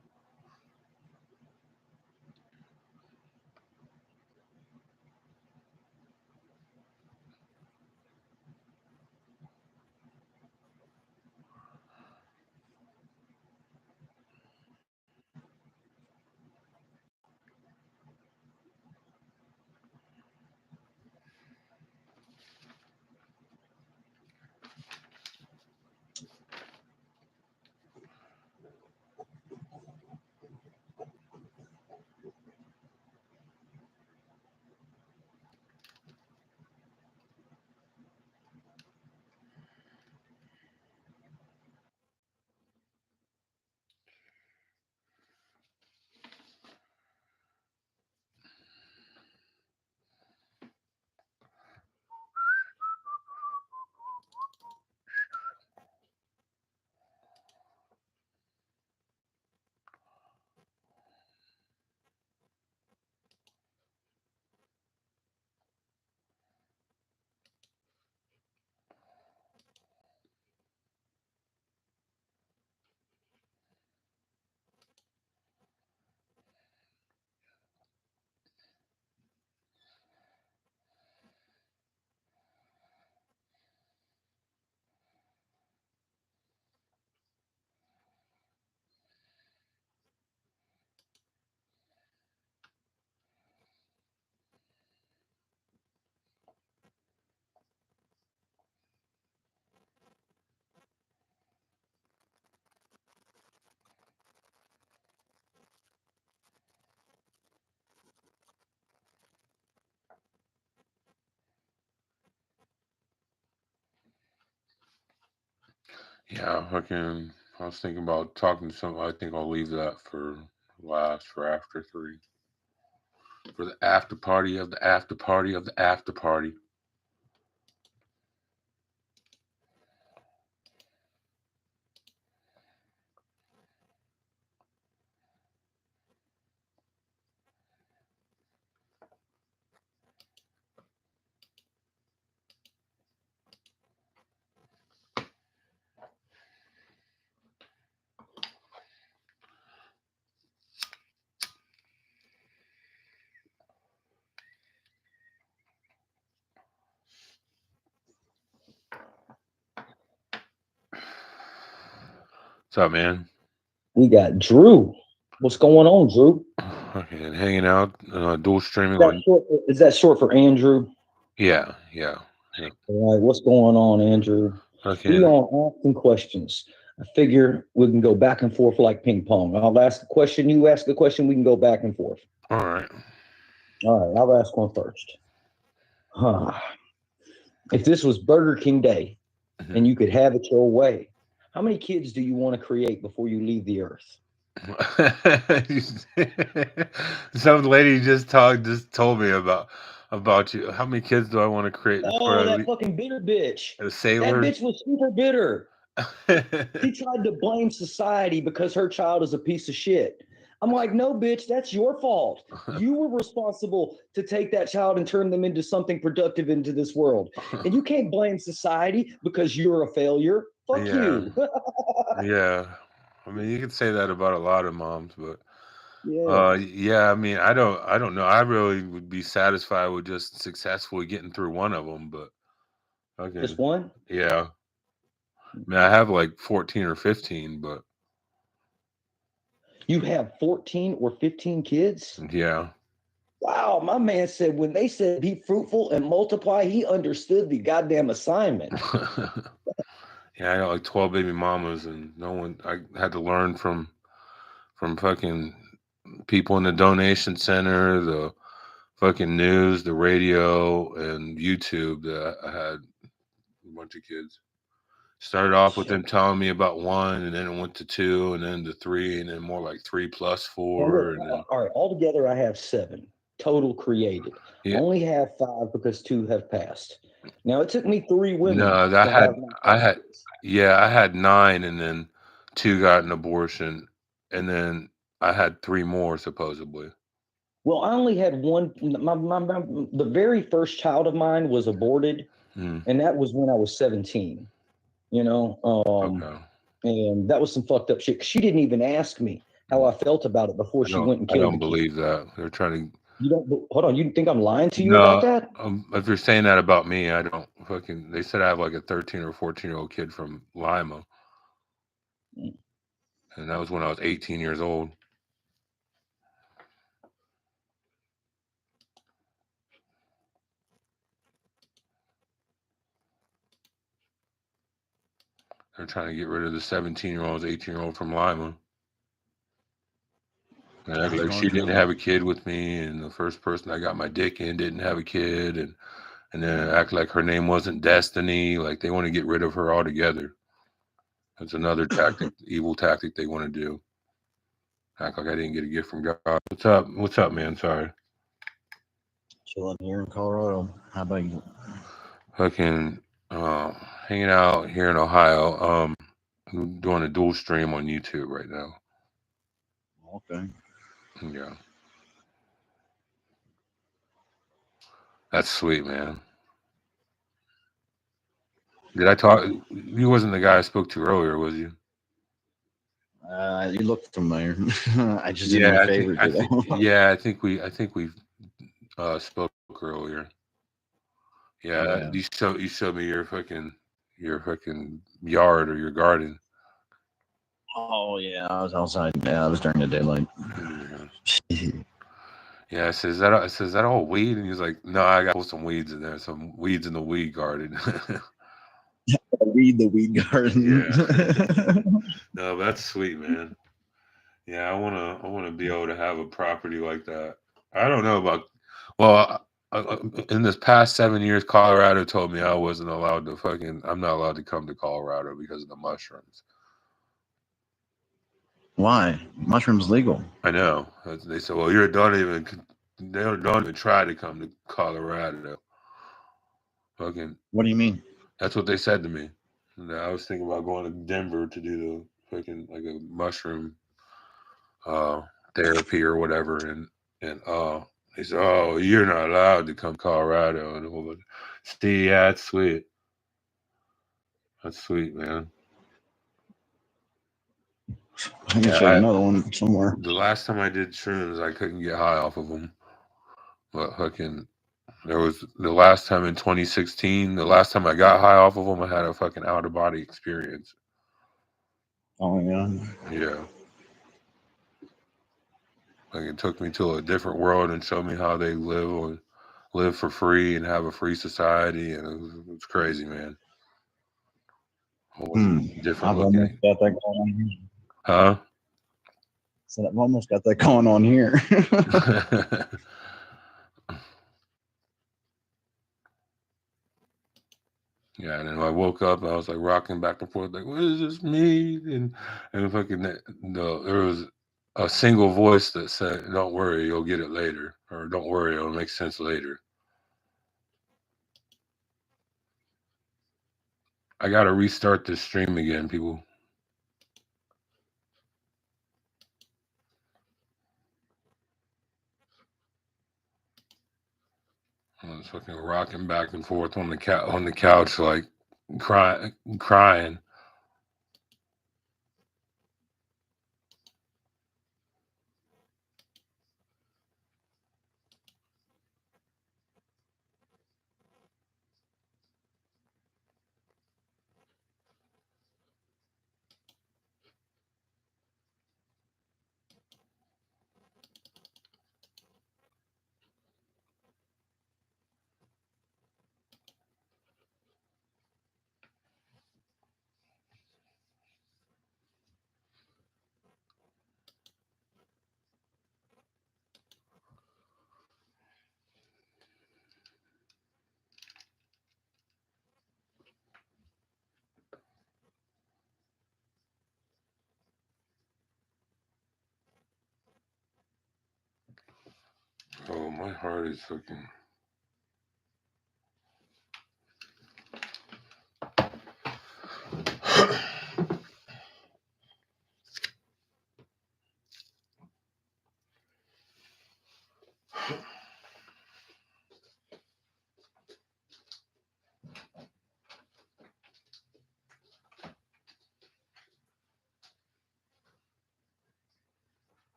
Yeah, I was thinking about talking to some. I think I'll leave that for last, for after 3. For the after party of the after party of the after party. What's up, man? We got Drew. What's going on, Drew? Okay, hanging out, dual streaming Is that on. is that short for Andrew? Yeah. All right, what's going on, Andrew? Okay. We on asking questions. I figure we can go back and forth like ping pong. I'll ask a question, you ask a question, we can go back and forth. All right. All right, I'll ask one first. If this was Burger King Day and you could have it your way, how many kids do you want to create before you leave the earth? Some lady just told me about you. How many kids do I want to create before Oh, I that leave? fucking bitter bitch. A That sailor. bitch was super bitter. She tried to blame society because her child is a piece of shit. I'm like, no, bitch, that's your fault. You were responsible to take that child and turn them into something productive into this world. And you can't blame society because you're a failure. Fuck you. Yeah. I mean, you could say that about a lot of moms, but Yeah. yeah. I mean, I don't know. I really would be satisfied with just successfully getting through one of them, but okay. Just one? Yeah. I mean, I have like 14 or 15, but You have 14 or 15 kids? yeah. Wow, my man said when they said be fruitful and multiply, he understood the goddamn assignment. Yeah, I got like 12 baby mamas, and no one. I had to learn from fucking people in the donation center, the fucking news, the radio, and YouTube. That I had a bunch of kids. Started off with them telling me about 1, and then it went to 2, and then to 3, and then more like 3 plus 4, and then All right, altogether I have 7 total created. Yeah. I only have 5 because 2 have passed. Now it took me 3 women no, to have my I had 9, and then 2 got an abortion, and then I had 3 more supposedly. Well, I only had one. The very first child of mine was aborted, and that was when I was 17. You know, and that was some fucked up shit. She didn't even ask me how I felt about it before she went and killed. I don't believe that. They're trying to. You don't hold on. You think I'm lying to you about that? If you're saying that about me, I don't fucking. They said I have like a 13 or 14-year-old kid from Lima, and that was when I was 18 years old. They're trying to get rid of the 17-year-old, 18-year-old from Lima. And act like she didn't have a kid with me, and the first person I got my dick in didn't have a kid, and then act like her name wasn't Destiny. Like they want to get rid of her altogether. That's another tactic, evil tactic they want to do. Act like I didn't get a gift from God. What's up? What's up, man? Sorry. Chilling here in Colorado. How about you? Fucking hanging out here in Ohio. I'm doing a dual stream on YouTube right now. Okay. Yeah. That's sweet, man. Did I talk? You wasn't the guy I spoke to earlier, was you? You look familiar. I just did my favorite. I think we spoke earlier. Yeah. You showed me your fucking yard or your garden. Oh yeah, I was outside. Yeah, I was during the daylight. Yeah, I said, is that all weed? And he's like, no, I got some weeds in there, some weeds in the weed garden. The weed garden. Yeah. No, that's sweet, man. Yeah, I wanna be able to have a property like that. I don't know about. Well, in this past 7 years, Colorado told me I wasn't allowed to I'm not allowed to come to Colorado because of the mushrooms. Why? Mushrooms legal. I know. They said, well, don't even try to come to Colorado. What do you mean? That's what they said to me. And I was thinking about going to Denver to do like a mushroom therapy or whatever, and they said, oh, you're not allowed to come to Colorado. And all that. See, yeah, that's sweet. That's sweet, man. I can show you another one somewhere. The last time I did shrooms, I couldn't get high off of them. But there was the last time in 2016, the last time I got high off of them, I had a fucking out of body experience. Oh, yeah. Yeah. Like it took me to a different world and showed me how they live for free and have a free society, and it was crazy, man. Different I've almost got that going on here. Huh? So I've almost got that going on here. Yeah, and then I woke up and I was like rocking back and forth, like, what is this mean? And fucking there was a single voice that said, don't worry, you'll get it later. Or don't worry, it'll make sense later. I gotta restart this stream again, people. I was fucking rocking back and forth on the couch, like crying. Oh, my heart is fucking.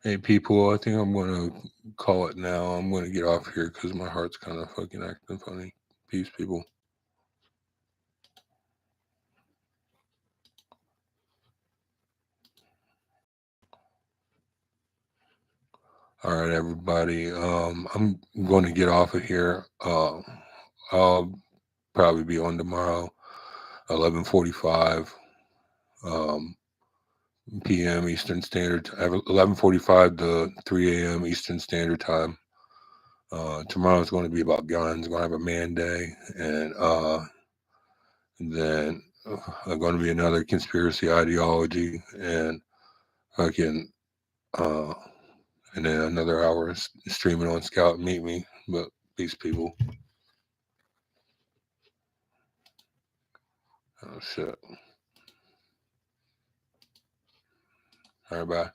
Hey, people, I think I'm going to call it now. I'm going to get off here because my heart's kind of fucking acting funny. Peace, people. All right, everybody. I'm going to get off of here. I'll probably be on tomorrow, 11:45 p.m. Eastern Standard Time, 11:45 to 3 a.m. Eastern Standard Time. Tomorrow's going to be about guns. Going to have a man day, and then going to be another conspiracy ideology, and fucking and then another hour streaming on Skout MeetMe. But peace, people. Oh shit. All right, bye.